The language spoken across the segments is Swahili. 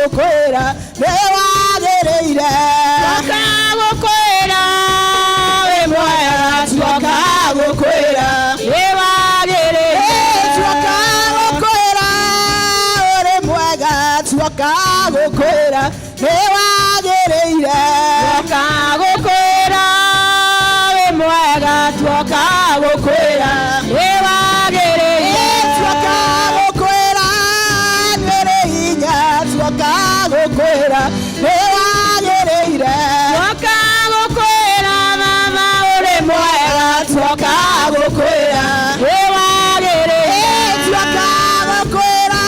gukwira niwagireire Tukagukwira we mwega tukagukwira niwagĩrĩire tukagukwira uri mwega tukagukwira niwagireire Tukagukwira we mwega tukagukwira niwagĩrĩire tukagukwira nyere hinya tukagukwira niwagireire Tukagukwira mama uri mwega tukagukwira niwagĩrĩire tukagukwira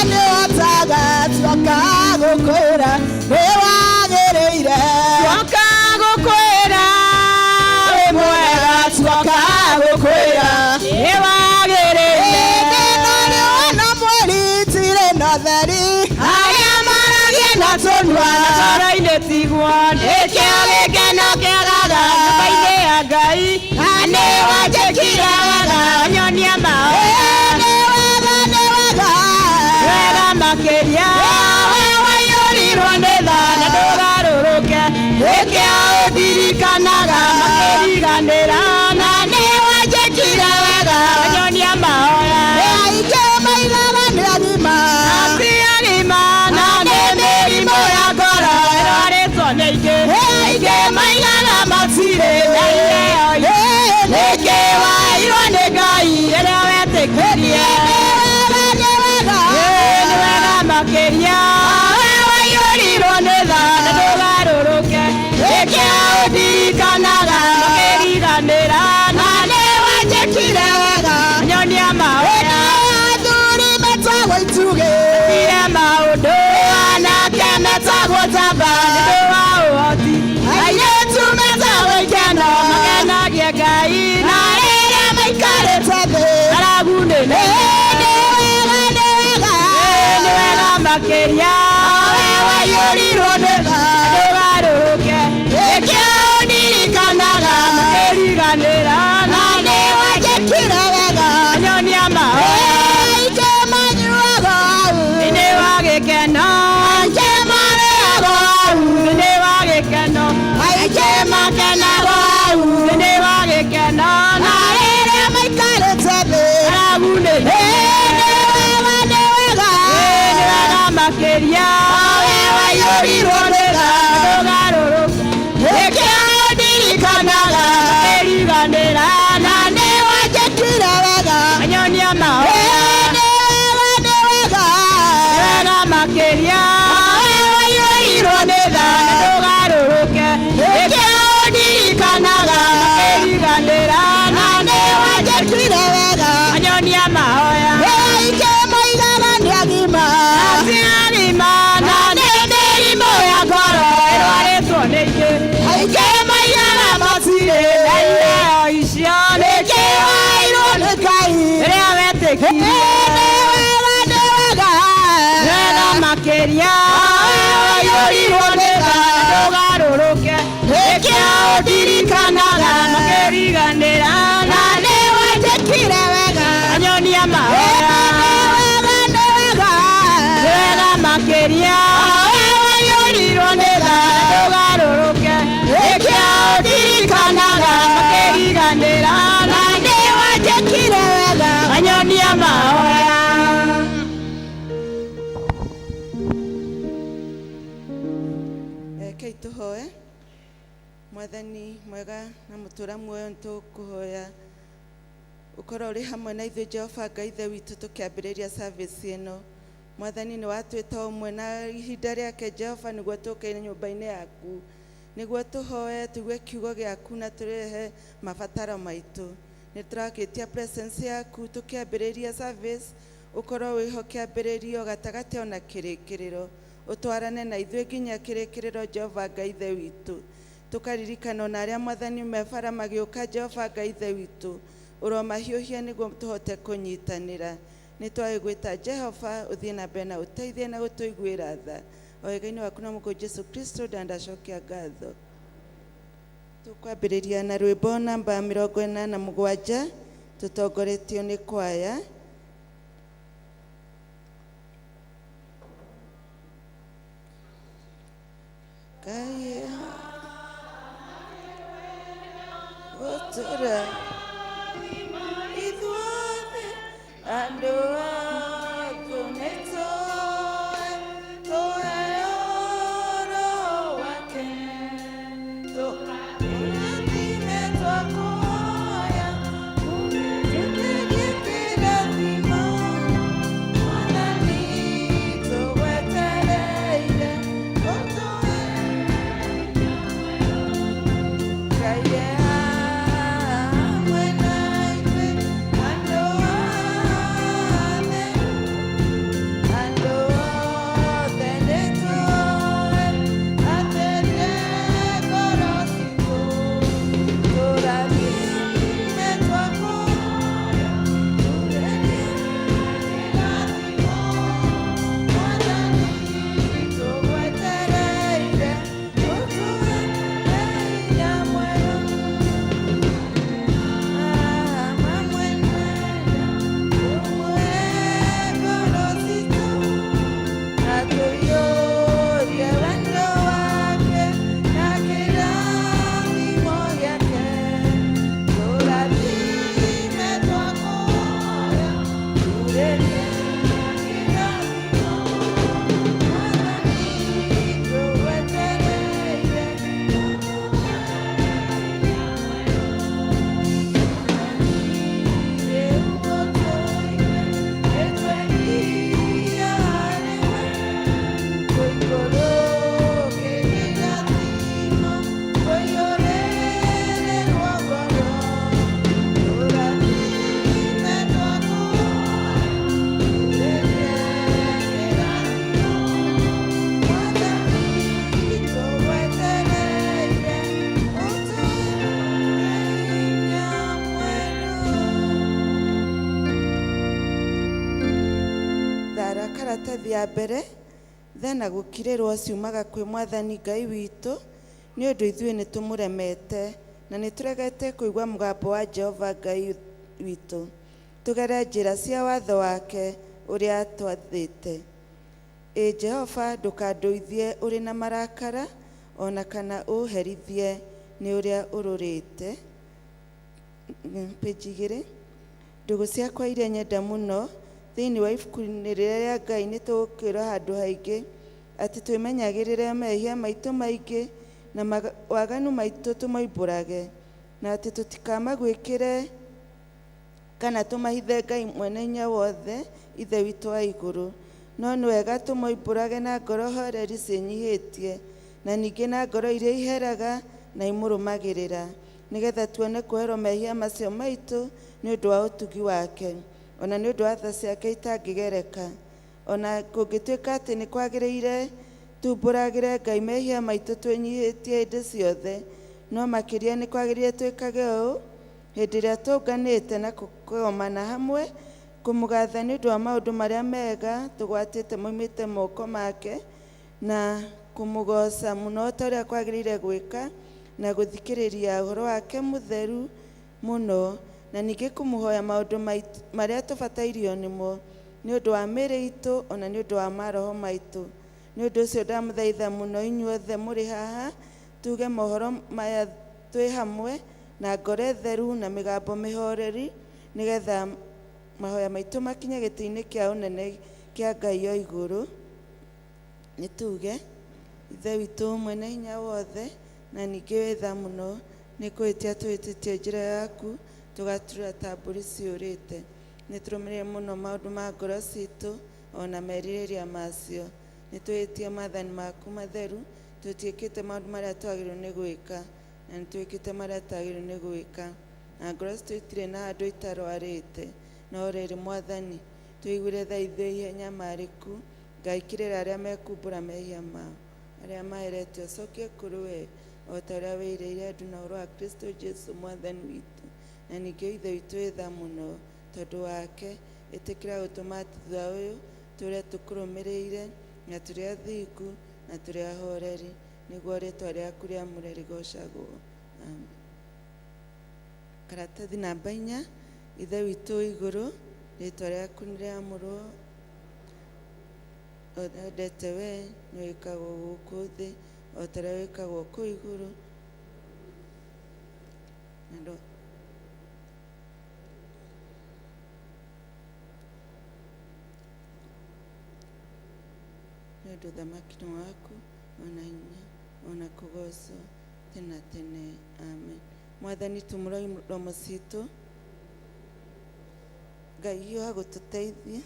niwotaga tukagukwira niwagireire Tukagukwira we mwega tukagukwira niwagĩrĩire Arĩa maragia na tũnua ngoro-inĩ tigwo nĩkĩo gĩkeno kĩagaga nyũmba-inĩ ya Ngai na nĩ wanjĩkire wega nyonia wega makĩria we waiyũrirwo nĩ tha na ndũgarũrũke nĩkĩo ũndirikanaga makĩriganĩra na nĩ wanjĩkire wega nyonia mahoya Agima na nĩ mĩrimũ ya ngoro ĩrwarĩtwo nĩ aingĩ maigaga matirĩ nĩkĩ wairwo nĩ Ngai rĩrĩa wetĩkirie nĩ wega makĩria we waiyũrirwo nĩ tha na ndũgarũrũke nĩkĩo ũndirikanaga makĩriganĩra na nĩ wanjĩkire wega nyonia mahoya Ire maũndũ anake metagwo tamba nĩndũ wa ũhoti airĩtu metagwo ikeno makenagie Ngai na rĩrĩa maikarĩte thĩ ng'aragu nene nĩ wega makĩria we waiyũrirwo nĩ tha ndũgarũrũke nĩkĩo ũndirikanaga makĩriganĩra na nĩ wanjĩkire wega nyonia mahoya Gĩkeno aingĩ marĩagwo thĩinĩ wa gĩkeno aingĩ makenagwo thĩinĩ wa gĩkeno na rĩrĩa maikarĩte thĩ ng'aragu nene nĩ wega makĩria we waiyũrirwo nĩ tha ndũgarũrũke nĩkĩo ũndirikanaga makĩriganĩra na nĩ wanjĩkire wega nyonia mahoya makĩria we waiyũrirwo nĩ tha na ndũgarũrũke nĩkĩo ũndirikanaga makĩriganĩra na nĩ wanjĩkire wega nyonia mahoya aingĩ moigaga nĩ agima na nĩ mĩrimũ ya ngoro ĩrwarĩtwo nĩ aingĩ moigaga matirĩ na iheo icio nĩkĩ wairwo nĩ Ngai rĩrĩa wetĩkirie makĩria we waiyũrirwo nĩ tha ndũgarũrũke nĩkĩo ũndirikanaga makĩriganĩra na nĩ wanjĩkire wega nyonia mahoya wega makĩria we waiyũrirwo nĩ tha ndũgarũrũke nĩkĩo ũndirikanaga makĩriganĩra na nĩ wanjĩkire wega nyonia mahoya tuhoe Mwathani mwega na mũtũra muoyo nĩtũkũhoya ũkorwo ũrĩ hamwe na ithuĩ Jehova Ngai ithe witũ tũkĩambĩrĩria service ĩno Mwathani nĩ watwĩta ũmwe na ihinda rĩake Jehova nĩguo tũke nyũmba-inĩ yaku nĩguo tũhoe tũigue kiugo gĩaku na tũrehe mabataro maitũ nĩ tũrakĩtia presence yaku tũkĩambĩrĩria service ũkorwo wĩho kĩambĩrĩrio gatagatĩ ona kĩrĩkĩrĩro utwarane na ithuĩ nginya kĩrĩkĩrĩro Jehova Ngai ithe witũ tukaririkana na arĩa Mwathani mebara magĩũka Jehova Ngai ithe witũ ũromahiũhia nĩguo tũhote kũnyitanĩra nĩ twagwĩta Jehova ũthiĩ na mbere na ũteithie na gũtũiguĩra tha o wega-inĩ waku na Mũkũ Jesu Kristo ndacokia ngatho tukwambĩrĩria na rwĩmbo namba 47 tũtongoretio nĩ kwaya Ngai Otura Ithuothe andũ aku nĩtũĩ tũheo Roho wake tũrathime twakũhoya tũteithie kĩrathimo Mwathani tũgwetereire ũtũhe Ngai karatathi ya mbere thena gũkirĩrwo ciumaga kwĩ Mwathani Ngai witũ nĩ ũndũ ithuĩ nĩ tũmũremete na nĩ tũregete kũigua mũgambo wa Jehova Ngai witũ tũgere njĩra cia watho wake ũrĩa twathĩte. Jehova ndũkandũithie ũrĩ na marakara ona kana ũherithie nĩ ũrĩa ũrũrĩte. Page 2 ndũgũ ciakwa iria nyenda mũno thĩinĩ wa ibuku-inĩ rĩrĩa rĩa Ngai nĩ tũgũkĩrwo handũ haingĩ atĩ twĩmenyagĩrĩre mehia maitũ maingĩ na waganu maitũ tũmoimbũrage na atĩ tũtikamagwĩkĩre kana tũmahithe Ngai mwene hinya wothe ithe witũ wa igũrũ no nĩ wega tũmoimbũrage na ngoro horeri ciĩnyihĩtie na ningĩ na ngoro iria iheraga na imũrũmagĩrĩra nĩgetha tuone kweherwo mehia macio maitũ nĩ ũndũ wa ũtugi wake ona nĩ ũndũ wa tha ciake itangĩgereka ona kũngĩtuĩka atĩ nĩ kwagĩrĩire tumbũragĩre Ngai mehia maitũ twĩnyihĩtie hĩndĩ ciothe no makĩria nĩ kwagĩrĩire twĩkage ũũ hĩndĩ ĩrĩa tũnganĩte na kũgomana hamwe kũmũgatha nĩ ũndũ wa maũndũ marĩa mega tũgwatĩte moimĩte moko make na kũmũgoca mũno ta ũrĩa kwagĩrĩire gwĩka na gũthikĩrĩria ũhoro wake mũtheru mũno na ningĩ kũmũhoya maũndũ marĩa tũbatairio nĩmo nĩ ũndũ wa mĩĩrĩ itũ ona nĩ ũndũ wa maroho maitũ. Nĩ ũndũ ũcio ndamũthaitha mũno inyuothe mũrĩ haha tuge mohoro maya twĩ hamwe na ngoro theru na mĩgambo mĩhoreri nĩgetha mahoya maitũ makinye gĩtĩ-inĩ kĩa ũnene kĩa Ngai o igũrũ. Nĩ tuge ithe witũ mwene hinya wothe na ningĩ wĩ tha mũno nĩ kwĩtia twĩtĩtie njĩra yaku tũgaturĩra ta mbũri ciũrĩte nĩ tũrũmĩrĩre mũno maũndũ ma ngoro citũ ona merirĩria macio nĩ twĩtie maathani maku matheru tũtiĩkĩte maũndũ marĩa twagĩrĩirwo nĩ gwĩka na nĩ twĩkĩte marĩa twagĩrĩirwo nĩ gwĩka na ngoro citũ itirĩ na handũ itarwarĩte no rĩrĩ Mwathani tũiguire tha ithuĩ ihenya marĩku Ngai kĩrĩra arĩa mekumbũra mehia mao arĩa maheretio cokie kũrĩ we o ta ũrĩa wĩrĩire andũ na ũhoro wa Kristo Jesu Mwathani witũ na ningĩ ithe witũ wĩ tha mũno tondũ wake ĩtĩkĩra gũtũma thutha ũyũ tũrĩa tũkũrũmĩrĩire na tũrĩa thingu na tũrĩa horeri nĩguo rĩĩtwa rĩaku rĩamũre rĩgocagwo. Karatathi namba 4 ithe witũ igũrũ rĩĩtwa rĩaku nĩ rĩamũrwo wendete we nĩ wĩkagwo gũkũ thĩ o taria wikagwo kuu iguru nĩ ũndũ ũthamaki nĩ waku ona hinya ona kũgocwo tena tene, amen. Mwathani tumũroi romo citũ, Ngai hiũ agũtũteithia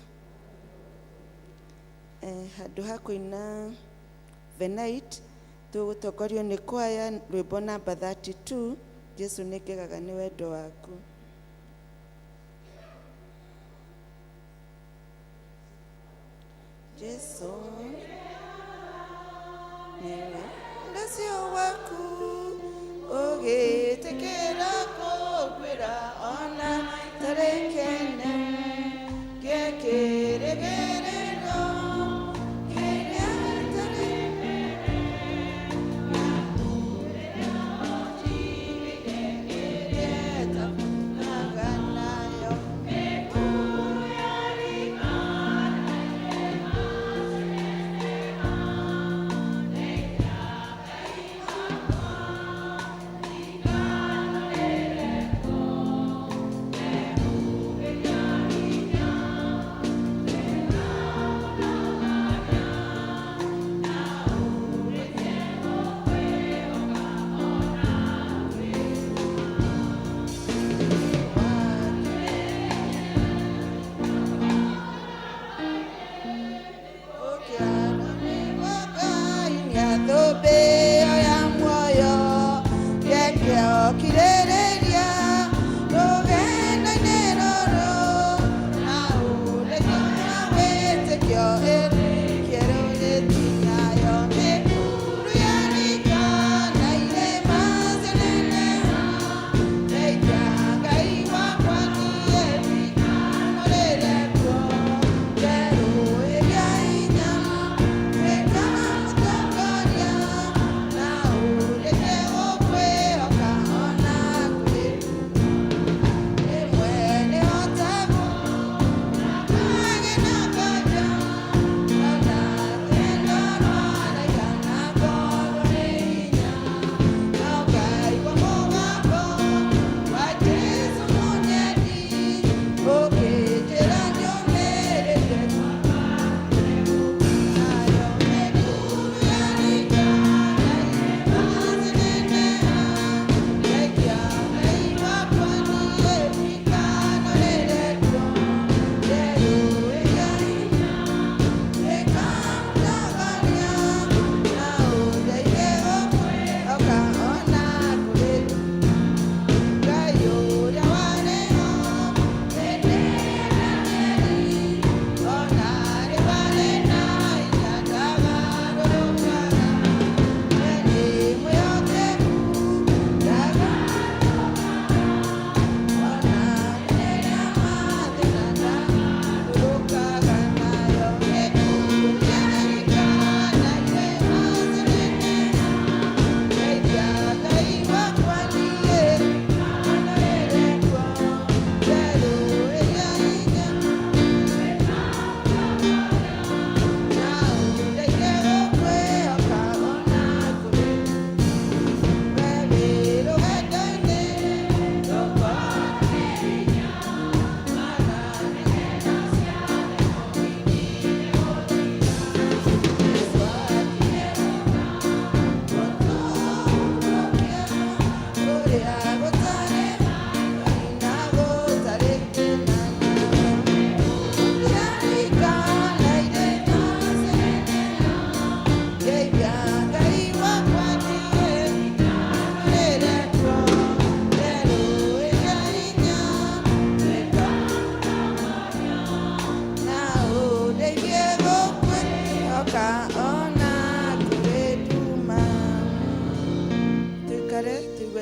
handũ ha kũina the night tũgũtongorio nĩ kwaya rwĩmbo namba 32, Jesu nĩ ngegaga nĩ wendo waku. Jesu niwe ndacio waku ũgĩtĩkĩra kũngwĩra ona tarekene gĩkĩrĩgĩrĩro kĩrĩa tarĩ na ũrĩa ũtigĩte kĩrĩeta naganayo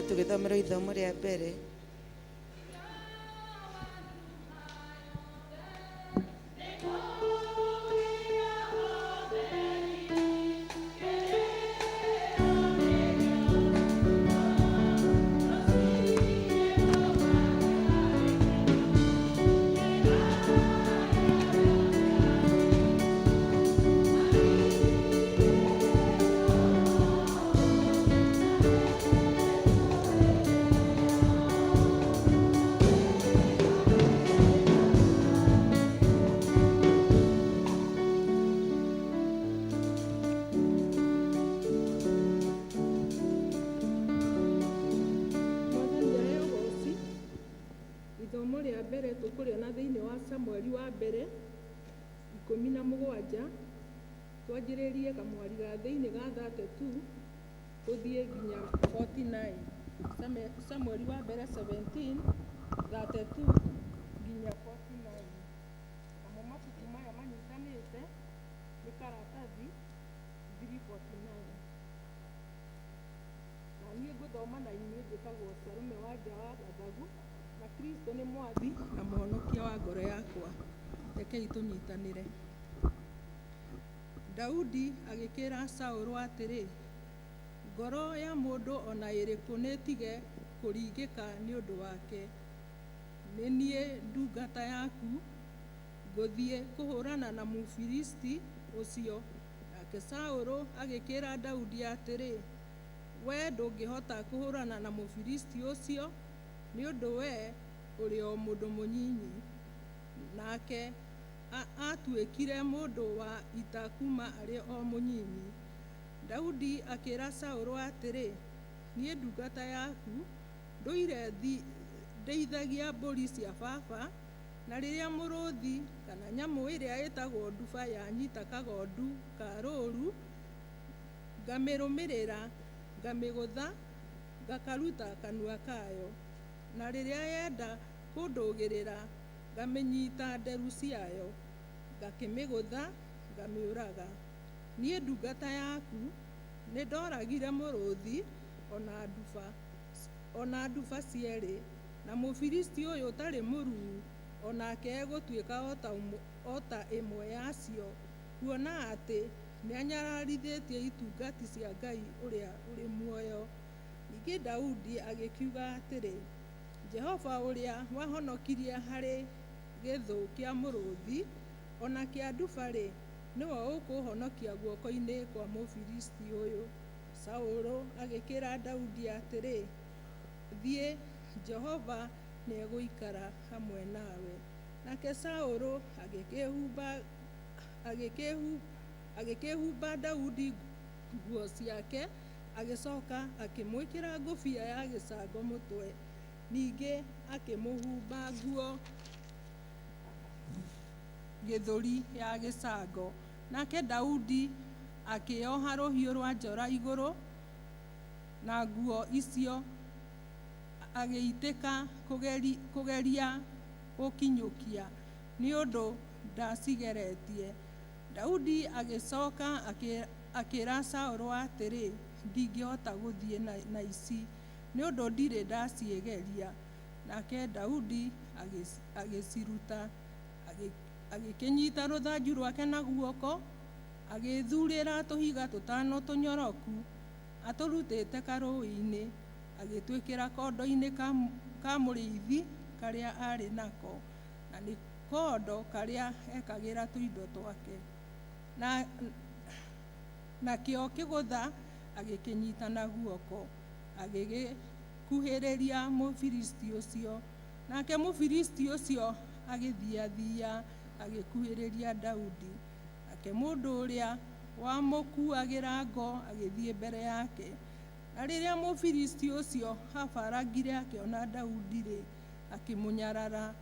tũgĩthomera ithomo rĩa mbere. rĩa mbere tũkũrĩona thĩinĩ wa Samueli wa mbere 17 twanjĩrĩrie kamwari ga thĩinĩ ga 32 tũthiĩ nginya 49. Samueli wa mbere 17 32 nginya 49. Namo mabuku maya manyitanĩte nĩ karatathi 349. Na niĩ ngũthoma na inyuĩ njĩtagwo Sarume wa nja wa Gathagu, na Kristo nĩ mwathi na mũhonokia wa ngoro yakwa. Rekei tũnyitanĩre. Daudi agĩkĩra Saũlũ atĩrĩ, ngoro ya mũndũ ona ĩrĩkũ nĩtige kũringĩka nĩ ũndũ wake. Nĩ niĩ ndungata yaku ngũthiĩ kũhũrana na Mũfilisti ũcio. Nake Saũlũ agĩkĩra Daudi atĩrĩ, we ndũngĩhota kũhũrana na Mũfilisti ũcio nĩ ũndũ we ũrĩ o mũndũ mũnyinyi. Nake atuĩkire mũndũ wa ita kuma arĩ o mũnyinyi. Daudi akĩra Saũlũ atĩrĩ, niĩ ndungata yaku ndũire ndeithagia mbũri cia baba, na rĩrĩa mũrũthi kana nyamũ ĩrĩa ĩtagwo nduba yanyita kagondu ka rũũru, ngamĩrũmĩrĩra, ngamĩgũtha, ngakaruta kanua kayo. Na rĩrĩa yenda kũndũgĩrĩra, ngamĩnyita nderu ciayo, ngakĩmĩgũtha, ngamĩũraga. Niĩ ndungata yaku nĩ ndoragire mũrũthi ona nduba cierĩ, na Mũfilisti ũyũ ũtarĩ mũruu onake egũtuĩka o ta ĩmwe yacio, kuona atĩ nĩanyararithĩtie itungati cia Ngai ũrĩa ũrĩ muoyo. Ningĩ Daudi agĩkiuga atĩrĩ, Jehova ũrĩa wahonokirie harĩ gĩthũ kĩa mũrũthi ona kĩa nduba-rĩ, nĩwe ũkũhonokia guoko-inĩ kwa Mũfilisti ũyũ. Saũlũ agĩkĩra Daudi atĩrĩ, thiĩ, Jehova nĩegũikara hamwe nawe. Nake Saũlũ agĩkĩhumba Daudi nguo ciake, agĩcoka akĩmwĩkĩra ngũbia ya gĩcango mũtwe, ningĩ akĩmũhumba nguo gĩthũri ya gĩcango. Nake Daudi akĩoha rũhiũ rwa njora igũrũ, na nguo icio agĩitĩka kũgeria gũkinyũkia, nĩ ũndũ ndacigeretie. Daudi agĩcoka akĩra Saũlũ atĩrĩ, ndingĩhota gũthiĩ na ici nĩ ũndũ ndirĩ ndaciĩgeria. Nake Daudi agĩciruta, agĩkĩnyita rũthanju rwake na guoko, agĩthurĩra tũhiga tũtano tũnyoroku, atũrutĩte karũĩ-inĩ, agĩtwĩkĩra kondo-inĩ ka mũrĩithi karĩa arĩ nako, na nĩ kondo karĩa ekagĩra tũindo twake. Nakĩo kĩgũtha agĩkĩnyita na guoko, agĩgĩkuhĩrĩria Mũfilisti ũcio. Nake Mũfilisti ũcio agĩthiathia agĩkuhĩrĩria Daudi. Nake mũndũ ũrĩa wamũkuagĩra ngo agĩthiĩ mbere yake. Na rĩrĩa Mũfilisti ũcio abarangire akĩona Daudi-rĩ, akĩmũnyarara,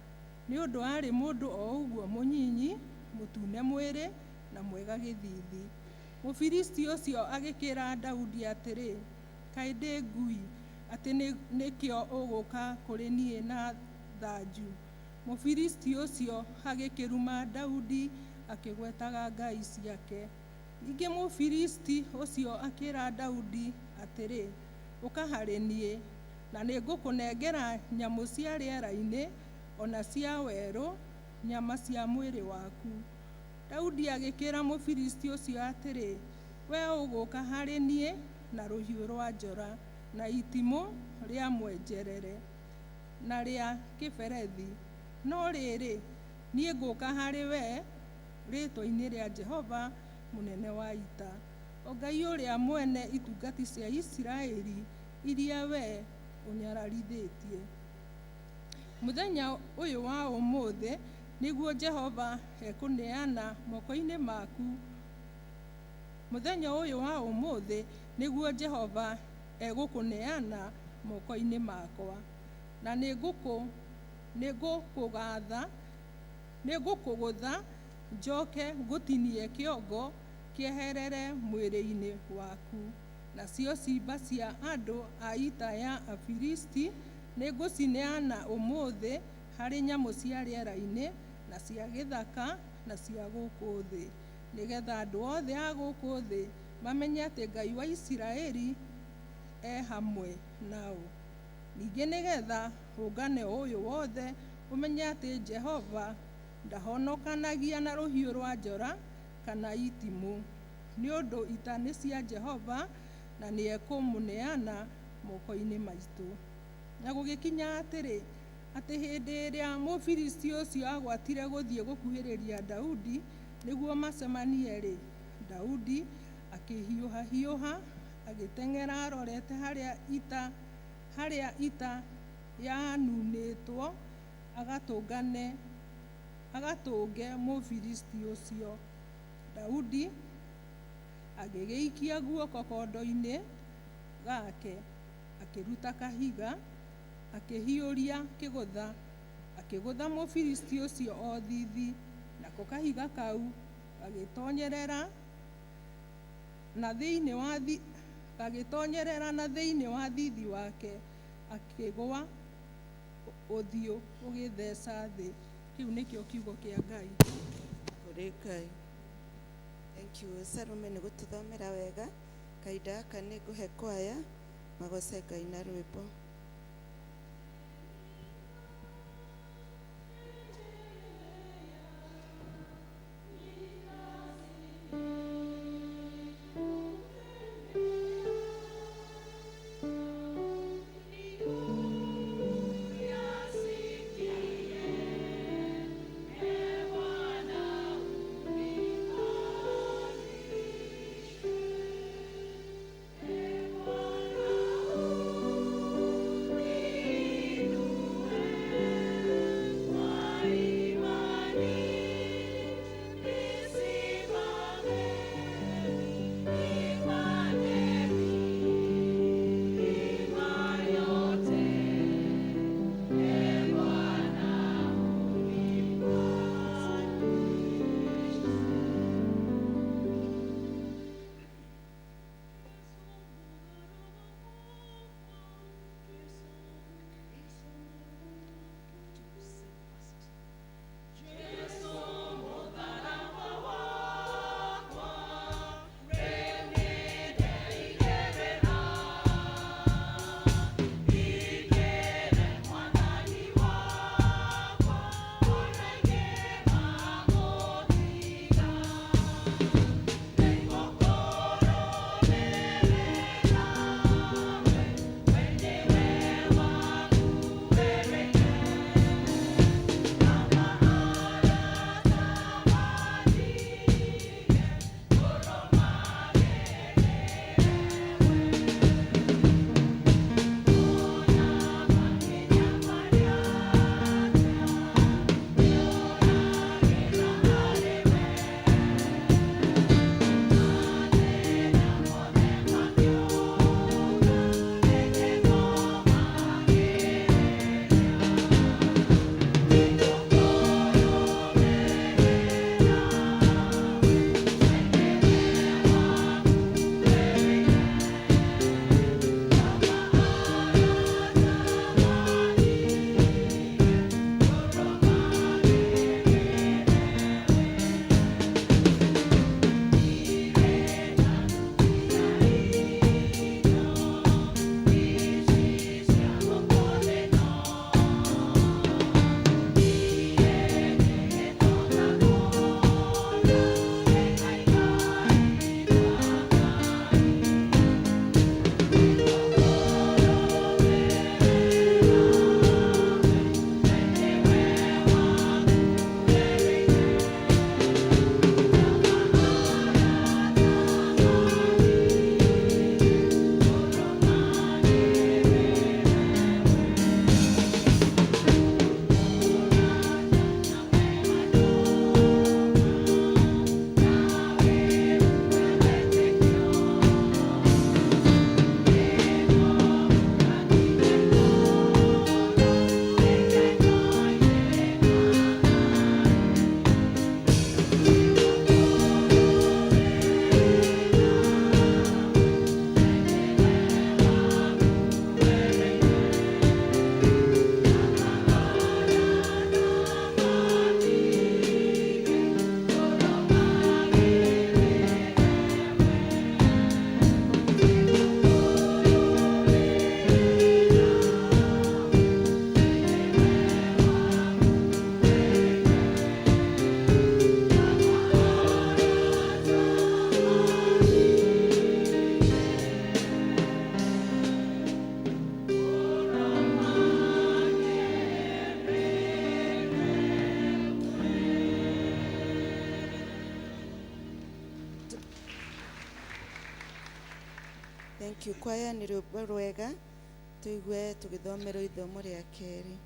nĩ ũndũ arĩ mũndũ o ũguo mũnyinyi, mũtune mwĩrĩ na mwega gĩthithi. Mũfilisti ũcio agĩkĩra Daudi atĩrĩ, kaĩ ndĩ ngui atĩ nĩkĩo ũgũka kũrĩ niĩ na thanju? Mũfilisti ũcio agĩkĩruma Daudi akĩgwetaga ngai ciake. Ningĩ Mũfilisti ũcio akĩra Daudi atĩrĩ, ũka harĩ niĩ, na nĩngũkũnengera nyamũ cia rĩera-inĩ ona cia werũ, nyama cia mwĩrĩ waku. Daudi agĩkĩra Mũfilisti ũcio atĩrĩ, we ũgũka harĩ niĩ na rũhiũ rwa njora, na itimũ rĩa mwenjerere na rĩa kĩberethi, no rĩrĩ niĩ ngũka harĩ we rĩtwa-inĩ rĩa Jehova mũnene wa ita, o Ngai ũrĩa mwene itungati cia Isiraeli iria we ũnyararithĩtie. Mũthenya ũyũ wa ũmũthĩ nĩguo Jehova ekũneana moko-inĩ maku. Mũthenya ũyũ wa ũmũthĩ nĩguo Jehova egũkũneana moko-inĩ makwa, na nĩngũkũgũtha njoke ngũtinie kĩongo kĩeherere mwĩrĩ-inĩ waku. Nacio ciimba cia andũ a ita ya Afilisti nĩngũcineana ũmũthĩ harĩ nyamũ cia rĩera-inĩ na cia gĩthaka na cia gũkũ thĩ, nĩgetha andũ othe a gũkũ thĩ mamenye atĩ Ngai wa Isiraeli hamwe nao. Ningĩ nĩgetha ũngane ũyũ wothe ũmenye atĩ Jehova ndahonokanagia na rũhiũ rwa njora kana itimũ, nĩ ũndũ ita nĩ cia Jehova na nĩekũmũneana moko-inĩ maitũ. Na gũgĩkinya atĩrĩ, atĩ hĩndĩ ĩrĩa Mũfilisti ũcio agwatire gũthiĩ gũkuhĩrĩria Daudi nĩguo macemanie-rĩ, Daudi akĩhiũha agĩteng'era arorete harĩa ita yanunĩtwo agatũnge Mũfilisti ũcio. Daudi agĩgĩikia guoko kondo-inĩ gake, akĩruta kahiga, akĩhiũria akĩgũtha Mũfilisti ũcio o thithi, nako kahiga kau gagĩtonyerera na thĩinĩ wa thithi wake, akĩgũa ũthiũ ũgĩtheca thĩ. Kĩu nĩkĩo kiugo kĩa Ngai. Kũrĩ Ngai. Thank you. Salome nĩ gũtũthomera wega. Kahinda gaka nĩ ngũhe kwaya magoce Ngai na rwĩmbo. Mũkiukwaya nĩ rwĩmbo rwega tũigue tũgĩthomerwo ithomo rĩa kerĩ.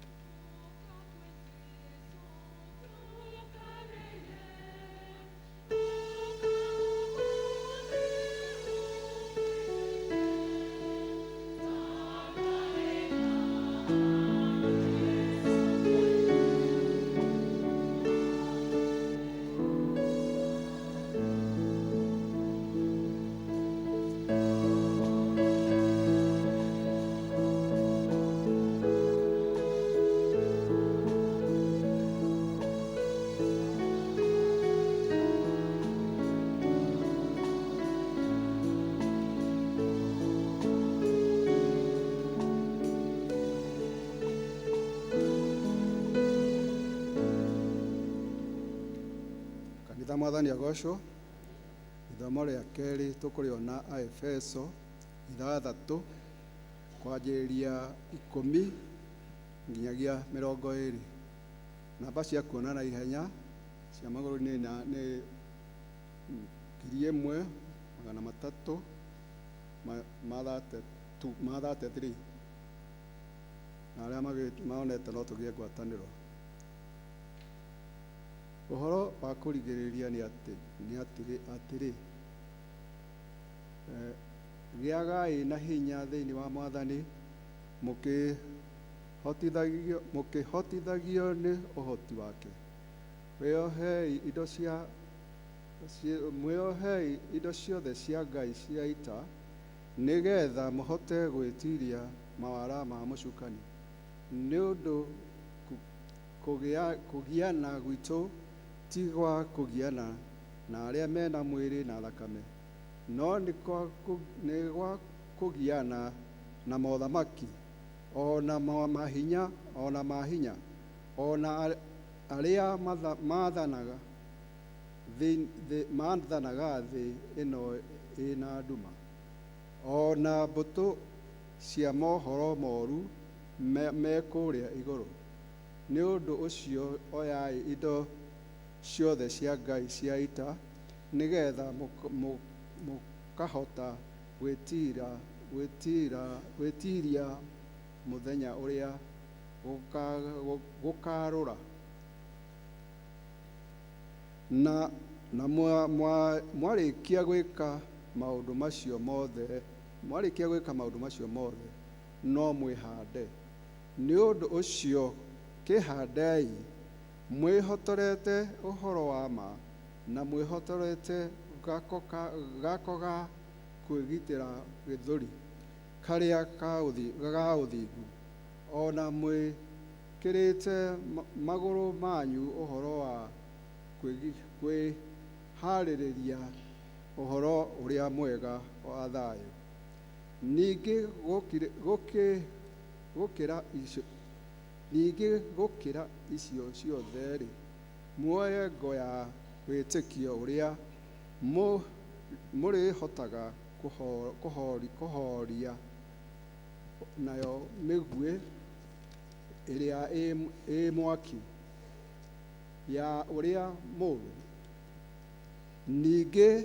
Mwathani agocwo. Ithomo rĩa kerĩ tũkũrĩona Aefeso 6 kwanjĩrĩria 10 nginyagia 20. Namba cia kuona na ihenya cia magũrũ-inĩ nĩ 1,300 ma 33 na arĩa maonete no tũgĩe ngwatanĩro. Ũhoro wa kũrigĩrĩria nĩ atĩrĩ gĩagai na hinya thĩinĩ wa Mwathani mũkĩhotithagio nĩ ũhoti wake. Mwĩohei indo ciothe cia Ngai cia ita nĩgetha mũhote gwĩtiria mawara ma mũcukani. Nĩ ũndũ kũgiana gwitũ ti gwa kũgiana na arĩa mena mwĩrĩ na thakame, no nĩ gwa kũgiana na mothamaki, ona mahinya, ona arĩa maathanaga thĩ ĩno ĩna nduma, ona mbũtũ cia mohoro moru me kũrĩa igũrũ. Nĩ ũndũ ũcio oyai indo ciothe cia Ngai cia ita nĩgetha mũkahota gwĩtiria mũthenya ũrĩa gũkarũra. Na mwarĩkia gwĩka maũndũ macio mothe no mwĩhande. Nĩ ũndũ ũcio kĩhandei mwĩhotorete ũhoro wa ma na mwĩhotorete gako ga kwĩgitĩra gĩthũri karĩa ga ũthingu, ona mwĩkĩrĩte magũrũ manyu ũhoro wa kwĩharĩrĩria ũhoro ũrĩa mwega wa thayũ. Ningĩ gũkĩra icio ciothe-rĩ, muoye ngo ya wĩtĩkio ũrĩa mũrĩhotaga kũhoria nayo mĩguĩ ĩrĩa ĩ mwaki ya ũrĩa mũũru. Ningĩ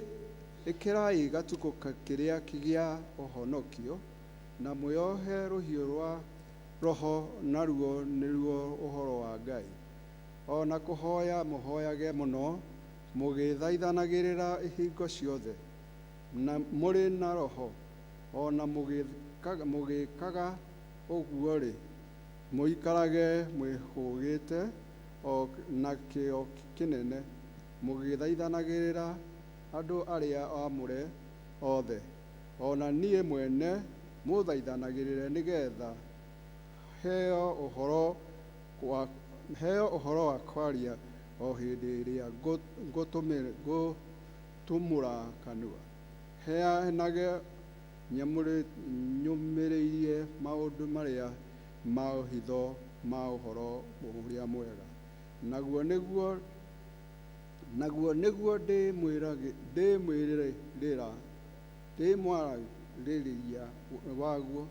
ĩkĩrai gatukũ kĩrĩa kĩgĩa ũhonokio na mwĩohe rũhiũ rwa Roho, naruo nĩruo ũhoro wa Ngai. Ona kũhoya mũhoyage mũno mũgĩthaithanagĩrĩra ihingo ciothe na mũrĩ na Roho. Ona mũgĩkaga ũguo-rĩ, mũikarage mwĩhũgĩte na kĩyo kĩnene mũgĩthaithanagĩrĩra andũ arĩa aamũre othe. Ona niĩ mwene mũthaithanagĩrĩre nĩgetha heo ũhoro wa kwaria o hĩndĩ ĩrĩa ngũtumũra kanua. Heanage nyũmĩrĩirie maũndũ marĩa ma ũhitho ma ũhoro ũrĩa mwega. Naguo nĩguo ndĩmwarĩrĩria waguo.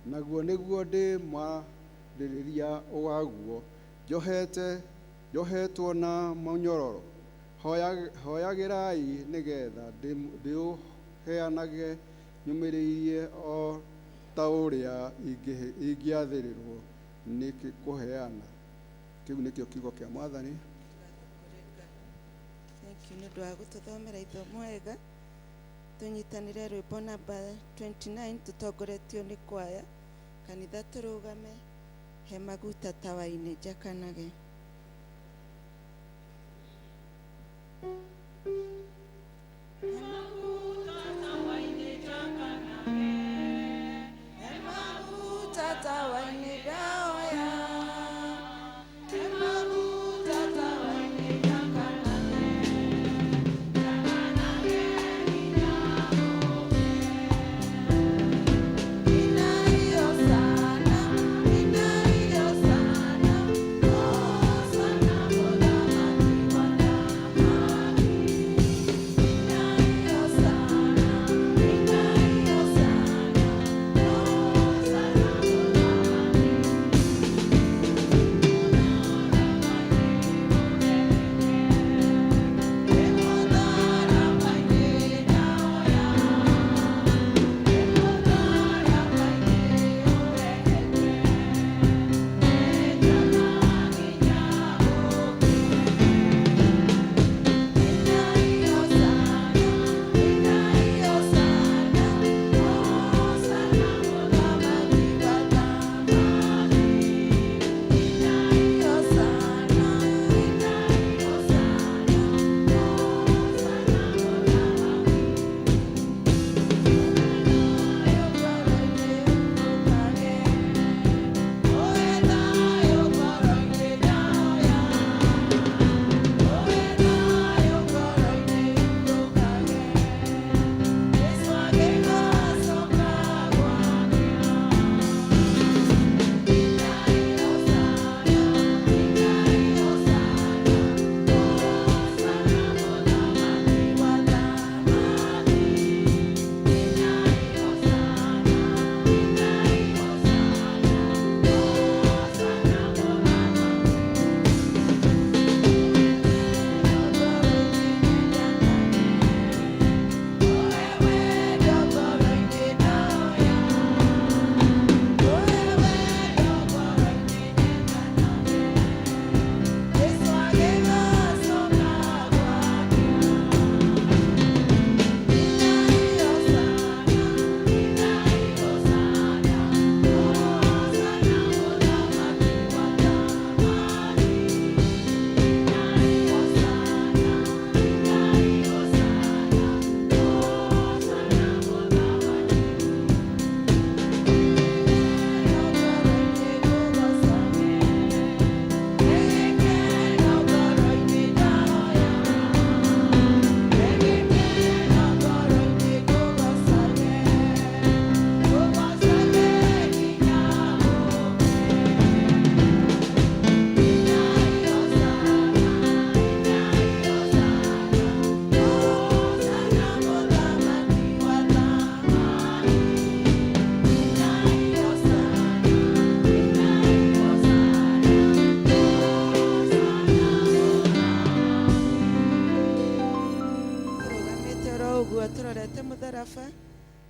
Naguo nĩguo ndĩmwarĩrĩria waguo njohetwo na mũnyororo. Hoyagĩrai nĩgetha heanage nyumĩrĩirie o ta ũrĩa ingĩathĩrĩrwo nĩ kũheana. Kĩu nĩkĩo kiugo kĩa Mwathani. Thank you. Nĩ ũndũ wa gũtũthomera ithomo wega. Tũnyitanĩre rwĩmbo namba 29 tũtongoretio nĩ kwaya. Kanitha tũrũgame. He maguta tawa-inĩ njakanage.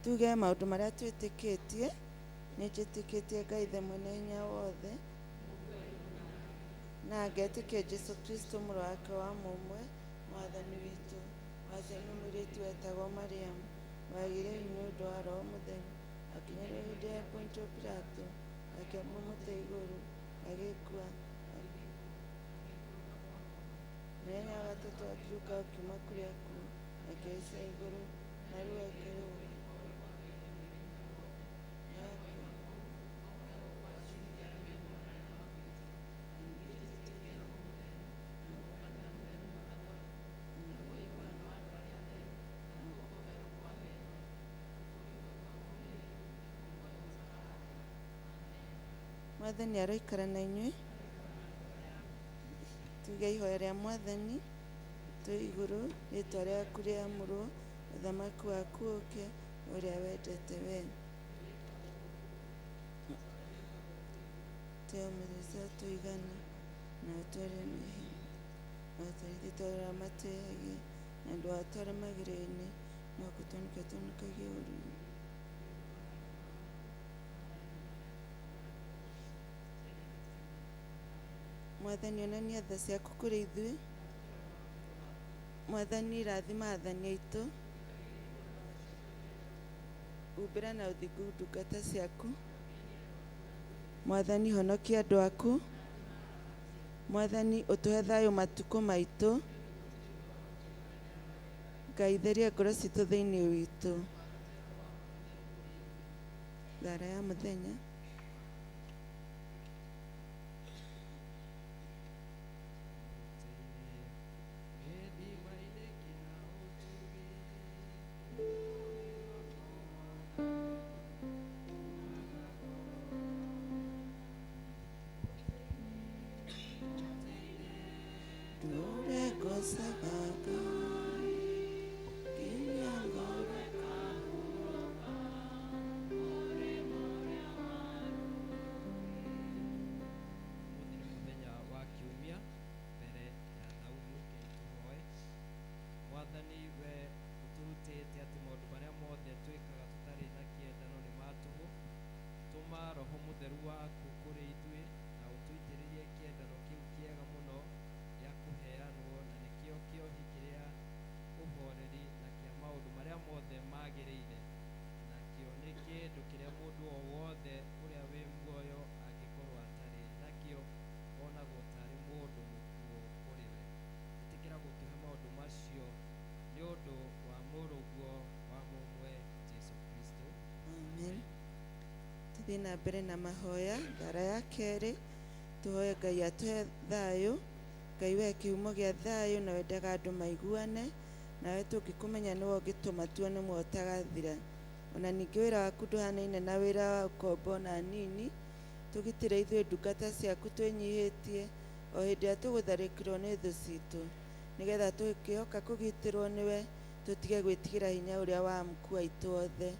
tuge maundu maria twitikitie ni njitikitie Ngai ithe mwene hinya wothe na ngetikia Jesu Kristo mũrũ wake wa mũmwe mwathani witũ wathani mũirĩtu wetagwo Mariam wagire nĩ ũndũ wa roho mũtheru akinyĩrĩria hĩndĩ ya Pontio Pilato akĩamwo mũtĩ igũrũ agĩkua mũthenya wa gatatũ akiuka akiuma kũrĩ akuũ akĩhaica igũrũ na rĩu akĩrũga Mwathani aroikara na inyuĩ tuge ihoya rĩa Mwathani twĩ igũrũ rĩĩtwa rĩaku rĩamũrwo ũthamaki waku ũũke ũrĩa wendete wee tũĩomĩrĩria tũigana na ũtware mĩhinya na ũtũrithie twarĩa matũĩhagia na ndũgatware magerio-inĩ mwakutonekatonekagia uri Mwathani onania tha ciaku kũrĩ ithuĩ. Mwathani rathima athani aitũ. Umbĩra na ũthingu ndungata ciaku. Mwathani honokia andũ aku. Mwathani ũtũhe thayũ matukũ maitũ. Ngai theria ngoro citũ thĩinĩ witũ. Thara ya mũthenya. Thiĩ na mbere na mahoya. Thara ya kerĩ, tũhoe Ngai atũhe thayũ. Ngai we kĩhumo gĩa thayũ na wendaga andũ maiguane, nawe tũngĩkũmenya nĩwe ũngĩtũma tuone muoyo ũtagathira. Ona ningĩ wĩra waku ndũhanaine na wĩra wa ũkombo na nini. Tũgitĩre ithuĩ ndungata ciaku twĩnyihĩtie o hĩndĩ ĩrĩa tũgũtharĩkĩrwo nĩ thũ citũ, nĩgetha tũkĩhoka kũgitĩrwo nĩwe tũtige gwĩtigĩra hinya ũrĩa wa Mukui aitũ othe,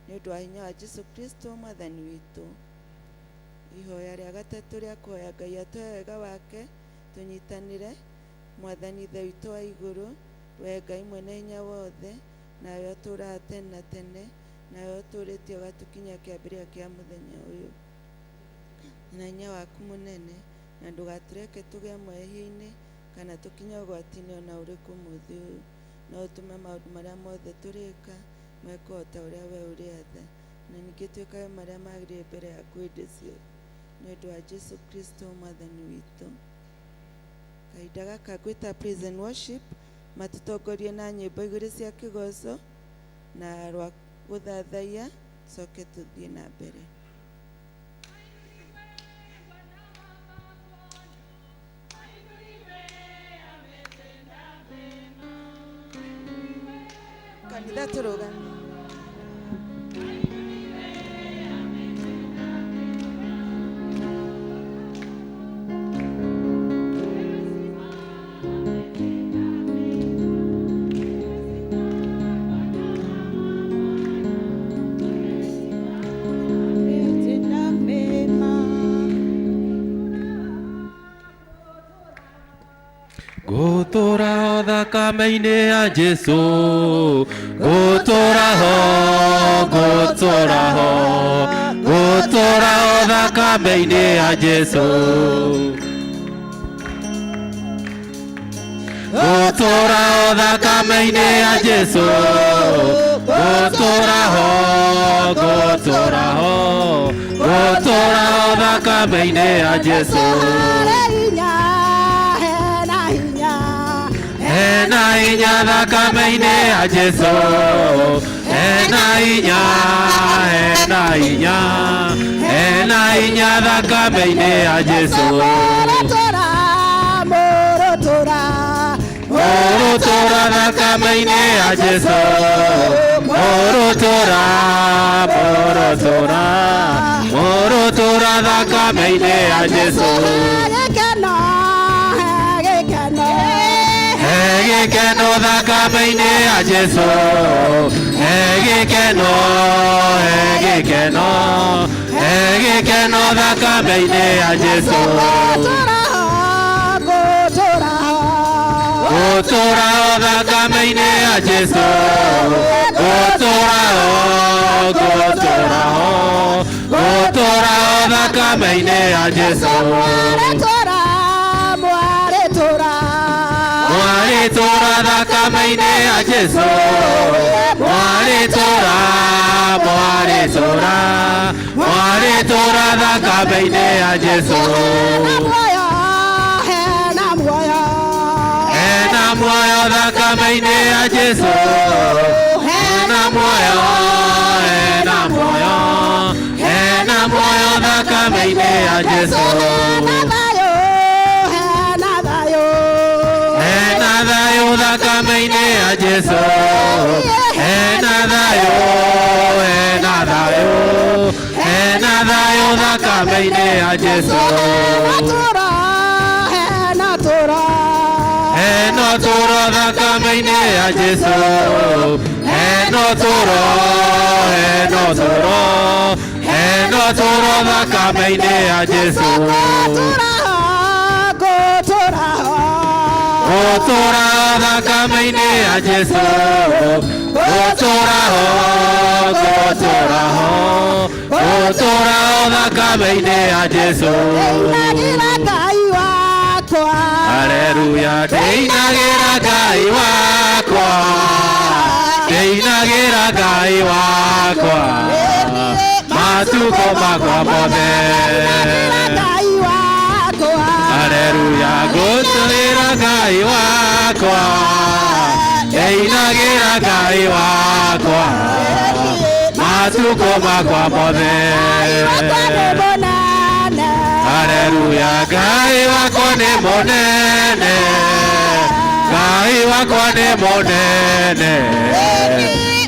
nĩ ũndũ wa hinya wa Jesu Kristo mwathani witũ. Ihoya rĩa gatatũ rĩa kũhoya Ngai atũhe wega wake, tũnyitanĩre. Mwathani ithe witũ wa igũrũ, we Ngai mwene hinya wothe, nawe ũtũũraga tene na tene, nawe ũtũũrĩte ũgatũkinyia kĩambĩrĩria kĩa mũthenya ũyũ. Na hinya waku mũnene, na ndũgatũreke tũgĩe mwehia-inĩ kana tũkinye ũgwati-inĩ ona ũrĩkũ mũthĩ ũyũ. No ũtũme maũndũ marĩa mothe tũrĩka mweke o ta ũrĩa we ũrĩatha, na ningĩ twĩkage marĩa magĩrĩire mbere yaku hĩndĩ ciothe, nĩ ũndũ wa Jesu Kristo mwathani witũ. Kahinda gaka ngwĩta praise and worship matũtongorie na nyĩmbo igĩrĩ cia kĩgoco na rwa gũthathaiya, coke tũthiĩ na mbere. Kanitha tũrũgame. Gũtũra thakame-inĩ ya Jesu, gũtũra ho, gũtũra ho, gũtũra ho thakame-inĩ ya Jesu, gũtũra ho thakame-inĩ ya Jesu, gũtũra ho, gũtũra ho, gũtũra ho thakame-inĩ ya Jesu. Hena hinya thakame-inĩ ya Jesu, hena hinya, hena hinya, hena hinya thakame-inĩ ya Jesu. Mũrũtũra thakame-inĩ ya Jesu, mũrũtũra, mũrũtũra, mũrũtũra thakame-inĩ ya Jesu. Gĩkeno thakame-inĩ ya Jesu, gĩkeno, gĩkeno, gĩkeno thakame-inĩ ya Jesu. Gũtũra thakame thakame-inĩ ya Jesũ gũtũraho thakame-inĩ ya Jesũ mwarĩtũra thakame-inĩ ya Jesũ mwarĩtũra thakame-inĩ ya Jesũ hena muoyo thakame-inĩ ya Jesũ hena muoyo thakame-inĩ ya Jesũ hena thayũ thakame-inĩ ya Jesũ hena thayũ thakame-inĩ ya Jesũ hena tũro thakame-inĩ ya Jesũ hena tũro thakame-inĩ ya Jesũ gũtũra thakame-inĩ ya Jesũ gũtũraho thakame-inĩ ya Jesũ Haleluya ndĩinagĩra Ngai wakwa matukũ makwa mothe Haleluya ngũtũũra Ngai wakwa ndĩinagĩra Ngai wakwa matukũ makwa mothe Haleluya Ngai wakwa nĩ mũnene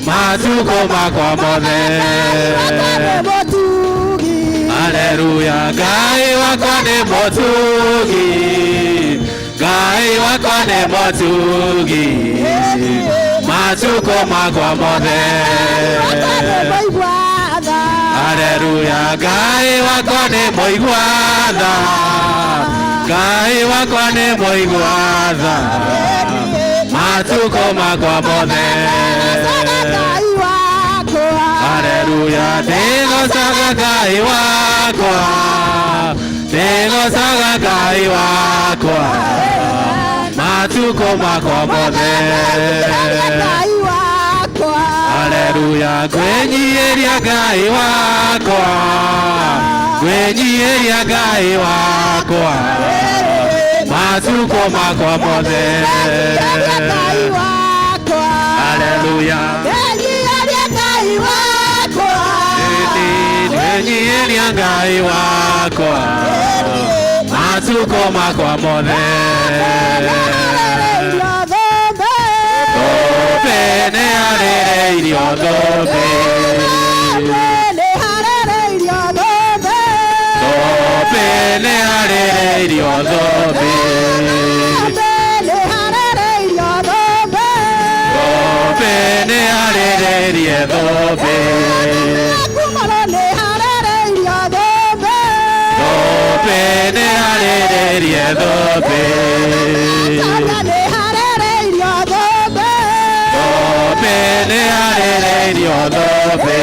matukũ makwa mothe Haleluya Ngai wakwa nĩ mũtugi matukũ makwa mothe Haleluya Ngai wakwa nĩ mũigua-tha matukũ makwa mothe Haleluya ndĩgocaga Ngai wakwa matukũ makwa mothe Haleluya ngwĩnyihĩria Ngai wakwa matukũ makwa mothe Haleluya ngwĩnyihĩria Ngai wakwa matukũ makwa mothe thũmbĩ nĩ harĩrĩirio thũmbĩ nĩ harĩrĩirio thũmbĩ nĩ harĩrĩirie thũmbĩ nĩ harĩrĩirie thũmbĩ nĩ harĩrĩirio thũmbĩ nĩ harĩrĩirie thũmbĩ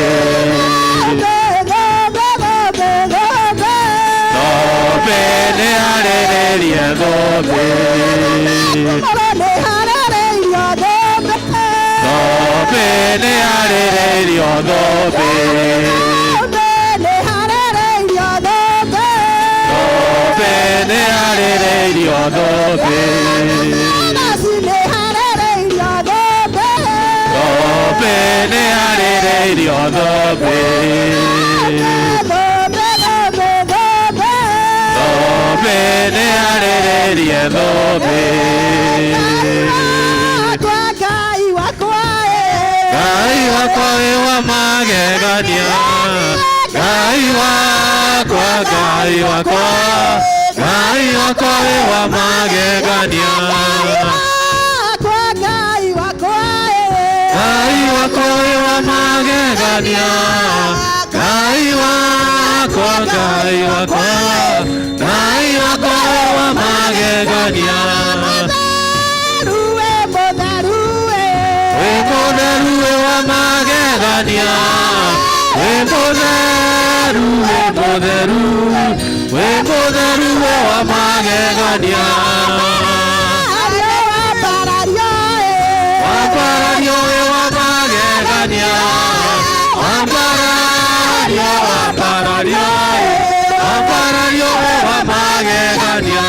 nĩ harĩrĩirio thũmbĩ nĩ harĩrĩirio thũmbĩ nĩ harĩrĩirio thũmbĩ nĩ harĩrĩirie thũmbĩ Ngai wakwa wĩ wa magegania Ngai wakwa wĩ wa magegania Ngai wakwa wĩ wa magegania Ngai wakwa wĩ wa magegania magegania we mutheru we wa magegania wambarario we wa magegania wambarario we wa magegania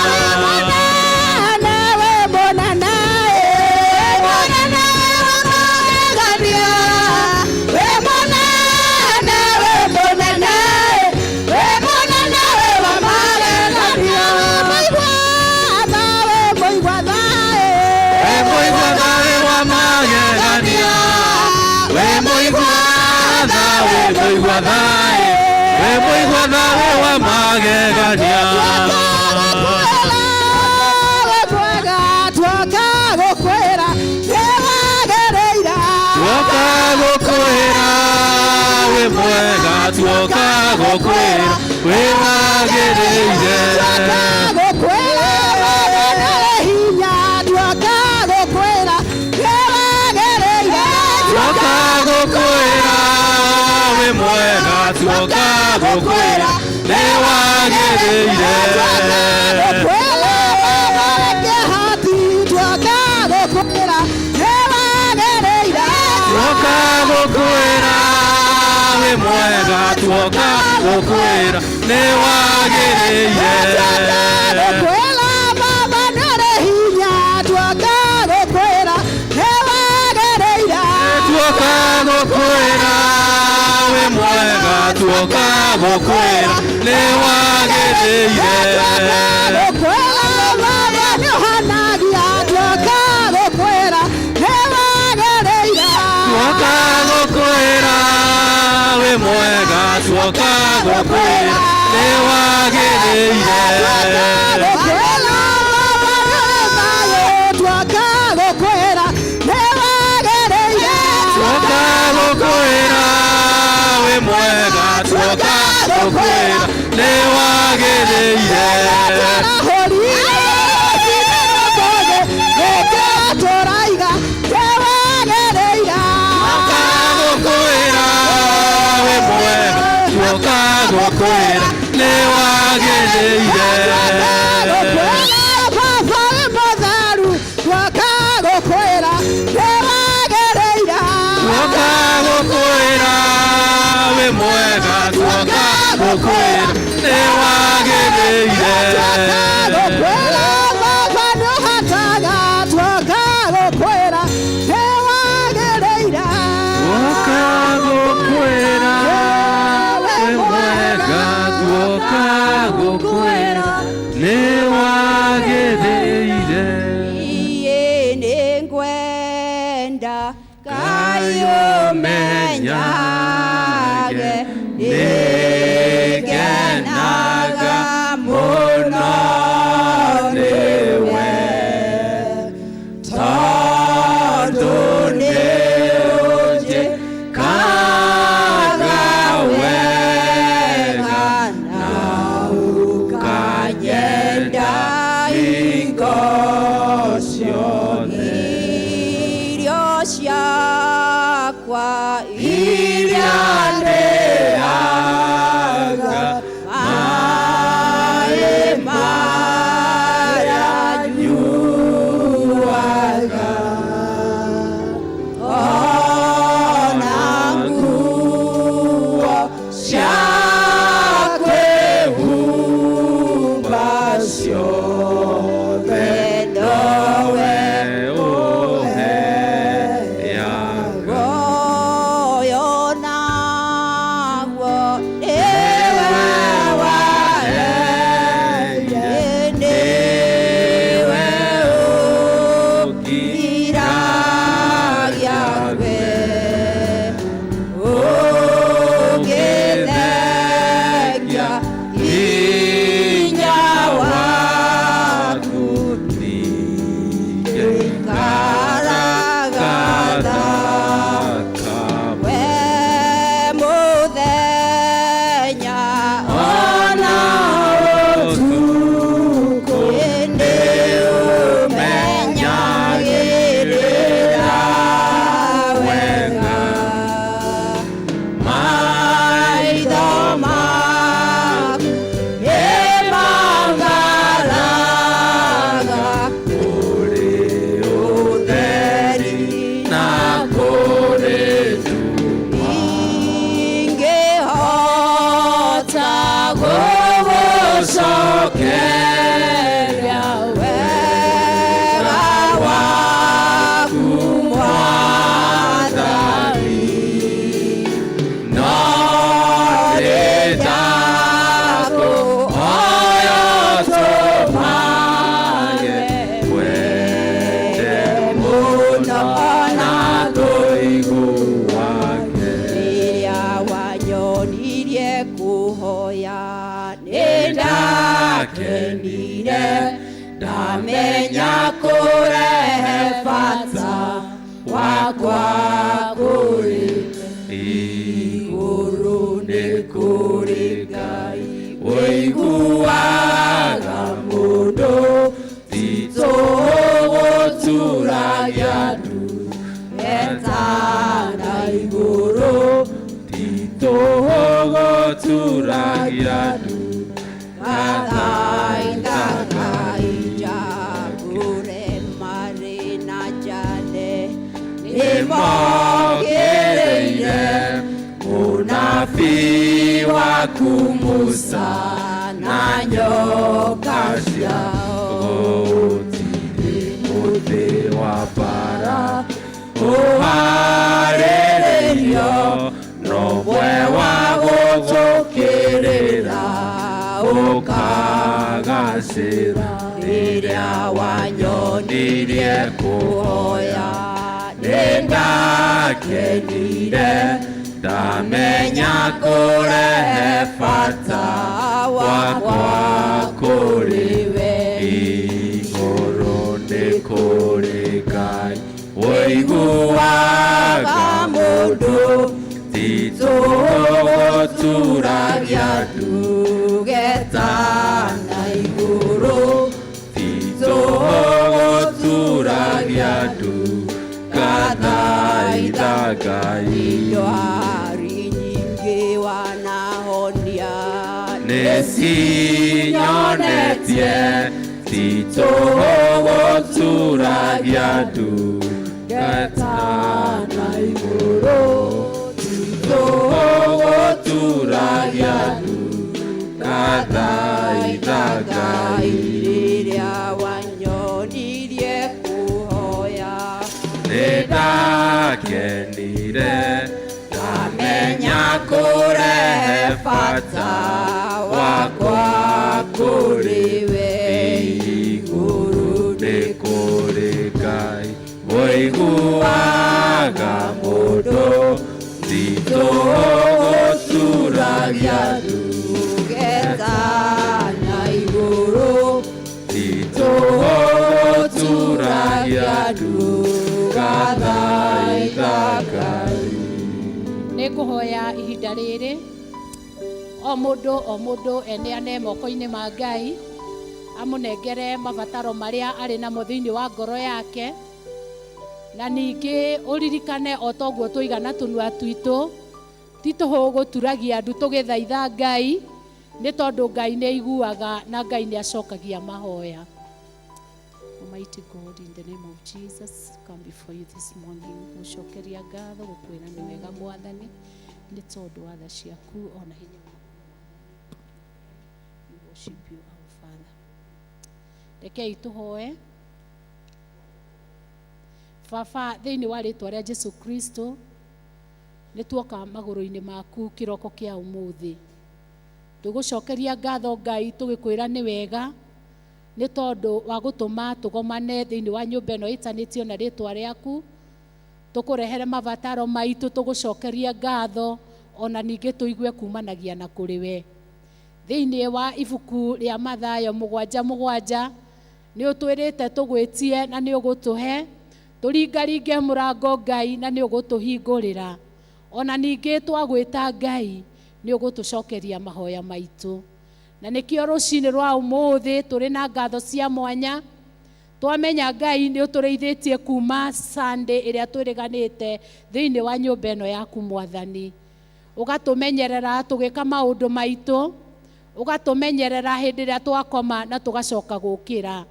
ndamenya kũrehe bata wakwa kũrĩ igũrũ nĩ kũrĩ Ngai ũiguaga mũndũ titũgũturagia ndu etana igũrũ titũgũturagia ndu Ngai njagũre marĩ na njane nĩmogereire mũnabii waku Musa na nyoka ciao gũtirĩ mũthĩ wa mbara ũharĩrĩirio nomwe wa gũtũkĩrĩra ũkagacĩra rĩrĩa wanyonirie kũhoya nĩndakenire ndamenya kũrehe bata wakwa kũrĩ we igũrũ nĩ kũrĩ Ngai ũiguaga mũndũ titũgũturagia ndu getana igũrũ titũgũturagia ndu gathaitha Ngai ndwari nyingĩ wanahonia nĩcinyonetie titũgũturagia ndu getana igũrũ titũgũturagia ndu gathaitha Ngai rĩrĩa wanyonirie kũhoya nĩndakenire ndamenya kũrehe bata wakwa kũrĩ we igũrũ nĩ kũrĩ Ngai ũiguaga mũndũ titũgũturagia ndu getana igũrũ titũgũturagia ndu gathaitha Ngai. Nĩngũhoya ihinda rĩrĩ o mũndũ eneane moko-inĩ ma Ngai amũnengere mabataro marĩa arĩ namo thĩinĩ wa ngoro yake, na ningĩ ũririkane o toguo tũigana tũnua twitũ titũgũturagia ndu tũgĩthaitha Ngai nĩ tondũ Ngai nĩ aiguaga na Ngai nĩ acokagia mahoya. Almighty God, in the name of Jesus, come before you this morning. Gũcokeria ngatho gũkwĩra nĩ wega Mwathani nĩ tondũ wa tha ciaku ona hinya. We worship you, our Father. Rekei tũhoe. Baba, thĩinĩ wa rĩtwa rĩa Jesu Kristo nĩ tuoka magũrũ-inĩ maku kĩroko kĩa ũmũthĩ. Tũgũcokeria ngatho Ngai tũgĩkwĩra nĩ wega nĩ tondũ wa gũtũma tũgomane thĩinĩ wa nyũmba ĩno ĩtanĩtio na rĩtwa rĩaku, tũkũrehere mabataro maitũ, tũgũcokeria ngatho ona ningĩ tũigue kumanagia na kũrĩ we. Thĩinĩ wa ibuku rĩa Mathayo 7:7 nĩ ũtwĩrĩte tũgwĩtie na nĩ ũgũtũhe, tũringaringe mũrango Ngai na nĩ ũgũtũhingũrĩra, ona ningĩ twagwĩta Ngai nĩ ũgũtũcokeria mahoya maitũ. Na nĩkĩo rũcinĩ rwa ũmũthĩ tũrĩ na ngatho cia mwanya, twamenya Ngai nĩ ũtũrĩithĩtie kuma Sunday ĩrĩa twĩrĩganĩte thĩinĩ wa nyũmba ĩno yaku Mwathani, ũgatũmenyerera tũgĩka maũndũ maitũ, ũgatũmenyerera hĩndĩ ĩrĩa twakoma na tũgacoka gũkĩra,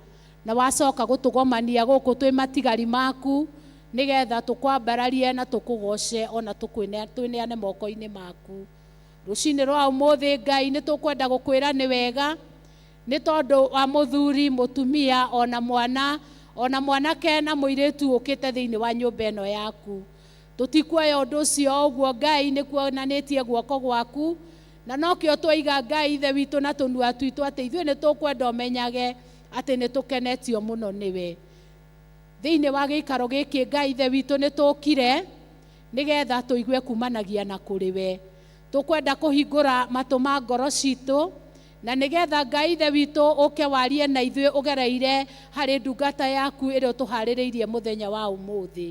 na wacoka gũtũgomania gũkũ twĩ matigari maku nĩgetha tũkwambararie na tũkũgoce ona twĩneane moko-inĩ maku. Rũcinĩ rwa ũmũthĩ Ngai nĩ tũkwenda gũkwĩra nĩ wega nĩ tondũ wa mũthuri, mũtumia ona mwanake na mũirĩtu ũkĩte thĩinĩ wa nyũmba ĩno yaku. Tũtikuoya ũndũ ũcio ũguo Ngai nĩ kuonanĩtie guoko gwaku, na nokĩo twoiga Ngai ithe witũ na tũnua twitũ atĩ ithuĩ nĩ tũkwenda ũmenyage atĩ nĩ tũkenetio mũno nĩwe. Thĩinĩ wa gĩikaro gĩkĩ Ngai ithe witũ nĩ tũkire nĩgetha tũigue kumanagia na kũrĩ we. Tũkwenda kũhingũra matũ ma ngoro citũ na nigetha Ngai ithe witũ ũke warie na ithuĩ ũgereire harĩ ndungata yaku ĩrĩa ũtũharĩrĩirie mũthenya wa ũmũthĩ.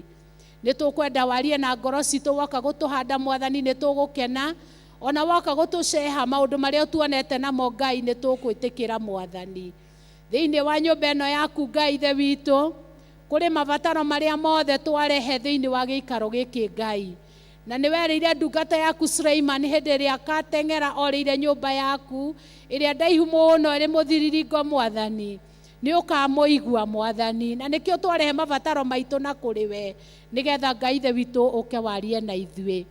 Nĩ tũkwenda warie na ngoro citũ, woka gũtũhanda Mwathani nĩ tũgũkena, ona woka gũtũceha maũndũ marĩa ũtuonete namo Ngai nĩ tũkwĩtĩkĩra Mwathani. Thĩinĩ wa nyũmba ĩno yaku Ngai ithe witũ, kũrĩ mabataro marĩa mothe twarehe thĩinĩ wa gĩikaro gĩkĩ Ngai. Na nĩ werĩire ndungata yaku Suleiman hĩndĩ ĩrĩa akateng'era orĩire nyũmba yaku ĩrĩa ndaihu mũno ĩrĩ mũthiriringo Mwathani, nĩ ũkamũigua Mwathani, na nĩkĩo twarehe mabataro maitũ na kũrĩ we, nĩgetha Ngai ithe witũ ũke warie na ithuĩ.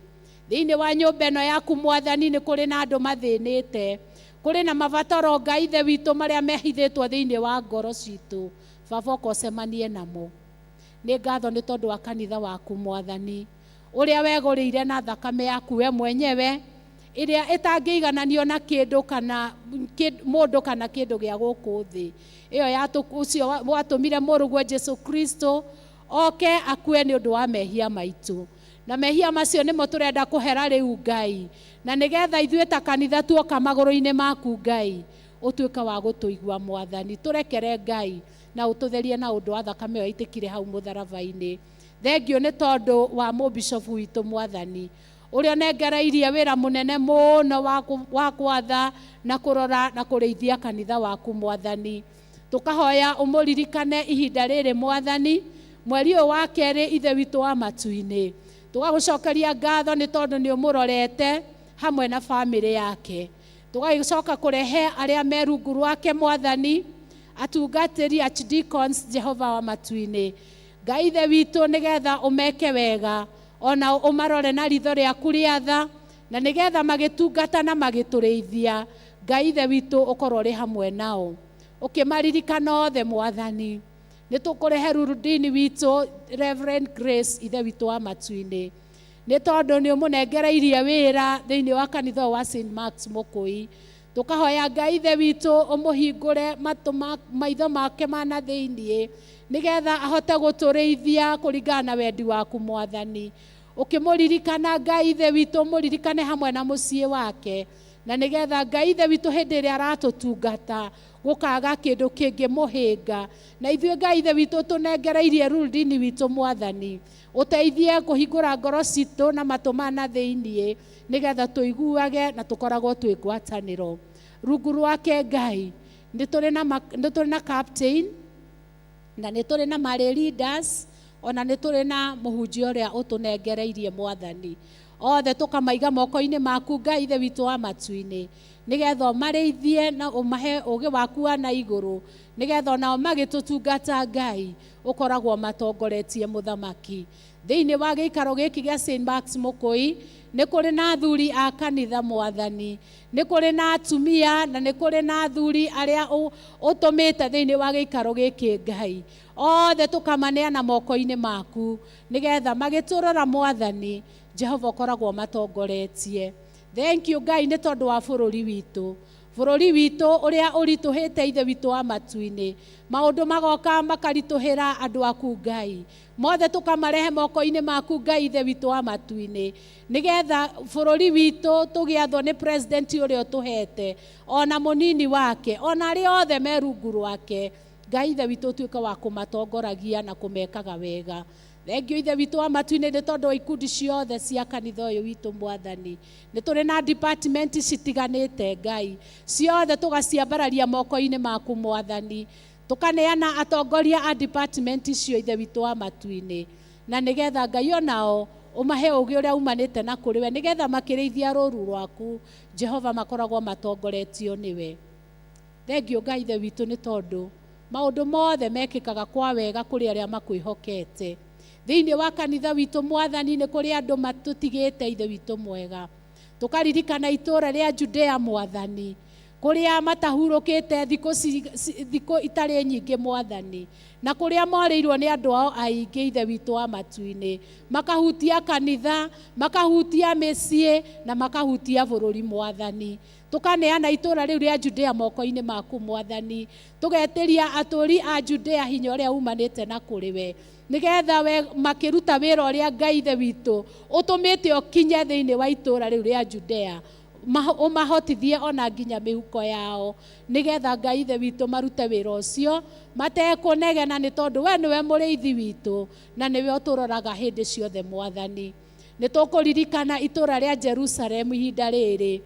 Thĩinĩ wa nyũmba ĩno yaku Mwathani nĩ kũrĩ na andũ mathĩnĩte, kũrĩ na mabataro Ngai ithe witũ marĩa mehithĩtwo thĩinĩ wa ngoro citũ. Baba ũka ũcemanie namo. Nĩ ngatho nĩ tondũ wa kanitha waku Mwathani, ũrĩa wegũrĩire na thakame yaku we mwenyewe, ĩrĩa ĩtangĩigananio na kĩndũ kana mũndũ kana kĩndũ gĩa gũkũ thĩ. Ĩyo ũcio watũmire mũrũguo Jesu Kristo oke akue nĩ ũndũ wa mehia maitũ. Na mehia macio nĩmo tũrenda kũhera rĩu Ngai, na nĩgetha ithuĩ ta kanitha tuoka magũrũ-inĩ maku Ngai, ũtuĩke wa gũtũigua Mwathani. Tũrekere Ngai na ũtũtherie na ũndũ wa thakame ĩyo yaitĩkire hau mũtharaba-inĩ. Thengio nĩ tondũ wa mũbishofu witũ Mwathani, ũrĩa ũnengereirie wĩra mũnene mũno wa kwatha na kũrora na kũrĩithia kanitha waku Mwathani. Tũkahoya ũmũririkane ihinda rĩrĩ Mwathani, mweri ũyũ wa kerĩ ithe witũ wa matu-inĩ. Tũgagũcokeria ngatho nĩ tondũ nĩ ũmũrorete hamwe na bamĩrĩ yake. Tũgagĩcoka kũrehe arĩa me rungu rwake Mwathani, atungatĩri archdeacons Jehova wa matu-inĩ. Ngai ithe witũ nĩgetha ũmeke wega, ona ũmarore na ritho rĩaku rĩa tha, na nĩgetha magĩtungata na magĩtũrĩithia, Ngai ithe witũ ũkorwo ũrĩ hamwe nao. Ũkĩmaririkana othe Mwathani. Nĩ tũkũrehe rurudini witũ Reverend Grace ithe witũ wa matu-inĩ, nĩ tondũ nĩ ũmũnengereirie wĩra thĩinĩ wa kanitha wa St. Mark's Mukui. Tũkahoya Ngai ithe witũ ũmũhingũre maitho make mana thĩinĩ, nĩgetha ahote gũtũrĩithia kũringana na wendi waku Mwathani. Ũkĩmũririkana Ngai ithe witũ, ũmũririkane hamwe na mũciĩ wake, na nĩgetha Ngai ithe witũ hĩndĩ ĩrĩa aratũtungata gũkaga kĩndũ kĩngĩmũhĩnga. Na ithuĩ Ngai ithe witũ tũnengereirie rurudini witũ Mwathani, ũteithie kũhingũra ngoro citũ na matũ mana thĩinĩ, nĩgetha tũiguage na tũkoragwo twĩ ngwatanĩro. Rungu rwake Ngai nĩ tũrĩ na captain, na nĩ tũrĩ na marĩ leaders, ona nĩ tũrĩ na mũhunjia ũrĩa ũtũnengereirie Mwathani. Othe tũkamaiga moko-inĩ maku Ngai ithe witũ wa matu-inĩ, nĩgetha ũmarĩithie na ũmahe ũũgĩ waku wa na igũrũ, nĩgetha onao magĩtũtungata Ngai ũkoragwo matongoretie mũthamaki. Thĩinĩ wa gĩikaro gĩkĩ gĩa St. Mark's Mukui nĩ kũrĩ na athuri a kanitha Mwathani, nĩ kũrĩ na atumia, na nĩ kũrĩ na athuri arĩa ũtũmĩte thĩinĩ wa gĩikaro gĩkĩ Ngai. Othe tũkamaneana moko-inĩ maku, nĩgetha magĩtũrora Mwathani, Jehova ũkoragwo matongoretie. Thank you Ngai nĩ tondũ wa bũrũri witũ. Bũrũri witũ ũrĩa ũritũhĩte ithe witũ wa matu-inĩ. Maũndũ magoka makaritũhĩra andũ aku Ngai. Mothe tũkamarehe moko-inĩ maku Ngai ithe witũ wa matu-inĩ, nĩgetha bũrũri witũ tũgĩathwo nĩ president ũrĩa ũtũhete, ona mũnini wake, ona arĩa othe me rungu rwake. Ngai ithe witũ ũtuĩke wa kũmatongoragia na kũmekaga wega. Thengio ithe witũ wa matu-inĩ nĩ tondũ wa ikundi ciothe cia kanitha ũyũ witũ Mwathani. Nĩ tũrĩ na department citiganĩte Ngai, ciothe tũgaciambararia moko-inĩ maku Mwathani. Tũkaneana atongoria a department icio ithe witũ wa matu-inĩ, na nĩgetha Ngai onao ũmahe ũũgĩ ũrĩa umanĩte na kũrĩ we, nĩgetha makĩrĩithia rũũru rwaku Jehova makoragwo matongoretio nĩwe. Thengio Ngai ithe witũ nĩ tondũ maũndũ mothe mekĩkaga kwa wega kũrĩ arĩa makwĩhokete. Thĩinĩ wa kanitha witũ Mwathani nĩ kũrĩ andũ matũtigĩte ithe witũ mwega. Tũkaririkana itũũra rĩa Judea Mwathani, kũrĩa matahurũkĩte thikũ itarĩ nyingĩ Mwathani, na kũrĩa morĩirwo nĩ andũ ao aingĩ ithe witũ wa matu-inĩ, makahutia kanitha, makahutia mĩciĩ na makahutia bũrũri Mwathani. Tũkaneana itũũra rĩu rĩa Judea moko-inĩ maku Mwathani, tũgetĩria atũũri a Judea hinya ũrĩa umanĩte na kũrĩ we, nĩgetha we makĩruta wĩra ũrĩa Ngai ithe witũ ũtũmĩte ũkinye thĩinĩ wa itũũra rĩu rĩa Judea. umahotithie ona nginya mihuko yao nigetha Ngai ithe witũ marute wĩra ũcio matekũnegena nĩ tondũ we nĩwe mũrĩithi witũ na nĩwe ũtũroraga hĩndĩ ciothe Mwathani. Nĩtũkũririkana itũra rĩa Jerusalemu ihinda rĩrĩ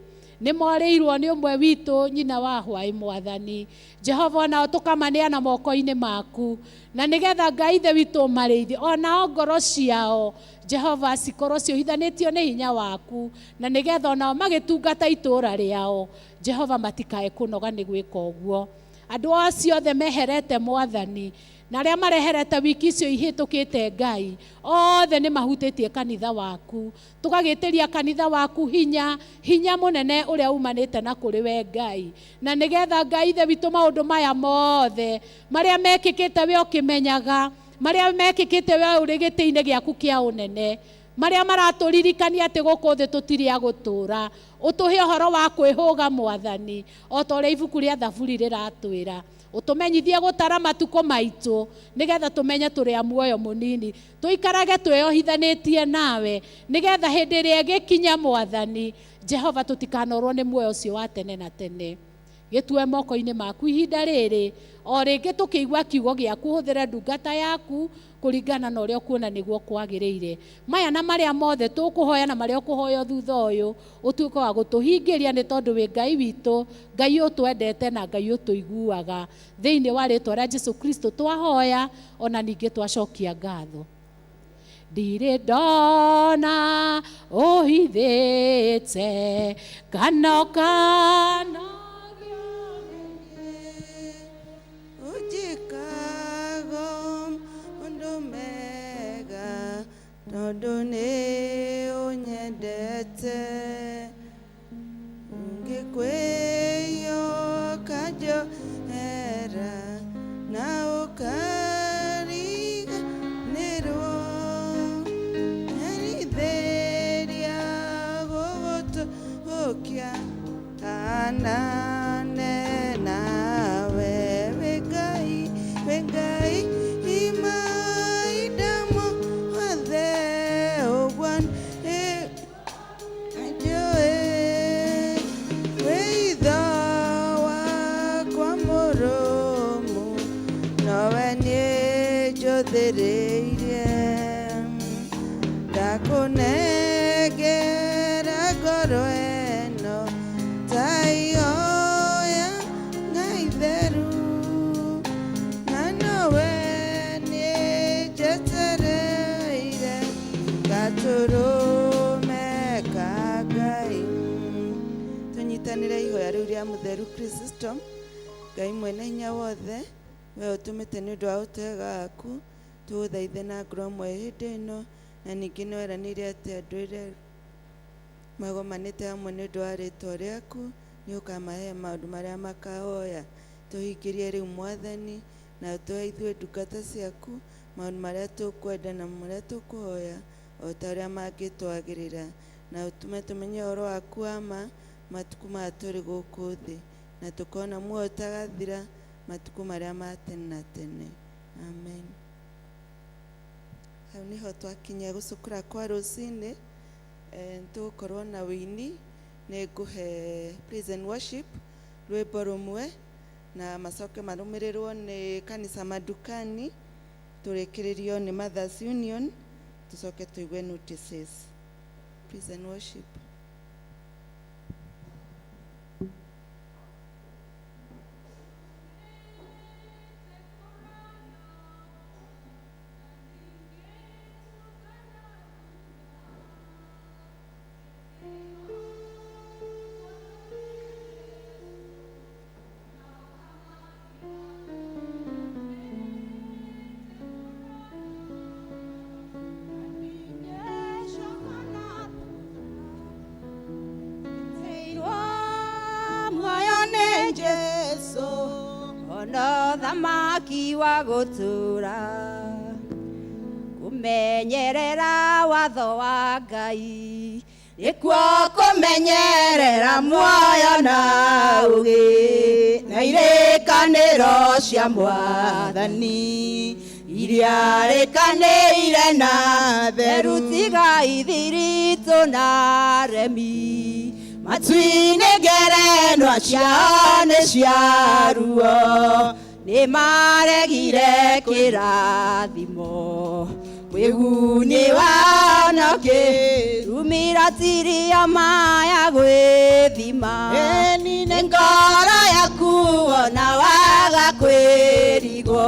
nĩ morĩirwo nĩ ũmwe witũ nyina wa hwaĩ Mwathani. Jehova nao tũkamaneana moko-inĩ maku na nigetha Ngai ithe witũ marĩithi ona ngoro ciao Jehova cikorwo ciohithanĩtio nĩ hinya waku na nigetha onao magĩtungata itũra rĩao Jehova matikae kũnoga nĩ gwĩka ũguo. Andũ acio othe meherete Mwathani na arĩa mareherete wiki icio ihĩtũkĩte Ngai othe nĩ mahutĩtie kanitha waku. Tũgagĩtĩria kanitha waku hinya mũnene ũrĩa umanĩte na kũrĩ we Ngai na nigetha Ngai ithe witũ maũndũ maya mothe marĩa mekĩkĩte we ũkĩmenyaga, marĩa mekĩkĩte we ũrĩ gĩtĩ-inĩ gĩaku kĩa ũnene, marĩa maratũririkania atĩ gũkũ thĩ tũtirĩ a gũtũũra, ũtũhe ũhoro wa kwĩhũga Mwathani o ta ũrĩa ibuku rĩa Thaburi rĩratwĩra. Ũtũmenyithie gũtara matukũ maitũ nigetha tũmenye tũrĩ a muoyo mũnini, tũikarage twĩyohithanĩtie nawe nigetha hĩndĩ ĩrĩa ĩgĩkinya Mwathani Jehova tũtikanorwo nĩ muoyo ũcio wa tene na tene. Gĩtue moko-inĩ maku ihinda rĩrĩ o rĩngĩ tũkĩigua kiugo gĩaku, hũthĩre ndungata yaku kũringana na ũrĩa ũkuona nĩguo kwagĩrĩire. Maya na marĩa mothe tũkũhoya na marĩa ũkũhoya thutha ũyũ ũtuĩke wa gũtũhingĩria nĩ tondũ wĩ Ngai witũ, Ngai ũtwendete na Ngai ũtũiguaga. Thĩinĩ wa rĩĩtwa rĩa Jesũ Kristo twahoya ona ningĩ twacokia ngatho. Ndirĩ ndona ũhithĩte kana tondũ nĩ ũnyendete ngĩkwĩyoka njohera na ũkariganĩrwo nyarithĩria gũgũtũũkia kanane nawe wĩ Ngai ndakunengera ngoro ĩno taihoya Ngai theru na nowe nĩnjetereire gatũrũme ka Ngai. Tũnyitanĩre ihoya rĩu rĩa mũtheru Kristo. Ngai mwene hinya wothe, we ũtũmĩte nĩ ũndũ wa ũtega waku tũgũthaithe na ngoro ĩmwe hĩndĩ ĩno na ningĩ nĩ weranĩire atĩ andũ arĩa magomanĩte hamwe nĩ ũndũ wa rĩĩtwa rĩaku nĩ ũkamahe maũndũ marĩa makahoya. Tũhingĩrie rĩu Mwathani na tũhe ithuĩ ndungata ciaku maũndũ marĩa tũkwenda na marĩa tũkũhoya o ta ũrĩa mangĩtwagĩrĩra, na ũtũme tũmenye ũhoro waku wa ma matukũ maya tũrĩ gũkũ thĩ na tũkona muoyo ũtagathira matukũ marĩa ma tene na tene. Amen. Hau nĩho twakinya gũcukũra kwa rũcinĩ. Tũgũkorwo na wĩini, nĩ ngũhe praise and worship rwĩmbo rũmwe na macoke marũmĩrĩrwo nĩ kanisa madukani, tũrĩkĩrĩrio nĩ Mothers Union, tũcoke tũigue notices. Praise and worship. Thamaki wa gũtũra kũmenyerera watho wa Ngai nĩkuo kũmenyerera muoyo na ũgĩ na irĩkanĩro cia Mwathani iria rĩkanĩire na theru tiga ithiritũ na remi Matwine gerenwa ciao nĩ cia ruo, nĩ maregire kĩrathimo. Wĩguni wao no kĩrumĩra tiria maya gwĩthima. Nĩ ngoro yaku ona waga kwĩrigwo,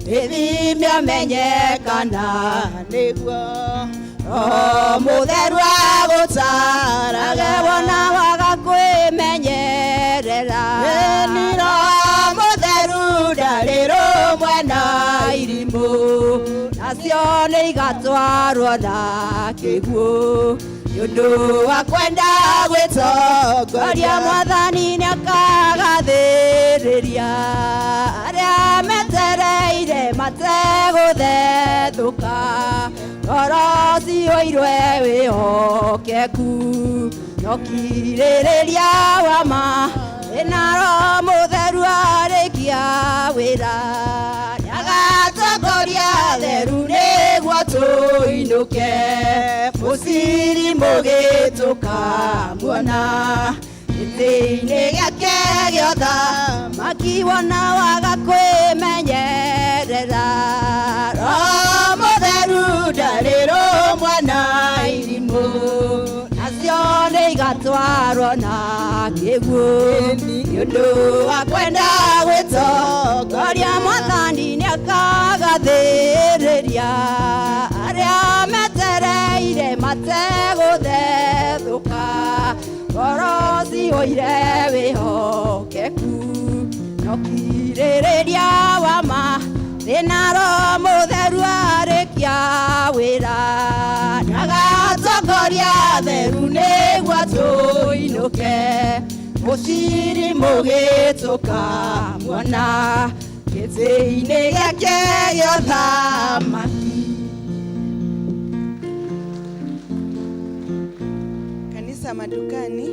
ĩthime ũmenyekana nĩguo. Roho Mũtheru agũtarage wona waga kwĩmenyerera. Roho Mũtheru ndarĩ rũmwe na irimũ, nacio nĩ igatwarwo na kĩguũ. Nĩ ũndũ wa kwenda gwĩtongoria, Mwathani nĩakagathĩrĩria arĩa metereire mategũthethũka. Ngoro cihũirwe wĩhokeku, no kirĩrĩria wa ma, na Roho Mũtheru arĩkia wĩra. Nĩagatongoria theru nĩguo tũinũke, mũciri mũgĩtũka muona. Gĩtĩ-inĩ gĩake gĩa ũthamaki wona waga kwĩmenyerera. Roho Mũtheru ndarĩ rũmwe na irimũ, nacio nĩ igatwarwo na kĩguũ. Nĩ ũndũ wa kwenda gwĩtongoria, Mwathani nĩakagathĩrĩria arĩa metereire mategũthethũka. Ngoro cihũire wĩhokeku, no kirĩrĩria wa ma, na Roho Mũtheru arĩkia wĩra. Nĩagatongoria theru nĩguo tũinũke, mũciri mũgĩtũka muona. Gĩtĩ-inĩ gĩake gĩa ũthamaki. Kanisa madukani.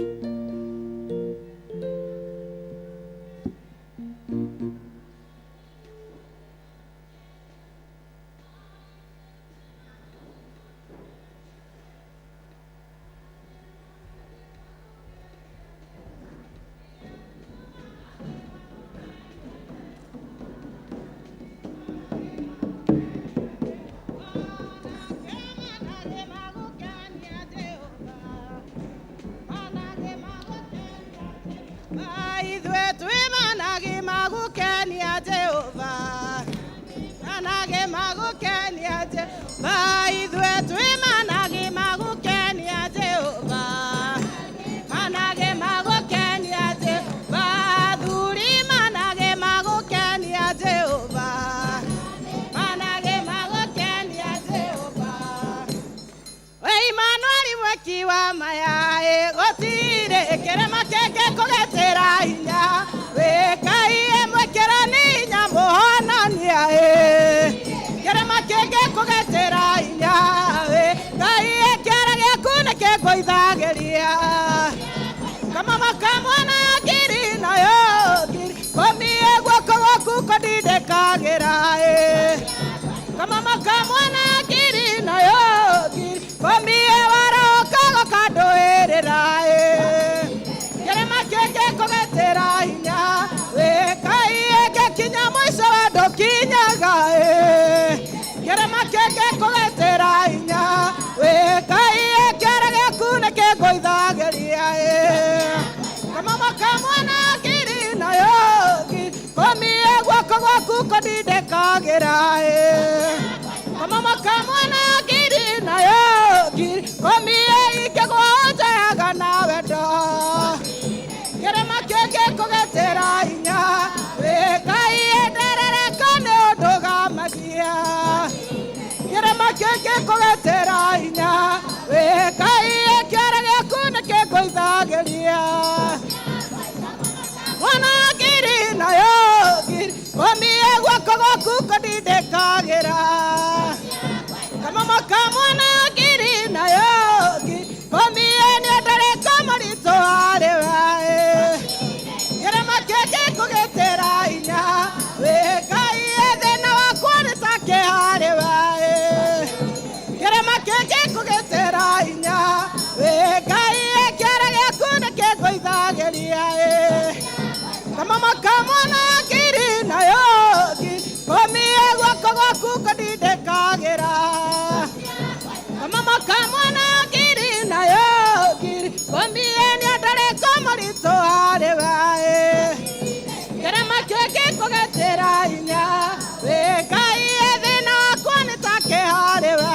inya Ngai thina wakwa nĩ ta kĩharĩ we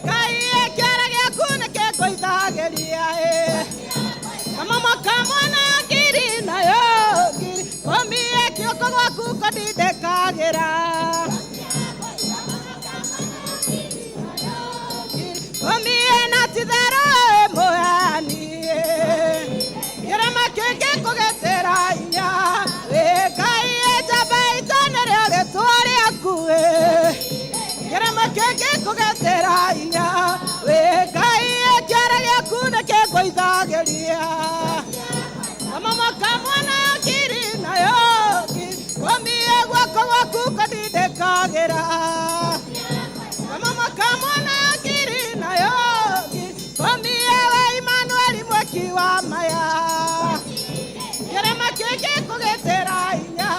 Ngai kĩara gĩaku nĩ kĩngũithagĩria kamamo kamwe na ngiri nayo ngiri komie kĩoko gwaku kũndindĩkagĩra komie na titherũ mũyanie kĩrema kĩngĩ kũgĩtĩra inya Ngai njamba itane rĩa rĩtwa rĩaku kĩrema kĩngĩ kũgĩtĩra inya Ngai kĩara gĩaku nĩ kĩngũithagĩria kamamo kamwe na ngiri nayo komie guoko gwaku kũndindĩkagĩra kamamo kamwe na ngiri nayo komie we Imanueli mweki wa maya kĩrema kĩngĩ kũgĩtĩra inya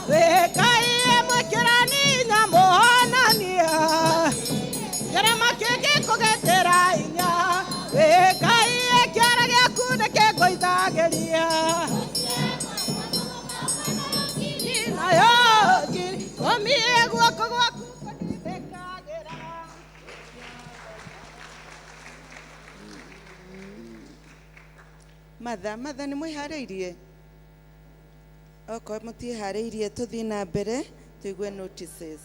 Ngai mwĩkĩrani inya mũhonania kĩrema kĩngĩ kũgĩtĩra inya Ngai kĩara gĩaku nĩ kĩngũithagĩria nayo komie guoko gwaku kũndindĩkagĩra matha nĩ mwĩharĩirie okorwo mũtiĩharĩirie tũthiĩ na mbere tũigue notices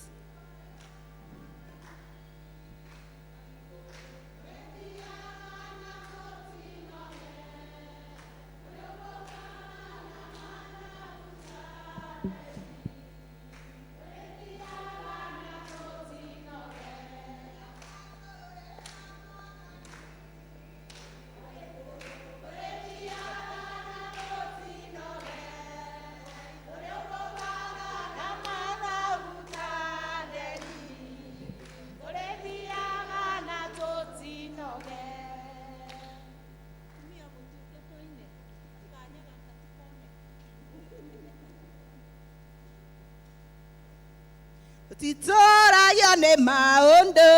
titũragio nĩ maũndũ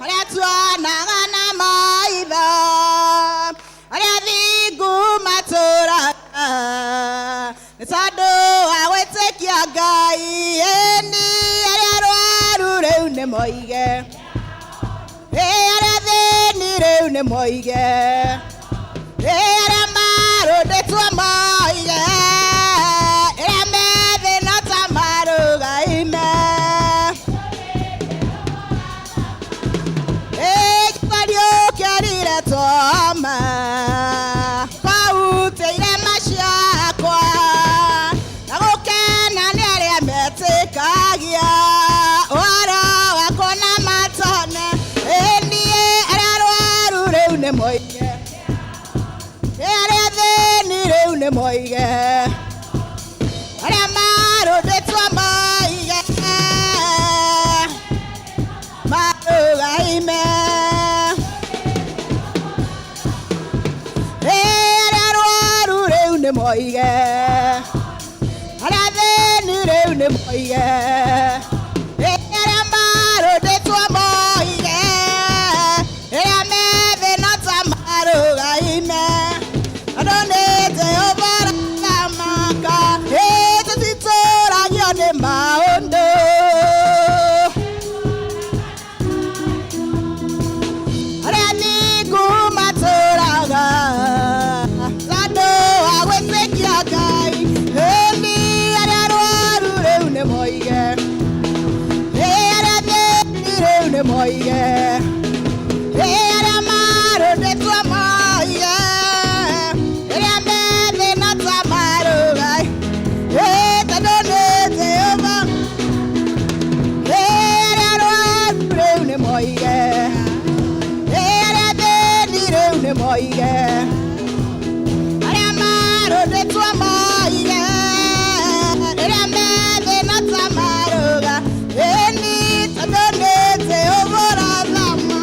arĩa tuonaga na maitho arĩa thingu matũraga nĩ tondũ wa gwĩtĩkia Ngai ĩni arĩa arwaru rĩu nĩ moige arĩa thĩni rĩu nĩ moige arĩa marũndĩtwo moige arĩa methĩna ta marũgaime kĩariũkĩarire toma kwautĩire maciakwa na gũkena nĩ arĩa metĩkagia ũhoro wakwa na matone niĩ arĩa arwaru rĩu nĩ moige arĩa thĩni rĩu nĩ moige arĩa marũndĩtwo moige marũgaime arĩa arwaru rĩu nĩ moige arĩa thĩni rĩu nĩ moige arĩa marũndĩtwo moige arĩa methĩna ta marũgaime andũ nĩ Jehova ramaka tũtitũragio nĩ maũndũ arĩa thingu matũraga tondũ wa gwĩtĩkia Ngai ĩni arĩa arwaru rĩu nĩ moige arĩa thĩni rĩu nĩ moige arĩa marũndĩtwo moige arĩa methĩna ta marũgai tondũ nĩ Jehova arĩa arwaru rĩu nĩ moige arĩa thĩni rĩu nĩ moige arĩa marũndĩtwo moige arĩa methĩna ta marũga ĩni tondũ nĩ Jehova rathama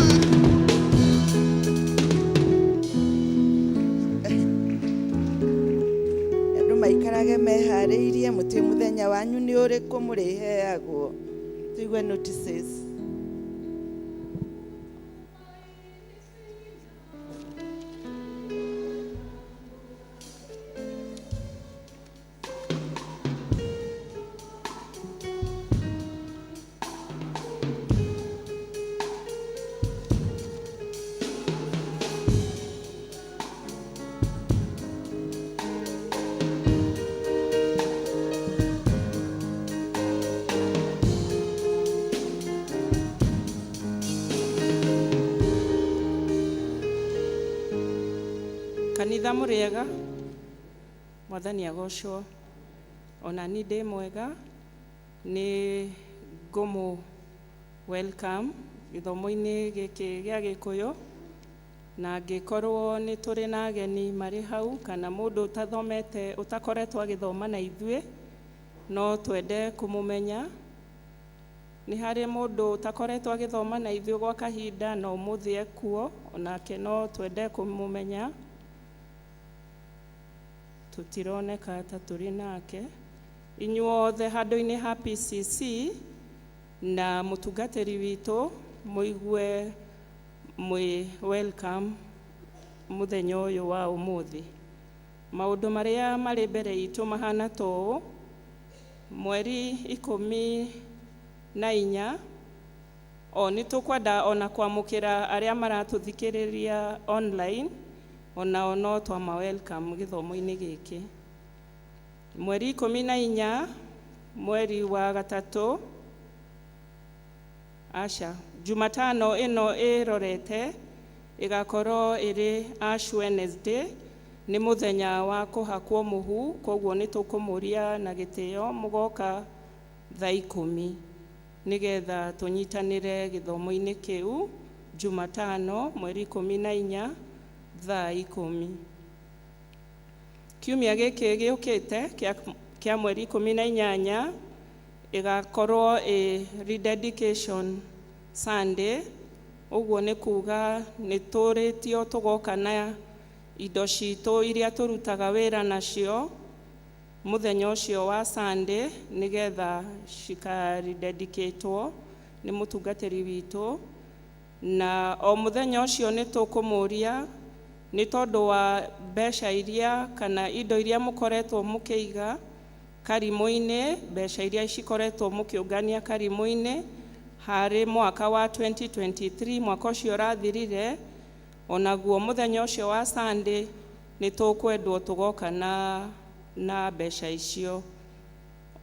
andũ maikarage meharĩirie mũtĩ mũthenya wanyu nĩ ũrĩkũ mũrĩheagwo tũigue notices mũrĩega mwathani agocwo ona ni ndĩ mwega nĩ ngũmũ welcome gĩthomo-inĩ gĩkĩ gĩa Gĩkũyũ na angĩkorwo nĩ tũrĩ na ageni marĩ hau kana mũndũ ũtathomete ũtakoretwo agĩthoma na ithuĩ no twende kũmũmenya. Nĩ harĩ mũndũ ũtakoretwo agĩthoma na ithuĩ gwa kahinda na ũmũthĩ ekuo onake no twende kũmũmenya. Tũtironeka ta tũrĩ nake. Inyuothe handũ-inĩ ha PCC na mũtungatĩri witũ mũigue mwĩ welcome mũthenya ũyũ wa ũmũthĩ. Maũndũ marĩa marĩ mbere itũ mahana tũũ. Mweri 14 nĩ tũkwenda ona kwamũkĩra arĩa maratũthikĩrĩria online onao no twama welcome gĩthomo-inĩ gĩkĩ. Mweri 14 mweri wa gatatũ Jumatano ĩno ĩrorete ĩgakorwo ĩrĩ Ash Wednesday, nĩ mũthenya wa kũhakwo mũhu, koguo nĩ tũkũmũria na gĩtĩo mũgoka thaa 10 nĩgetha tũnyitanĩre gĩthomo-inĩ kĩu Jumatano mweri 14 thaa 10. Kiumia gĩkĩ gĩũkĩte kĩa mweri 18 ĩgakorwo rededication Sunday, ũguo nĩ kuga nĩ tũrĩtio tũgoka na indo citũ iria tũrutaga wĩra nacio mũthenya ũcio wa Sunday nĩgetha cika-rededicatwo nĩ mũtungatĩri witũ. Na o mũthenya ũcio nĩ tũkũmũria nĩ tondũ wa mbeca iria kana indo iria mũkoretwo mũkĩiga karimũ-inĩ, mbeca iria cikoretwo mũkĩũngania karimũ-inĩ harĩ mwaka wa 2023, mwaka ũcio ũrathirire. Onaguo mũthenya ũcio wa Sunday nĩ tũkwendwo tũgoka na mbeca icio.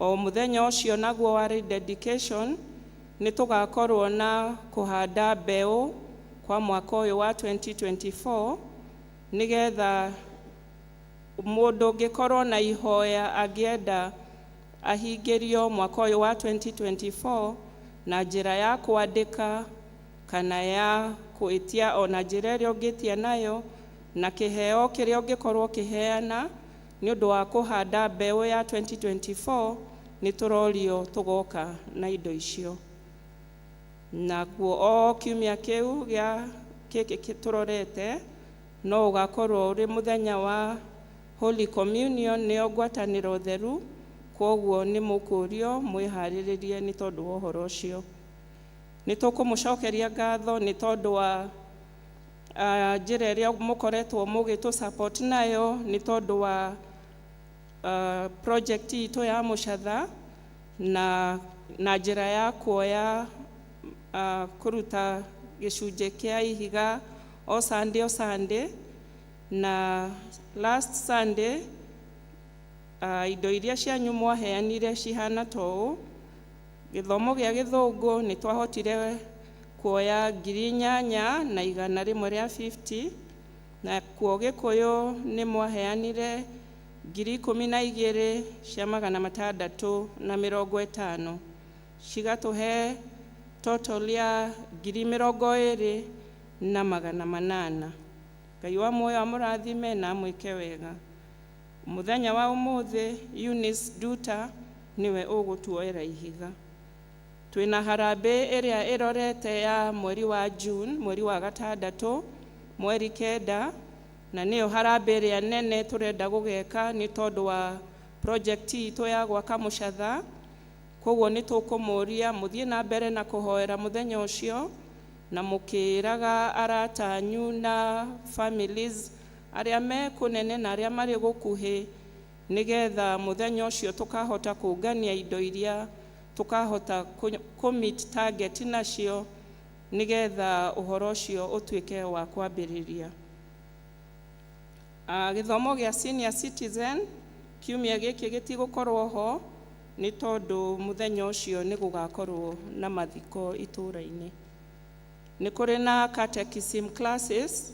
O mũthenya ũcio naguo wa rededication nĩ tũgakorwo na kũhanda mbeũ kwa mwaka ũyũ wa 2024 nĩgetha mũndũ ũngĩkorwo na ihoya angĩenda ahingĩrio mwaka ũyũ wa 2024 na njĩra ya kwandĩka kana ya kwĩtia ona njĩra ĩrĩa ũngĩtia nayo na kĩheo kĩrĩa ũngĩkorwo kĩheana nĩ ũndũ wa kũhanda mbeũ ya 2024 nĩ tũrorio tũgoka na indo icio. Naguo o kiumia kĩu gĩkĩ tũrorete no ũgakorwo ũrĩ mũthenya wa Holy Communion, nĩyo ngwatanĩro theru, koguo nĩ mũkũrio mwĩharĩrĩrie nĩ tondũ wa ũhoro ũcio. Nĩ tũkũmũcokeria ngatho nĩ tondũ wa njĩra ĩrĩa mũkoretwo mũgĩtũ support nayo nĩ tondũ wa project itũ ya mũcatha na njĩra ya kuoya kũruta gĩcunjĩ kĩa ihiga o Sunday. Na last Sunday indo iria cianyu mwaheanire cihana toũ. Gĩthomo gĩa Gĩthũngũ nĩ twahotire kuoya 8,150 na kuo Gĩkũyũ nĩ mwaheanire 12,650 cigatũhe total ya 20,800. Ngai wa muoyo amũrathime na amwĩke wega. Mũthenya wa ũmũthĩ Eunice Duta niwe ũgũtuoera ihiga. Twĩna harambĩ ĩrĩa ĩrorete ya mweri wa June, mweri wa gatandatũ, mweri 9, na nĩyo harambĩ ĩrĩa nene tũrenda gũgeka nĩ tondũ wa project itũ ya gwaka mũcatha. Koguo nĩ tũkũmũria mũthiĩ na mbere na kũhoera mũthenya ũcio na mũkĩraga arata anyu na families arĩa me kũnene na arĩa marĩ gũkuhĩ nĩgetha mũthenya ũcio tũkahota kũngania indo iria tũkahota kũ-meet target nacio nĩgetha ũhoro ũcio ũtuĩke wa kwambĩrĩria. Gĩthomo gĩa senior citizen kiumia gĩkĩ gĩtigũkorwo ho nĩ tondũ mũthenya ũcio nĩ gũgakorwo na mathiko itũũra-inĩ. Nĩ kũrĩ na catechism classes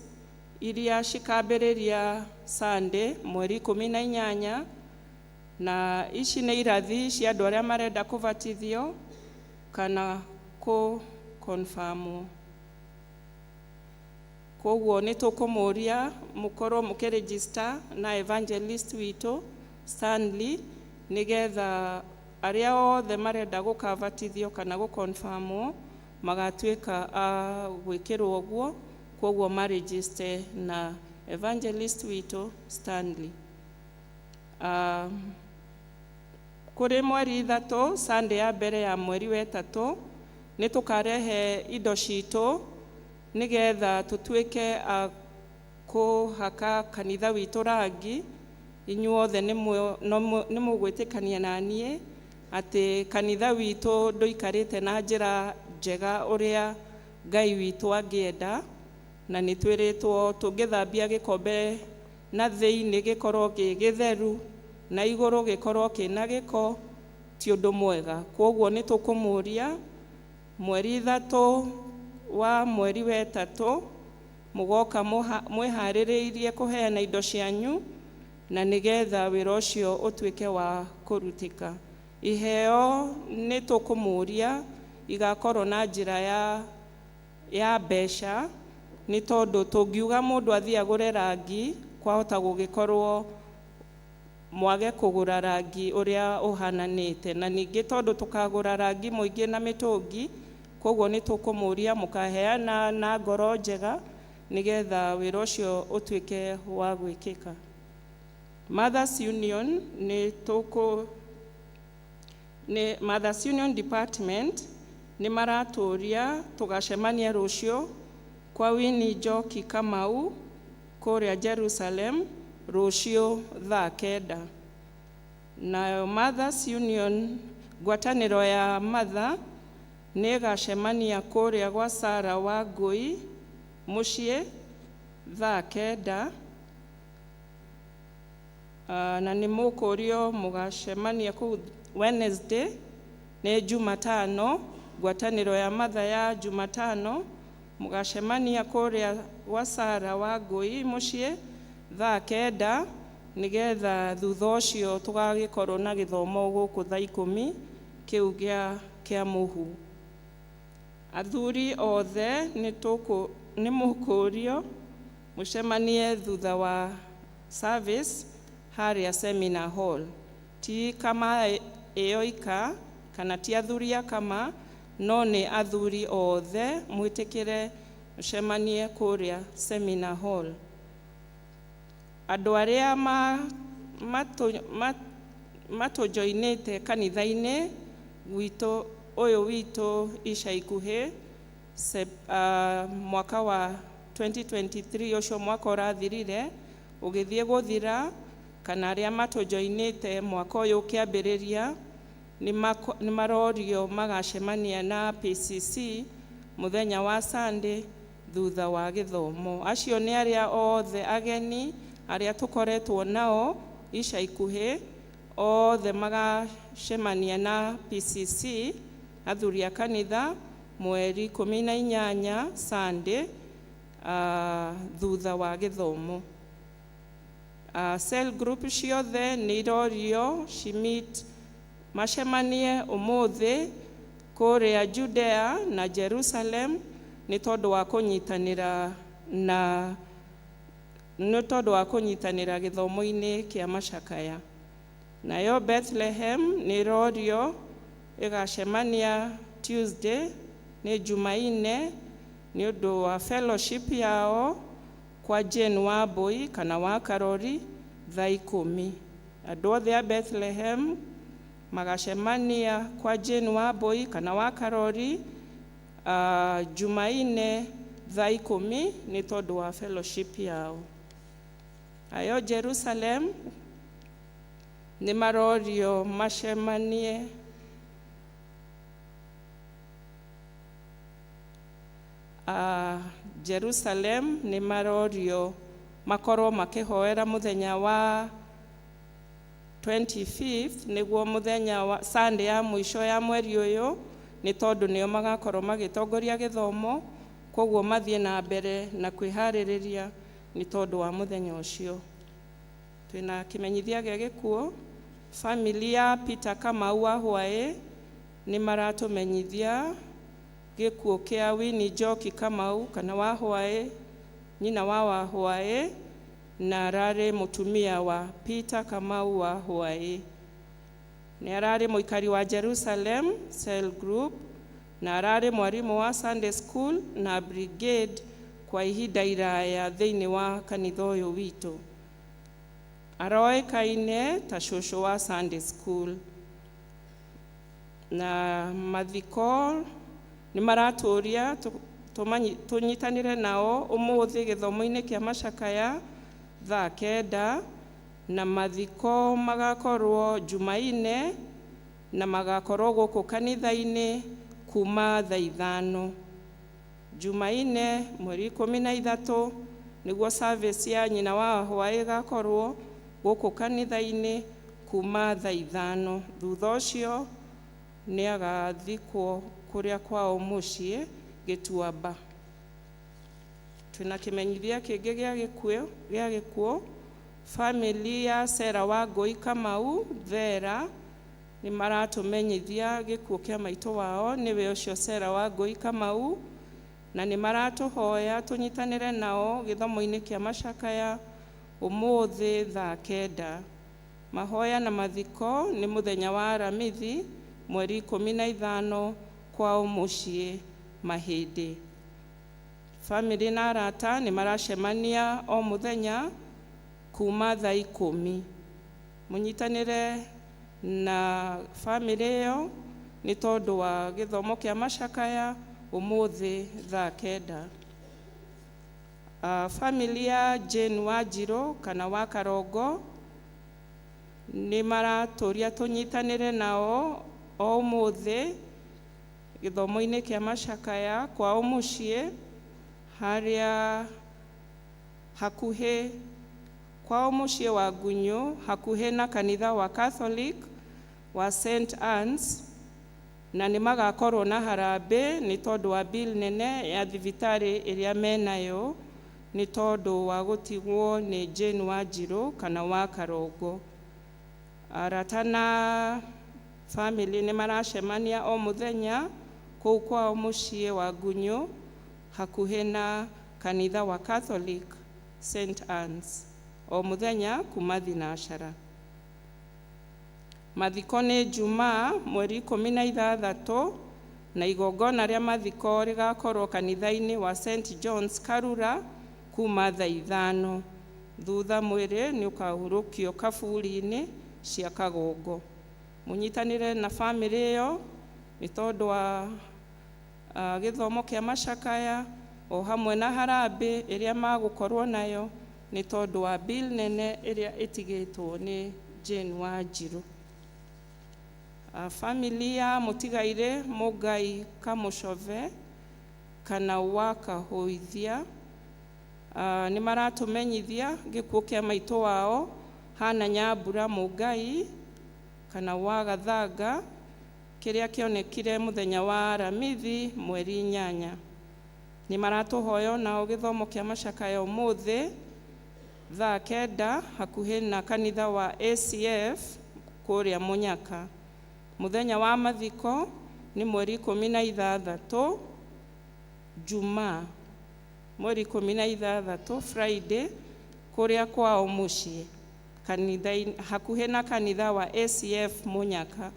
iria cikambĩrĩria Sunday mweri 18, na ici nĩ irathi cia andũ arĩa marenda kũbatithio kana confirm. Koguo nĩ tũkũmũria mũkorwo mũkĩregister na evangelist witũ Stanley, nĩgetha arĩa othe marenda gũkabatithio kana gũconfirmwo magatuĩka a gwĩkĩrwo ũguo. Koguo maregister na evangelist witũ Stanley. Kũrĩ mweri 3, Sunday ya mbere ya mweri wa 3, nĩ tũkarehe indo citũ nĩgetha tũtuĩke a kũhaka kanitha witũ rangi. Inyuothe nĩ mũgwĩtĩkania na niĩ atĩ kanitha witũ ndũikarĩte na njĩra njega ũrĩa Ngai witũ angĩenda, na nĩ twĩrĩtwo tũngĩthambia gĩkombe na thĩinĩ gĩkorwo gĩtheru na igũrũ gĩkorwo kĩna gĩko, ti ũndũ mwega. Koguo nĩ tũkũmũria mweri 3 wa mweri wa 3 mũgoka mwĩharĩrĩirie kũheana indo cianyu, na nĩgetha wĩra ũcio ũtuĩke wa kũrutĩka. Iheo nĩ tũkũmũria igakorwo na njĩra ya mbeca, nĩ tondũ tũngiuga mũndũ athiĩ agũre rangi, kwahota gũgĩkorwo mwage kũgũra rangi ũrĩa ũhananĩte, na ningĩ tondũ tũkagũra rangi mũingĩ na mĩtũngi. Koguo nĩ tũkũmũria mũkaheana na ngoro njega nĩgetha wĩra ũcio ũtuĩke wa gwĩkĩka. Mothers Union Mothers Union Department nĩ maratũria tũgacemania rũciũ kwa Winnie Njoki Kamau kũrĩa Jerusalem rũciũ thaa 9. Nayo Mothers Union, ngwatanĩro ya Mother, nĩ gacemania kũrĩa gwa Sara wa Ngui mũciĩ thaa 9. Na nĩ mũkũrio mũgacemania kũu Wednesday, nĩ Jumatano, ngwatanĩro ya Mother ya Jumatano, mũgacemania kũrĩa gwa Sara wa Ngui mũciĩ thaa 9, nĩgetha thutha ũcio tũgagĩkorwo na gĩthomo gũkũ thaa 10 kĩu kĩa mũhu. Athuri othe nĩ mũkũrio mũcemanie thutha wa service harĩa seminar hall. Ti kama ĩyoika kana ti athuri a kama, no nĩ athuri othe mwĩtĩkĩre mũcemanie kũrĩa seminar hall. Andũ arĩa matũjoinĩte kanitha-inĩ ũyũ witũ ica ikuhĩ, mwaka wa 2023 ũcio mwaka ũrathirire ũgĩthiĩ gũthira, kana arĩa matũjoinĩte mwaka ũyũ ũkĩambĩrĩria, nĩ marorio magacemania na PCC mũthenya wa Sunday thutha wa gĩthomo. Acio nĩ arĩa othe ageni arĩa tũkoretwo nao ica ikuhĩ, othe magacemania na PCC athuri a kanitha mweri 18 Sunday thutha wa gĩthomo. Cell group ciothe nĩ irorio meet macemanie ũmũthĩ kũrĩa Judea na Jerusalem nĩ tondũ wa kũnyitanĩra gĩthomo-inĩ kĩa macakaya. Nayo Bethlehem nĩ irorio ĩgacemania Tuesday, nĩ Jumaine, nĩ ũndũ wa fellowship yao kwa Jane wa Mbui kana wa Karori thaa 10. Andũ othe a Bethlehem magacemania kwa Jane wa Mbui kana wa Karori Jumaine thaa 10 nĩ tondũ wa fellowship yao. Ayo Jerusalem nĩ marorio macemanie Jerusalem nĩ marorio makorwo makĩhoera mũthenya wa 25th, nĩguo mũthenya wa Sunday ya mũico ya mweri ũyũ, nĩ tondũ nĩo magakorwo magĩtongoria gĩthomo. Koguo mathiĩ na mbere na kwĩharĩrĩria nĩ tondũ wa mũthenya ũcio. Twĩna kĩmenyithia gĩa gĩkuũ. Family ya Peter Kamau wa Hwaĩ nĩ maratũmenyithia gĩkuũ kĩa Winnie Njoki Kamau kana wa Hwaĩ, nyina wa Hwaĩ, na ararĩ mũtumia wa Peter Kamau wa Hwaĩ. Nĩ ararĩ mũikari wa Jerusalem Cell Group, na ararĩ mwarimũ wa Sunday School na Brigade kwa ihinda iraya thĩinĩ wa kanitha ũyũ witũ. Aroĩkaine ta cũcũ wa Sunday School. Na mathiko nĩ maratũria tũnyitanĩre nao ũmũthĩ gĩthomo-inĩ kĩa macakaya thaa 9, na mathiko magakorwo Jumaine na magakorwo gũkũ kanitha-inĩ kuma thaa 5. Jumaine mweri 13 nĩguo service ya nyina wa Hwaĩ gakorwo gũkũ kanitha-inĩ kuma thaa 5. Thutha ũcio nĩ agathikwo kũrĩa kwao mũciĩ Gĩtuamba. Twĩna kĩmenyithia kĩngĩ gĩa gĩkuũ. Family ya Sarah wa Ngũi Kamau Vera nĩ maratũmenyithia gĩkuũ kĩa maitũ wao, nĩwe ũcio Sarah wa Ngũi Kamau, na nĩ maratũhoya tũnyitanĩre nao gĩthomo-inĩ kĩa macakaya ũmũthĩ thaa 9. Mahoya na mathiko nĩ mũthenya wa Aramithi mweri 15 kwao mũciĩ Mahĩndĩ. Family na arata nĩ maracemania o mũthenya kuma thaa 10. Mũnyitanĩre na family ĩyo nĩ tondũ wa gĩthomo kĩa macakaya ũmũthĩ thaa 9. Family ya Jane Wanjirũ kana wa Karongo nĩ maratũria tũnyitanĩre nao o ũmũthĩ gĩthomo-inĩ kĩa macakaya kwao mũciĩ harĩa hakuhĩ kwao mũciĩ wa Ngunyũ, hakuhĩ na kanitha wa Catholic wa St. Anne's, na nĩ magakorwo na harambĩ nĩ tondũ wa bill nene ya thibitarĩ ĩrĩa menayo nĩ tondũ wa gũtigwo nĩ Jane Wanjirũ kana wa Karongo. Arata na family nĩ maracemania o mũthenya kũu kwao mũciĩ wa Ngunyũ hakuhĩ na kanitha wa Catholic St. Anne's o mũthenya kuma thinacara. Mathiko nĩ Jumaa mweri 16 na igongona rĩa mathiko rĩgakorwo kanitha-inĩ wa St. John's Karura kuma thaa 5. Thutha mwĩrĩ nĩ ũkahurũkio kaburi-inĩ cia Kagongo. Mũnyitanĩre na family ĩyo nĩ tondũ wa gĩthomo kĩa macakaya o hamwe na harambĩ ĩrĩa magũkorwo nayo nĩ tondũ wa bill nene ĩrĩa ĩtigĩtwo nĩ Jane Wanjirũ. Family ya mũtigairĩ Mũngai Kamũcove kana wa Kahũithia nĩ maratũmenyithia gĩkuũ kĩa maitũ wao Hana Nyambura Mũngai kana wa Gathanga kĩrĩa kĩonekire mũthenya wa Aramithi mweri 8. Nĩ maratũhoya nao gĩthomo kĩa macakaya ũmũthĩ thaa 9 hakuhĩ na kanitha wa ACF kũrĩa Mũnyaka. Mũthenya wa mathiko nĩ mweri 16 Jumaa, mweri 16 Friday kũrĩa kwao mũciĩ kanitha hakuhĩ na kanitha wa ACF Mũnyaka.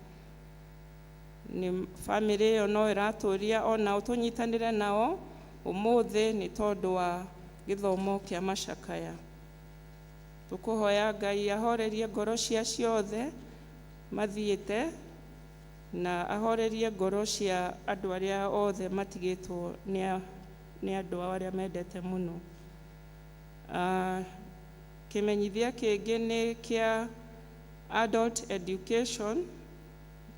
Nĩ family ĩyo no ĩratũria ona tũnyitanĩre nao ũmũthĩ nĩ tondũ wa gĩthomo kĩa macakaya. Tũkũhoya Ngai ahorerie ngoro cia ciothe mathiĩte na ahorerie ngoro cia andũ arĩa othe matigĩtwo nĩ andũ arĩa mendete mũno. Kĩmenyithia kĩngĩ nĩ kĩa adult education.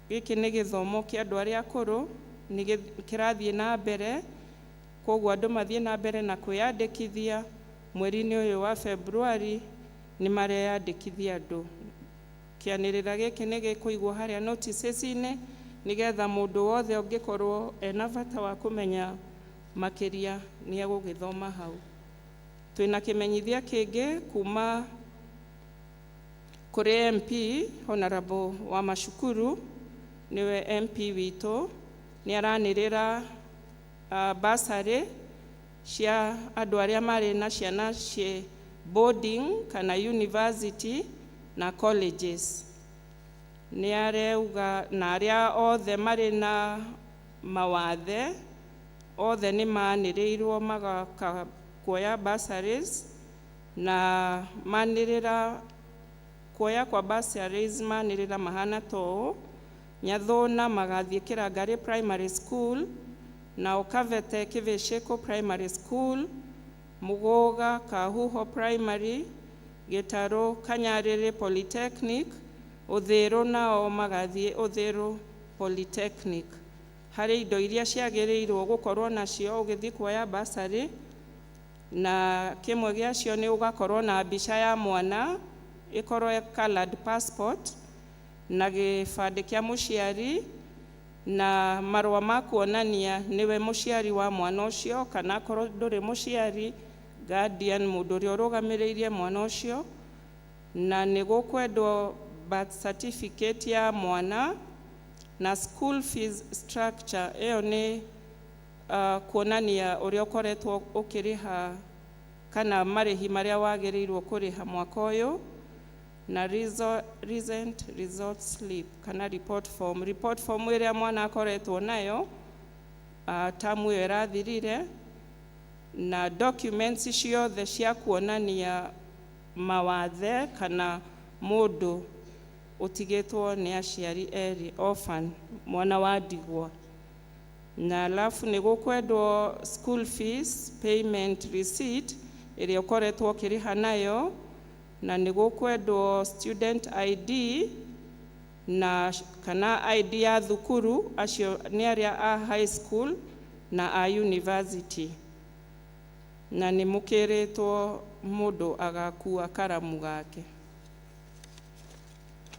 Gĩkĩ nĩ gĩthomo kĩa andũ arĩa akũrũ, nĩ kĩrathiĩ na mbere, koguo andũ mathiĩ na mbere na kwĩyandĩkithia. Mweri-inĩ ũyũ wa February nĩ mareyandĩkithia andũ. Kĩanĩrĩra gĩkĩ nĩ gĩkũigwo harĩa notices-inĩ nĩgetha mũndũ wothe ũngĩkorwo ena bata wa kũmenya makĩria nĩ egũgĩthoma hau. Twina kimenyithia kingi kuma kuri MP Honorable wa Mashukuru, niwe MP witu, ni aranirira bursary cia andu aria mari na ciana cia boarding kana university na colleges. Ni areuga na aria othe mari na mawathe othe ni manirirwo magaka kuoya bursaries, na manirira kuoya kwa bursaries manirira mahana to Nyathona magathie Kirangari Primary School, na Ukavete Kivesheko Primary School, Mugoga Kahuho Primary, Gitaro Kanyarere Polytechnic, Uthiru nao magathie Uthiru Polytechnic. Hari indo iria ciagiriirwo gukorwo nacio ugithii kuoya bursary, na kimwe giacio ni ugakorwo na mbica ya mwana ikorwo colored passport na gibande kia muciari na marwa ma kuonania niwe muciari wa mwana ucio, kana korwo nduri muciari guardian mundu uri urugamiriirie mwana ucio, na ni gukwendwo birth certificate ya mwana na school fees structure. Iyo ni kuonania uri ukoretwo ukiriha kana marihi maria wagirirwo kuriha mwaka uyu, na recent result slip kana report form iria mwana akoretwo nayo tamu iyo irathirire, na documents ciothe cia kuonania mawathe kana mundu utigitwo ni aciari eri orphan, mwana wa ndigwa. Na alafu ni gukwendwo school fees payment receipt iria ukoretwo ukiriha nayo, na ni gukwendwo student ID na kana ID ya thukuru, acio ni aria a high school na a university, na ni mukiritwo mundu agakua karamu gake.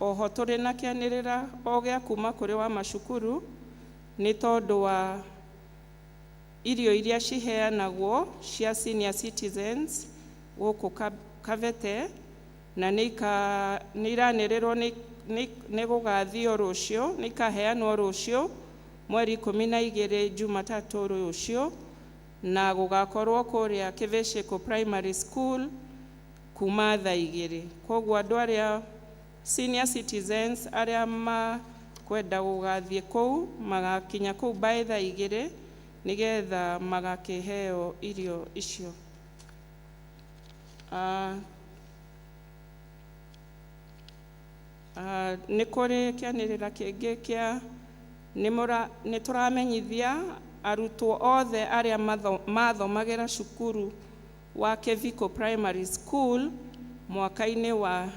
Oho turi na kianirira ogia kuma kuri wa Mashukuru ni tondu wa irio iria ciheanagwo cia senior citizens guku Kavete, na ni iranirirwo ni gugathio rucio, ni kaheanwo rucio mweri 12 Jumatatu rucio, na gugakorwo kuria Kivesheko Primary School kuma thaa 2. Koguo andu aria senior citizens aria kwenda gugathie kou magakinya kou by thaa 2 nigetha magakiheo irio icio. Ni kuri kianirira kingi kia ni turamenyithia arutwo othe aria mathomagira cukuru wa Keviko Primary School mwaka-ini wa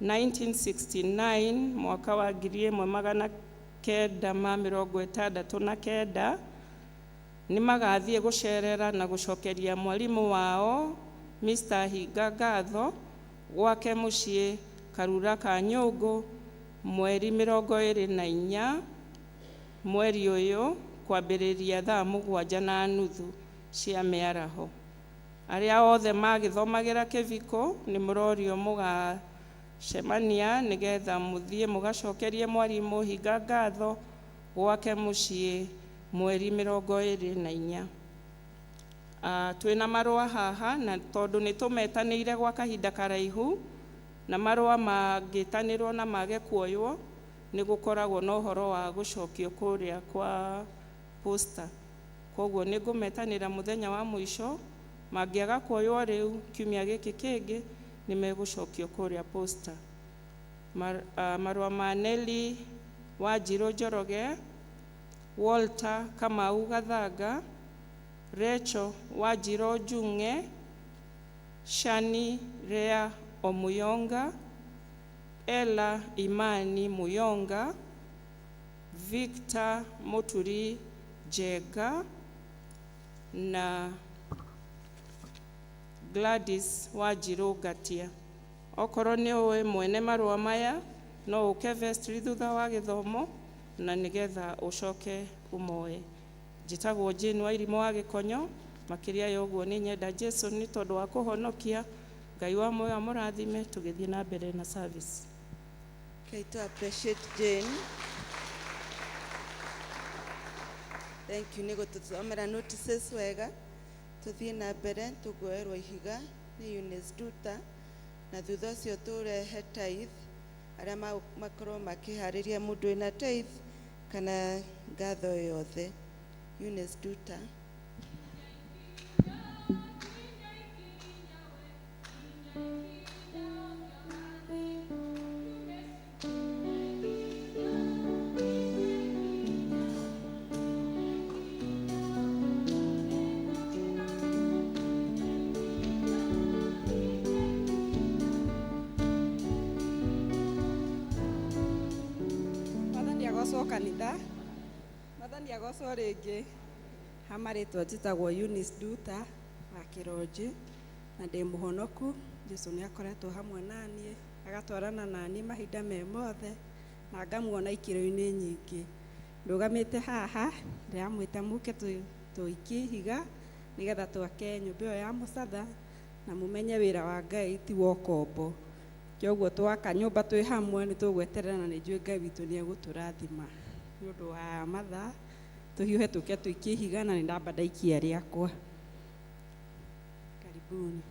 1969 mwaka wa 1969 ni magathie gucerera na gucokeria mwalimu wao Mr. Hinga ngatho gwake mucii Karura ka Nyungu mweri 24 mweri uyu kwambiriria thaa 7:30 cia miaraho. Aria othe magithomagira Keviko ni murorio mugacemania nigetha muthie mugacokerie mwalimu Hinga ngatho gwake mucii mweri 24. Twina marua haha, na tondu ni tumetanire gwa kahinda karaihu na marua magitanirwo na mage kuoywo, ni gukoragwo na uhoro wa gucokio kuria kwa posta. Koguo ni ngumetanira muthenya wa mwisho, magiaga kuoywo riu kiumia giki kingi ni megucokio kuria posta. Marua ma Nelly Wanjiru Njoroge, Walter Kamau Gathanga, Rachel Wanjiru Njunge, Shani Rea Omuyonga, Ella Imani Muyonga, Victor Muturi Jega na Gladys Wanjiru Gatia. Okorwo ni uwe mwene marua maya no uke vestry thutha wa githomo na nigetha ucoke umoe. Njitagwo Jane wa irimo wa Gikonyo, makiria ya ũguo nĩ nyenda Jesu nĩ tondũ wa kũhonokia. Ngai wa muoyo amũrathime tũgĩthiĩ na mbere na service. Okay, to appreciate Jane. Thank you. Nĩ gũtũthomera notices wega. Tũthiĩ na mbere tũguoerwo ihiga nĩ Eunice Duta, na thutha ũcio tũrehe tithe arĩa makorwo makĩharĩria mũndũ wĩna tithe kana ngatho yothe. Eunice Duta. Kanitha mathani agocwo rĩngĩ hamarĩtwo njĩtagwo Eunice Duta wa Kĩronji na ndĩ mũhonoku. Jesũ nĩ akoretwo hamwe naniĩ agatwarana naniĩ mahinda me mothe na ngamuona ikĩro-inĩ nyingĩ. Ndũgamĩte haha ndĩramwĩta mũke tũikie ihiga nĩgetha twake nyũmba ĩyo ya mũcatha na mũmenye wĩra wa Ngai ti wa ũkombo. Kwoguo twaka nyũmba twĩ hamwe nĩ tũgweterera na nĩ njũĩ Ngai witũ nĩ egũtũrathima. Nĩ ũndũ wa mathaa tũhiũhe tũke tũikie ihiga na nĩ ndamba ndaikia rĩakwa. Karibuni.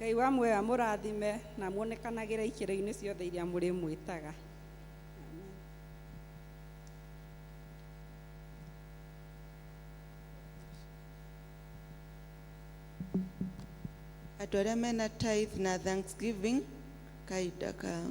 Ngai wa muoyo amũrathime na muonekanagĩra ikĩro-inĩ ciothe iria mũrĩ mwĩtaga. Andũ arĩa mena tithe na thanksgiving kahinda kao.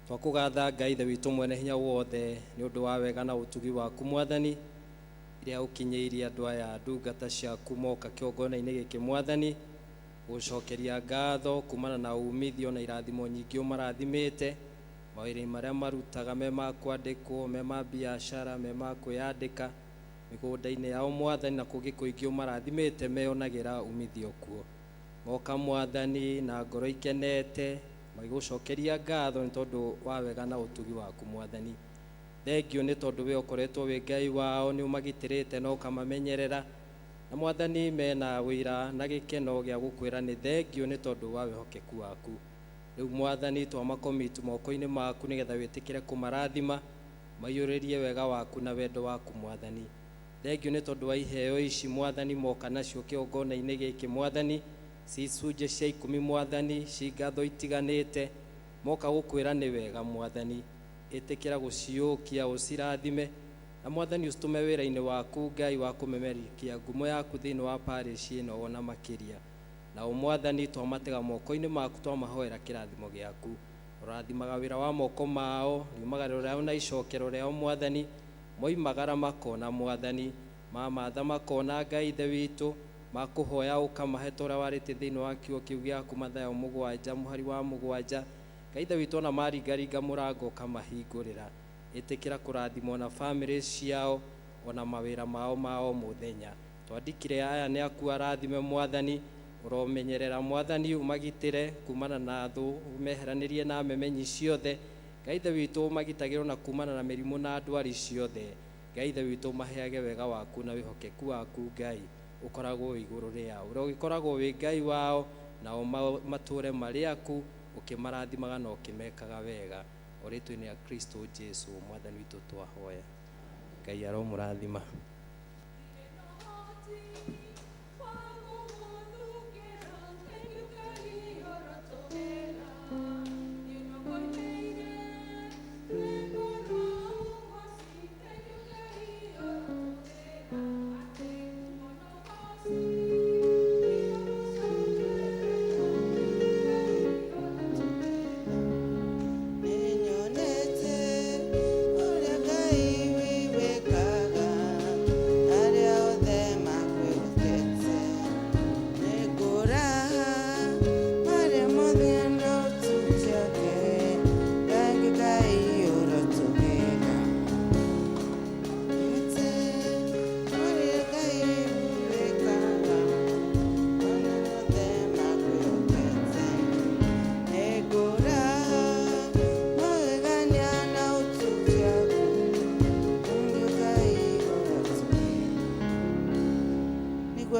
Twakũgatha Ngai Ithe witũ mwene hinya wothe nĩ ũndũ wa wega na ũtugi waku Mwathani iria ũkinyĩirie andũ aya ndungata ciaku moka kĩongona-inĩ gĩkĩ Mwathani, gũcokeria ngatho kumana na umithio na irathimo nyingĩ ũmarathimĩte mawĩra marĩa marutaga me ma kwandĩkwo, me ma biacara, me ma kwĩyandĩka mĩgũnda-inĩ yao Mwathani, na kũngĩ kũingĩ ũmarathimĩte meyonagĩra umithio kuo. Moka Mwathani na ngoro ikenete magĩgũcokeria ngatho nĩ tondũ wa wega na ũtugi waku Mwathani. Thengio nĩ tondũ we ũkoretwo wĩ Ngai wao, nĩ ũmagitĩrĩte na ũkamamenyerera, na Mwathani mena wĩra na gĩkeno gĩa gũkwĩra nĩ thengio nĩ tondũ wa wĩhokeku waku. Rĩu Mwathani twamakomitu moko-inĩ maku nĩgetha wĩtĩkĩre kũmarathima, maiyũrĩrie wega waku na wendo waku Mwathani. Thengio nĩ tondũ wa iheo ici Mwathani moka nacio kĩgongona-inĩ gĩkĩ Mwathani, cicunjĩ cia 10 Mwathani, cingatho itiganĩte, moka gũkwĩra nĩ wega Mwathani. Ĩtĩkĩra gũciũkia ũcirathime, na Mwathani ũcitũme wĩra-inĩ waku Ngai wa kũmemerikia ngumo yaku thĩinĩ wa parish ĩno ona makĩria. Na Mwathani twamatega moko-inĩ maku, twamahoera kĩrathimo gĩaku. Ũrathimaga wĩra wa moko mao, riumagarĩro rĩao na icokero rĩao Mwathani, moimagara makona Mwathani, mamatha makona Ngai Ithe witũ, makũhoya ũkamahe ta ũrĩa warĩte thĩinĩ wa kiugo kĩu gĩaku Mathayo 7 mũhari wa 7. Ngai Ithe witũ ona maringaringa mũrango ũkamahingũrĩra. Ĩtĩkĩra kũrathimwo na family ciao ona mawĩra mao mũthenya. Twandĩkire aya nĩ aku arathime Mwathani, ũromenyerera Mwathani, umagitĩre kumana na thũ, umeheranĩrie na memenyi ciothe. Ngai Ithe witũ umagitagĩrwo na kumana na mĩrimũ na ndwari ciothe. Ngai Ithe witũ umaheage wega waku na wĩhokeku waku Ngai ũkoragwo igũrũ rĩao. Ũrĩa ũgĩkoragwo wĩ Ngai wao, nao matũre marĩ aku, ũkĩmarathimaga na ũkĩmekaga wega. O rĩtwa-inĩ rĩa Kristo Jesu Mwathani witũ twahoya. Ngai aromũrathima.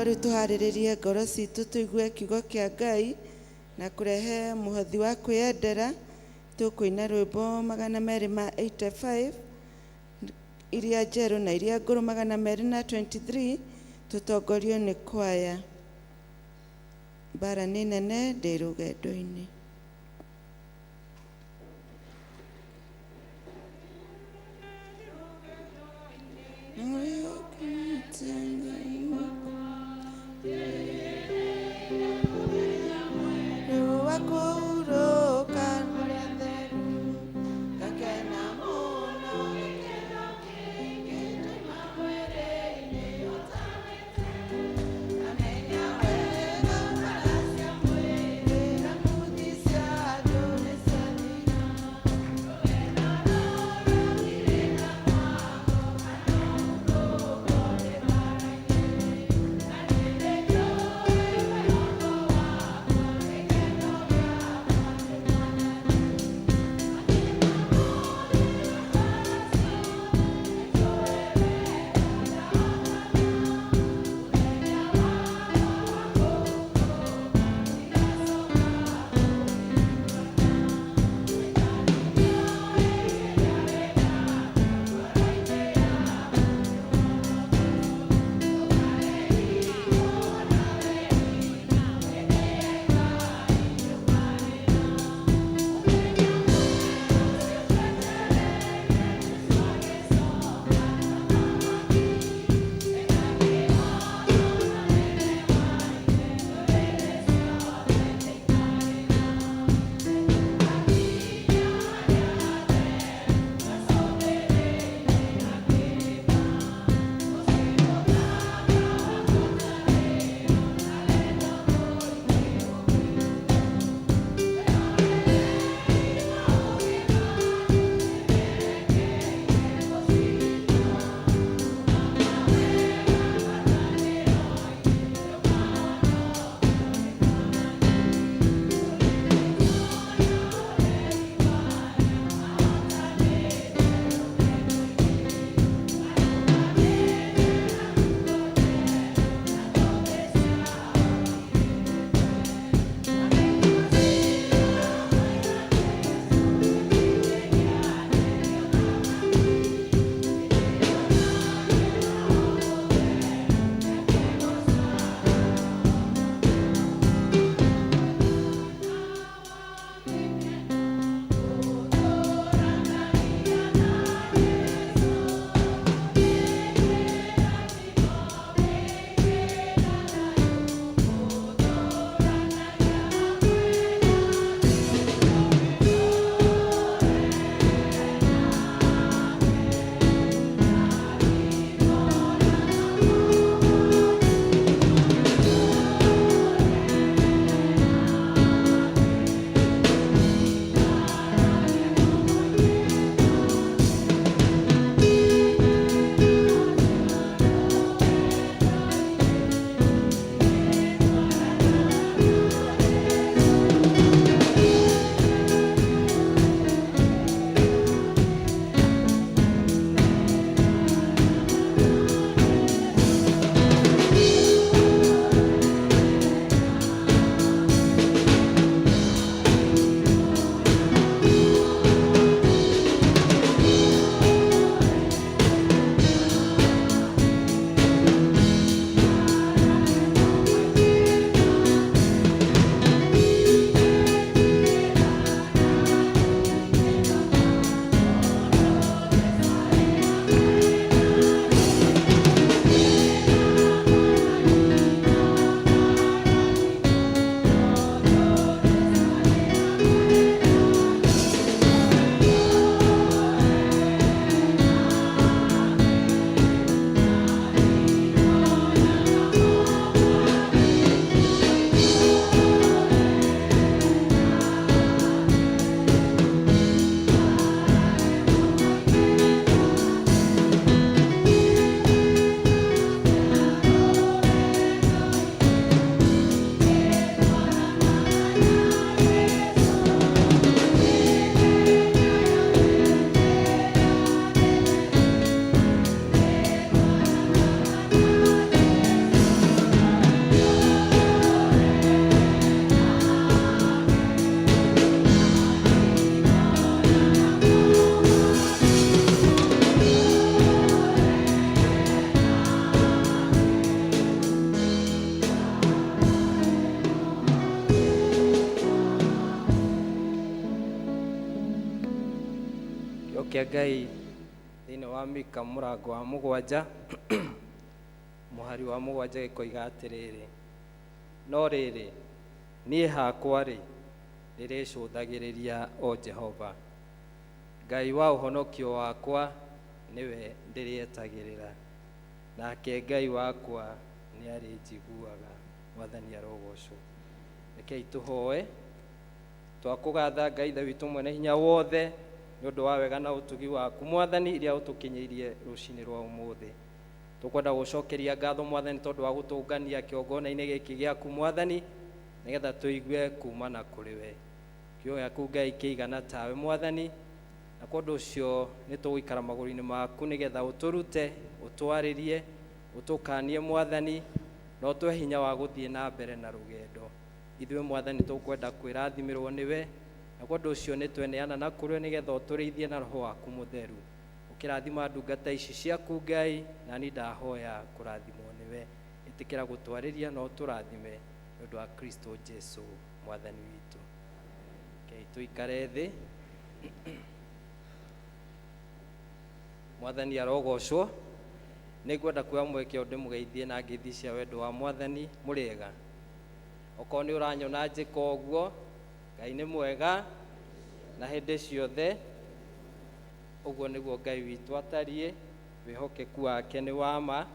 Rĩu tũharĩrĩrie ngoro citũ tũigue kiugo kĩa Ngai na kũrehe mũhothi wa kwĩyendera. Tũkũina rwĩmbo 285 iria njerũ na iria ngũrũ 223, tũtongorio nĩ kwaya. Mbara nĩ nene ndĩ rũgendo-inĩ. kia Ngai thĩinĩ wa Mika mũrango wa 7 mũhari wa 7 gĩkoiga atĩrĩrĩ, no rĩrĩ niĩ hakwa-rĩ ndĩrĩcũthagĩrĩria o Jehova, Ngai wa ũhonokio wakwa nĩwe ndĩrĩetagĩrĩra, nake Ngai wakwa nĩ arĩnjiguaga. Mwathani arogocwo. Rekei tũhoe twakũgatha Ngai Ithe witũ mwene hinya wothe nĩ ũndũ wa wega na ũtugi waku Mwathani iria ũtũkinyĩirie rũcinĩ rwa ũmũthĩ. Tũkwenda gũcokeria ngatho Mwathani tondũ wa gũtũngania kĩongona-inĩ gĩkĩ gĩaku Mwathani, nĩgetha tũigue kumana kũrĩ we. Kiugo gĩaku Ngai kĩigana tawe Mwathani, na kwa ũndũ ũcio nĩ tũgũikara magũrũ-inĩ maku nĩgetha ũtũrute, ũtwarĩrie, ũtũkanie Mwathani, na ũtũhe hinya wa gũthiĩ na mbere na rũgendo. Ithuĩ Mwathani tũkwenda kwĩrathimirwo nĩwe, na kwa ũndũ ũcio nĩ tweneana na kũrĩ we nĩgetha ũtũrĩithie na Roho waku Mũtheru. Ũkĩrathima ndungata ici ciaku Ngai, na niĩ ndahoya kũrathimwo nĩwe. Ĩtĩkĩra gũtwarĩria na ũtũrathime nĩ ũndũ wa Kristo Jesũ Mwathani witũ. Rekei tũikare thĩ. Mwathani arogocwo. Nĩngwenda kuoya mweke ndĩmũgeithie na ngeithi cia wendo wa Mwathani. Mũrĩega? Okorwo nĩ ũranyona njĩka ũguo, Ngai nĩ mwega na hĩndĩ ciothe. Ũguo nĩguo Ngai witũ atariĩ, wĩhokeku wake nĩ wa ma,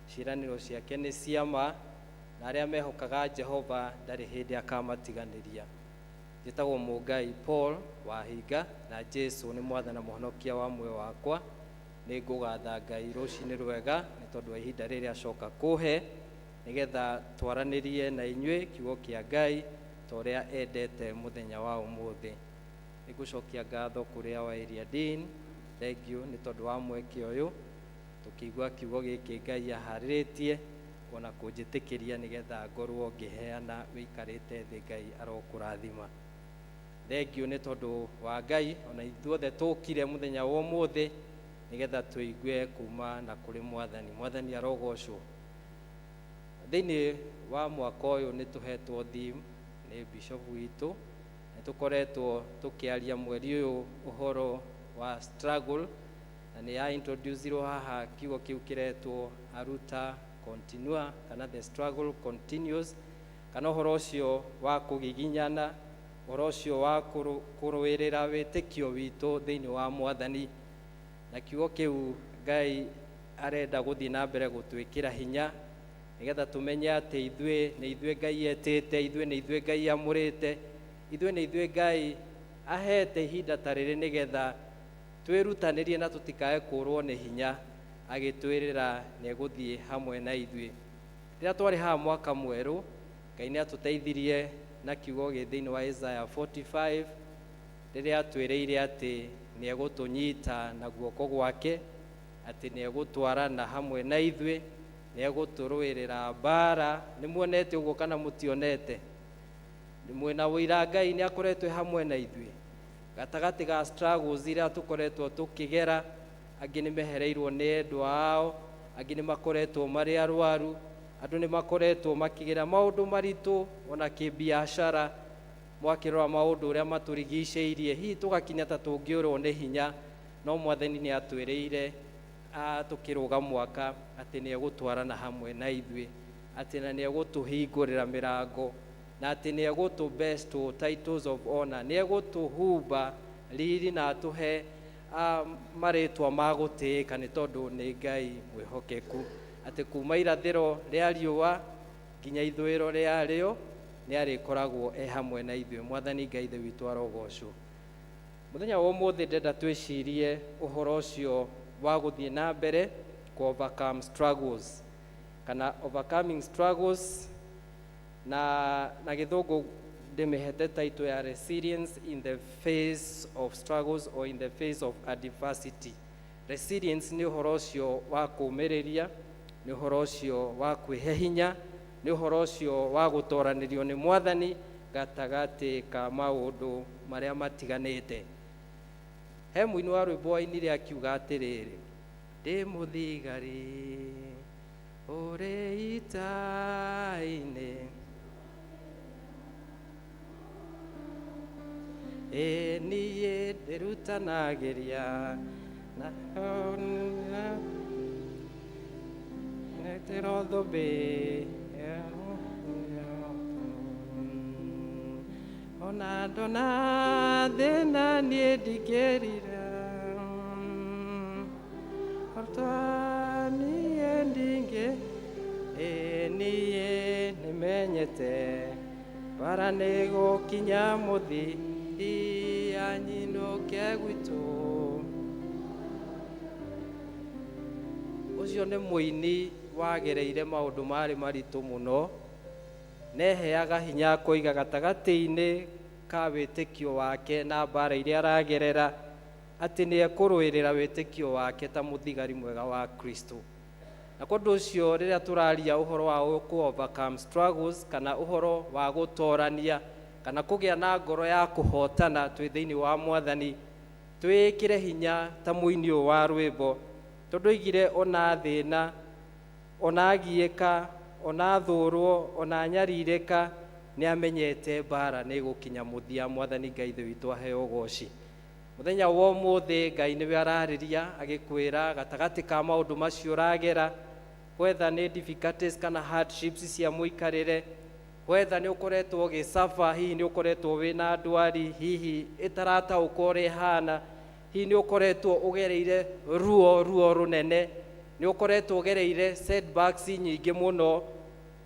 ciĩranĩro ciake nĩ cia ma, na arĩa mehokaga Jehova ndarĩ hĩndĩ akamatiganĩria. Njĩtagwo Mũngai Paul wa Hinga, na Jesũ nĩ Mwathani na Mũhonokia wa muoyo wakwa. Nĩ ngũgatha Ngai rũcinĩ rwega nĩ tondũ wa ihinda rĩrĩa acoka kũhe, nĩgetha twaranĩrie na inyuĩ kiugo kĩa Ngai ta ũrĩa endete mũthenya wa ũmũthĩ. Nĩngũcokia ngatho kũrĩ our area dean, thengiũ nĩ tondũ wa mweke ũyũ, tũkĩigua kiugo gĩkĩ Ngai aharĩrĩtie, ona kũnjĩtĩkĩria nĩgetha ngorwo ngĩheana wĩikarĩte thĩ. Ngai arokũrathima. Thengiũ nĩ tondũ wa Ngai, ona ithuothe tũkire mũthenya wa ũmũthĩ nĩgetha tũigue kuma na kũrĩ Mwathani. Mwathani arogocwo. Thĩinĩ wa mwaka ũyũ nĩ tũhetwo theme nĩ bishop witũ, nĩ tũkoretwo tũkĩaria mweri ũyũ ũhoro wa struggle, na nĩ ya introducirwo haha kiugo kĩu kĩretwo aruta continua, kana the struggle continues, kana ũhoro ũcio wa kũgiginyana, ũhoro ũcio wa kũrũĩrĩra wĩtĩkio witũ thĩinĩ wa Mwathani. Na kiugo kĩu Ngai arenda gũthiĩ na mbere gũtwĩkĩra hinya, nĩgetha tũmenye atĩ ithuĩ nĩ ithuĩ Ngai etĩte, ithuĩ nĩ ithuĩ Ngai amũrĩte, ithuĩ nĩ ithuĩ Ngai ahete ihinda ta rĩrĩ nĩgetha twĩrutanĩrie na tũtikae kũrwo nĩ hinya, agĩtwĩrĩra nĩ egũthiĩ hamwe na ithuĩ. Rĩrĩa twarĩ haha mwaka mwerũ, Ngai nĩ atũteithirie na kiugo gĩ thĩinĩ wa Isaiah 45, rĩrĩa atwĩrĩire atĩ nĩ egũtũnyita na guoko gwake, atĩ nĩ egũtwarana hamwe na ithuĩ, nĩ egũtũrũĩrĩra mbara. Nĩ muonete ũguo kana mũtionete? Mwĩna wũira Ngai nĩ akoretwo hamwe na ithuĩ gatagatĩ ga struggles iria tũkoretwo tũkĩgera. Angĩ nĩ mehereirwo nĩ endwa ao, angĩ nĩ makoretwo marĩ arwaru, andũ nĩ makoretwo makĩgera maũndũ maritũ ona kĩbiacara, mwakĩrora maũndũ ũrĩa matũrigicĩirie, hihi tũgakinya ta tũngĩũrwo nĩ hinya, no Mwathani nĩ atwĩrĩire tũkĩrũga mwaka atĩ nĩ egũtwarana hamwe na ithuĩ, atĩ na nĩ egũtũhingũrĩra mĩrango, na atĩ nĩ egũtũbestow titles of honor, nĩ egũtũhumba riri na atũhe marĩtwa ma gũtĩĩka, nĩ tondũ nĩ Ngai mwĩhokeku, atĩ kuma irathĩro rĩa riũa nginya ithũĩro rĩarĩo nĩ arĩkoragwo hamwe na ithuĩ. Mwathani Ngai Ithe witũ arogocwo. Mũthenya wa ũmũthĩ ndenda twĩcirie ũhoro ũcio wa gũthiĩ na mbere ku overcome struggles, kana overcoming struggles, na gĩthũngũ ndĩmĩhete title ya resilience in the face of struggles or in the face of adversity. Resilience nĩ ũhoro ũcio wa kũũmĩrĩria, nĩ ũhoro ũcio wa kwĩhe hinya, nĩ ũhoro ũcio wa gũtoranĩrio nĩ Mwathani gatagatĩ ka maũndũ marĩa matiganĩte. He mũini wa rwĩmbo ainire akiuga atĩrĩrĩ, ndĩ mũthigari ũrĩ ita-inĩ, niĩ ndirutanagiria na neterodhobe ona ndona thina niĩ ndingĩrira ota niĩ ndingĩ niĩ nĩmenyete bara nĩ gũkinya mũthia anyinũke gwitũ. Ũcio nĩ mũini wagereire maũndũ marĩ maritũ mũno, neheaga hinya kũiga gatagatĩ-inĩ ka wĩtĩkio wake na mbara iria aragerera, atĩ nĩ ekũrũĩrĩra wĩtĩkio wake ta mũthigari mwega wa Kristo. Na kũndũ ũcio rĩrĩa tũraria ũhoro wa overcome struggles kana ũhoro wa gũtorania kana kũgĩa na ngoro ya kũhotana twĩ thĩinĩ wa Mwathani, twĩkĩre hinya ta mũini ũyũ wa rwĩmbo, tondũ oigire ona thĩna, ona agiĩka, ona thũrwo, ona nyarirĩka, nĩ amenyete mbara nĩ gũkinya mũthia. Mwathani Ngai ithe witũ aheo ũgooci. Mũthenya wa ũmũthĩ Ngai nĩwe ararĩria agĩkwĩra gatagatĩ ka maũndũ macio ũragera, whether nĩ difficulties kana hardships cia mũikarĩre, whether nĩ ũkoretwo ũgĩsuffer, hihi nĩ ũkoretwo wĩna ndwari, hihi ĩtarataũka ũrĩa ĩhana, hihi nĩ ũkoretwo ũgereire ruo rũnene, nĩ ũkoretwo ũgereire setbacks nyingĩ mũno,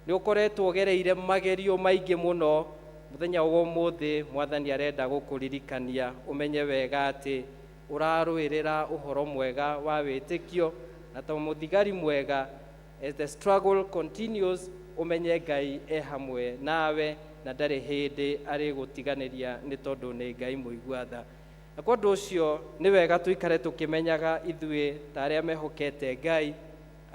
nĩ ũkoretwo ũgereire magerio maingĩ mũno. Mũthenya wa ũmũthĩ Mwathani arenda gũkũririkania ũmenye wega atĩ ũrarũĩrĩra ũhoro mwega wa wĩtĩkio, na ta mũthigari mwega, as the struggle continues, ũmenye Ngai hamwe nawe na ndarĩ hĩndĩ arĩgũtiganĩria, nĩ tondũ nĩ Ngai mũigua tha. Na kwa ũndũ ũcio nĩ wega tũikare tũkĩmenyaga ithuĩ ta arĩa mehokete Ngai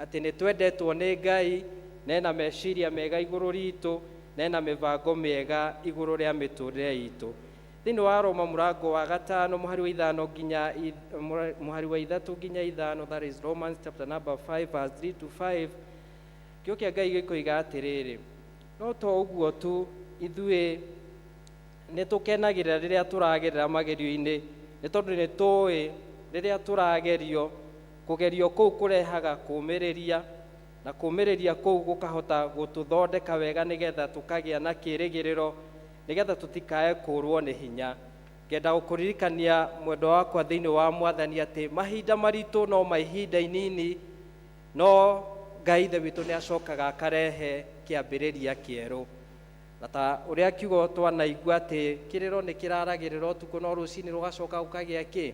atĩ nĩ twendetwo nĩ Ngai, na ena meciria mega igũrũ ritũ, na ena mĩbango mĩega igũrũ rĩa mĩtũrĩre itũ. Thĩinĩ wa Roma mũrango wa 5 mũhari wa 3 nginya 5, that is Romans chapter number 5 verse 3 to 5, kĩo kĩa Ngai gĩkoiga atĩrĩrĩ, no to ũguo tu, ithuĩ nĩ tũkenagĩrĩra rĩrĩa tũragerera magerio-inĩ, nĩ tondũ nĩ tũĩ rĩrĩa tũragerio, kũgerio kũu kũrehaga kũũmĩrĩria, na kũũmĩrĩria kũu gũkahota gũtũthondeka wega nĩgetha tũkagĩa na kĩĩrĩgĩrĩro, nĩgetha tũtikae kũũrwo nĩ hinya. Ngenda gũkũririkania mwendwa wakwa thĩinĩ wa Mwathani atĩ mahinda maritũ no mahinda inini, no Ngai ithe witũ nĩ acokaga akarehe kĩambĩrĩria kĩerũ. Na ta ũrĩa kiugo twanaigua atĩ kĩrĩro nĩ kĩraragĩrĩra ũtukũ no rũciinĩ rũgacoka gũkagĩa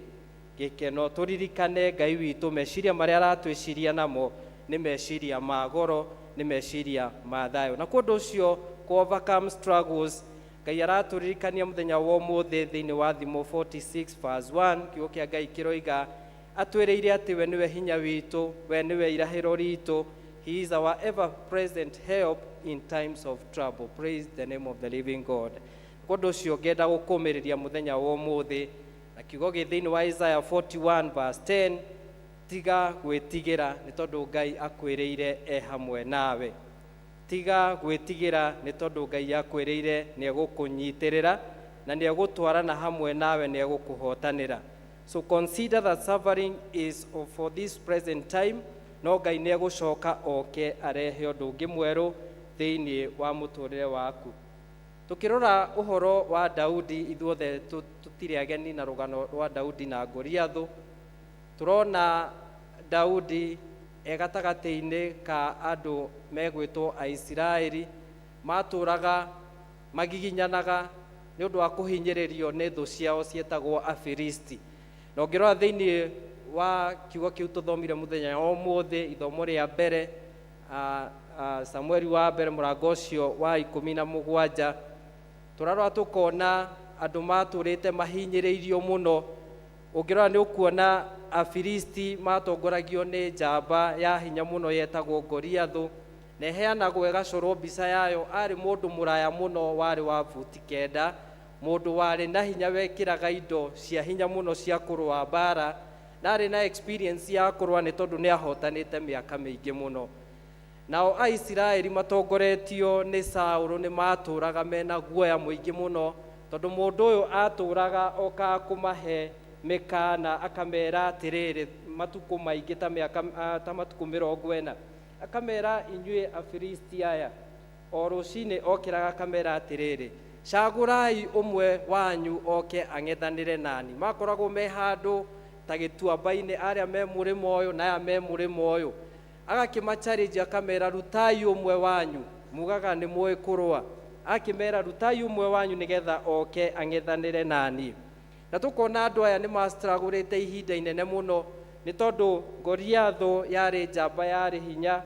gĩkeno. Tũririkane Ngai witũ meciria marĩa aratwĩciria namo nĩ meciria ma goro, nĩ meciria ma thayũ. Na kũndũ ũcio overcome struggles, Ngai aratũririkania mũthenya wa ũmũthĩ thĩinĩ wa Thimo 46 verse 1, kiugo kĩa Ngai kĩroiga atwĩrĩire atĩ we nĩwe hinya witũ, we nĩwe irahĩro ritũ, he is our ever present help in times of trouble. Praise the name of the living God. Kũndũ ũcio ngenda gũkũmĩrĩria mũthenya wa ũmũthĩ na kiugo gĩ thĩinĩ wa Isaiah 41 verse 10, tiga gwĩtigĩra nĩ tondũ Ngai akwĩrĩire hamwe nawe. Tiga gwĩtigĩra nĩ tondũ Ngai akwĩrĩire nĩ egũkũnyitĩrĩra na nĩ egũtwarana hamwe nawe, nĩ egũkũhotanĩra. So consider that suffering is for this present time, no Ngai nĩ egũcoka oke arehe ũndũ ũngĩ mwerũ thĩinĩ wa mũtũrĩre waku. Tukirora ũhoro wa Daudi, ithuothe tũtirĩ ageni na rũgano rwa Daudi na Goliathũ. Turona Daudi gatagatĩ-inĩ ka andũ megwĩtwo Aisiraeli, matũraga magiginyanaga nĩ ũndũ wa kũhinyĩrĩrio nĩ thũ ciao cietagwo Afilisti. Na ũngĩrora thĩinĩ wa kiugo kĩu tũthomire mũthenya wa ũmũthĩ, ithomo rĩa mbere, Samueli wa mbere mũrango ũcio wa 17, turarora tukona andũ matũrĩte mahinyĩrĩirio mũno. Ũngĩrora nĩ ũkuona Afilisti matongoragio nĩ njamba ya hinya mũno yetagwo Goliathũ, na heanagwo ĩgacorwo mbica yayo arĩ mũndũ mũraya mũno warĩ wa buti 9, mũndũ warĩ na hinya wekĩraga indo cia hinya mũno cia kũrũa mbara, na arĩ na experience ya kũrũa nĩ tondũ nĩ ahotanĩte mĩaka mĩingĩ mũno. Nao Aisiraeli matongoretio nĩ Saũlũ nĩ matũraga mena guoya mũingĩ mũno, tondũ mũndũ ũyũ atũraga okaga kũmahe mekana akamera atiriri matuko maingi ta matuko 40 akamera inyue Afilisti aya o rucini okiraga akamera atiriri cagurai umwe wanyu oke ang'ethanire nani. Makoragwo me handu ta gituamba-ini aria me murimo uyu na aya me murimo uyu, agakimachallenge akamera rutai umwe wanyu, mugaga ni muĩ kurua, akimera rutai umwe wanyu nigetha oke ang'ethanire nani. Na tukona andu aya ni mastragurite ihinda inene muno ni tondu Goliathu yari njamba yari hinya,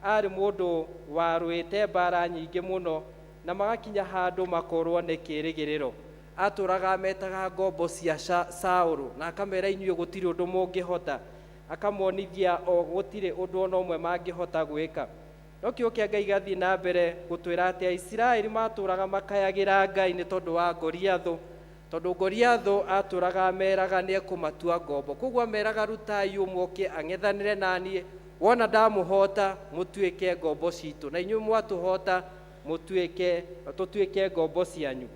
ari mundu warwite mbara nyingi muno, na magakinya handu makorwo ni kirigiriro. Aturaga metaga ngombo cia Saulu na akamera inyuĩ gũtirĩ ũndũ mũngĩhota, akamonithia o gũtirĩ ũndũ ona ũmwe mangĩhota gwĩka. No kĩo kĩa Ngai gathiĩ na mbere gũtwĩra atĩ Aisiraeli matũraga makayagĩra Ngai nĩ tondũ wa Goliathu, tondũ Goliathu atũraga meraga nĩ ekũmatua ngombo. Koguo ameraga rutai ũmwe ũke ang'ethanĩre naniĩ, wona ndamũhota mũtuĩke ngombo citũ, na inyuĩ mwatũhota tũtuĩke ngombo cianyu.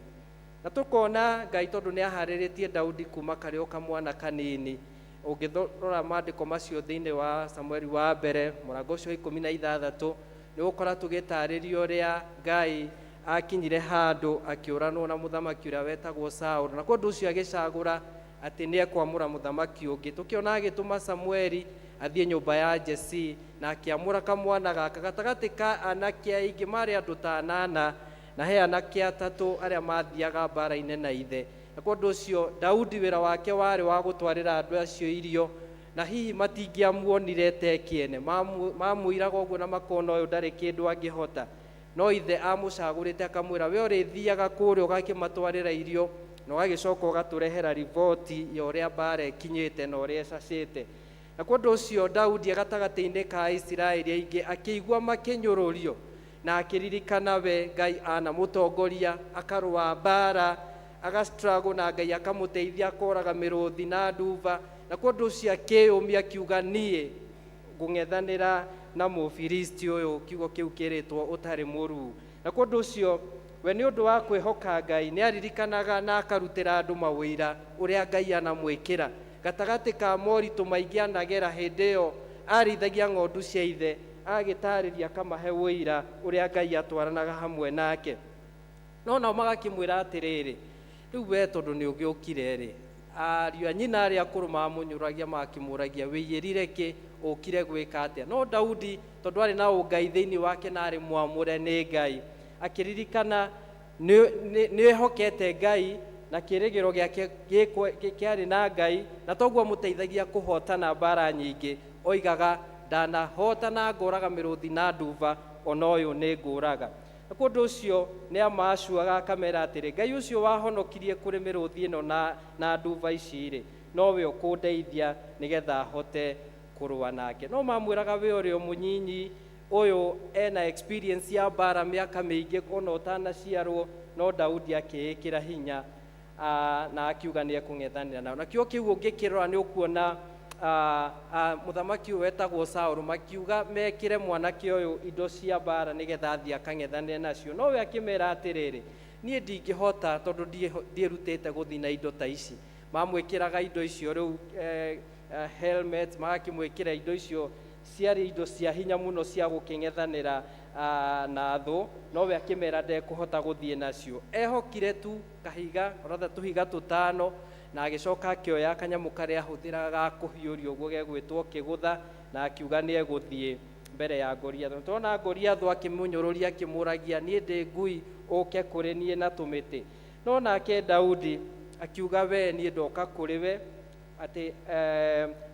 Na tukona Ngai tondu ni aharĩrĩtie Daudi kuma karĩ o kamwana kanini. Ũngĩrora maandĩko macio thĩinĩ wa Samueli wa mbere mũrango ũcio 16 nĩ ũgũkora tũgĩtarĩrio ũrĩa Ngai akinyire handũ akĩũranwo na mũthamaki ũrĩa wetagwo Saũlũ, na kũndũ ũcio agĩcagũra atĩ nĩ ekwamũra mũthamaki ũngĩ. Tũkĩona agĩtũma Samueli athiĩ nyũmba ya Jesse na akĩamũra kamwana gaka gatagatĩ ka anake aingĩ marĩ andũ ta 8, na he anake atatũ arĩa mathiaga mbara-inĩ na ithe. Na kũndũ ũcio Daudi wĩra wake warĩ wa gũtwarĩra andũ acio irio, na hihi matingĩamuonire te kĩene, mamũiraga ũguo na makona ũyũ ndarĩ kĩndũ angĩhota, no ithe amũcagũrĩte akamwĩra we ũrĩthiaga kũrĩa ũgakĩmatwarĩra irio na ũgagĩcoka ũgatũrehera riboti ya ũrĩa mbara ĩkinyĩte na ũrĩa ĩcacĩte. Na kũndũ ũcio Daudi gatagatĩ-inĩ ka Isiraeli aingĩ akĩigua makĩnyũrũrio na akĩririkana we Ngai anamũtongoria, akarũa mbara, agastruggle na Ngai akamũteithia akoraga mĩrũthi na nduva. Na kũndũ ũcio akĩyũmia akiuga niĩ ngũng'ethanĩra na Mũfilisti ũyũ, kiugo kĩu kĩrĩtwo ũtarĩ mũruu. Na kũndũ ũcio we nĩ ũndũ wa kwĩhoka Ngai nĩ aririkanaga na akarutĩra andũ mawĩra ũrĩa Ngai anamwĩkĩra. Gatagatĩ ka moritũ maingĩ anagera hĩndĩ ĩyo arĩithagia ng'ondu cia ithe, agĩtarĩria akamahe wĩira ũrĩa Ngai atwaranaga hamwe nake. No nao magakĩmwĩra atĩrĩrĩ, rĩu we tondũ nĩ ũgĩũkire rĩ, ariũ a nyina arĩa akũrũ mamũnyũragia makĩmũragia wĩiyĩrire kĩ, ũkire gwĩka atĩa? No Daudi tondũ arĩ na ũngai thĩinĩ wake na arĩ mwamũre nĩ Ngai, akĩririkana nĩ ehokete Ngai na kĩrĩgĩro gĩake kĩarĩ na Ngai, na toguo mũteithagia kũhotana mbara nyingĩ. Oigaga ndanahotana ngũraga mĩrũthi na nduva, ona ũyũ nĩ ngũraga. Na kũndũ ũcio nĩ amacuaga akamera atĩrĩ, Ngai ũcio wahonokirie kũrĩ mĩrũthi ĩno na nduva ici rĩ, nowe ũkũndeithia nĩgetha hote kũrũa nake. No mamwĩraga we ũrĩ o mũnyinyi, ũyũ ena experience ya mbara mĩaka mĩingĩ ona ũtanaciarwo. No Daudi akĩĩkĩra hinya na akiuga nĩ ekũng'ethanĩra nao. Na kĩo kĩu ũngĩkĩrora nĩ ũkuona mũthamaki ũyũ wetagwo Saũlũ makiuga mekĩre mwanake ũyũ indo cia mbara nĩgetha athiĩ akang'ethanĩre nacio. No we akĩmera atĩrĩrĩ, niĩ ndingĩhota tondũ ndiĩrutĩte gũthiĩ na indo ta ici. Mamwĩkĩraga indo icio rĩu helmet, magakĩmwĩkĩra indo icio ciarĩ indo cia hinya mũno cia gũkĩng'ethanĩra na thũ. No we akĩmera ndekũhota gũthiĩ nacio, ehokire tu kahiga ratha tũhiga 5, na agĩcoka akĩoya kanyamũ karĩa ahũthĩraga ga kũhiũria ũguo gegwĩtwo kĩgũtha, na akiuga nĩ egũthiĩ mbere ya Goliathu. Tũrona Goliathu akĩmũnyũrũria akĩmũragia niĩ ndĩ ngui, ũke kũrĩ niĩ na tũmĩtĩ. No nake Daudi akiuga we niĩ ndoka kũrĩ we, atĩ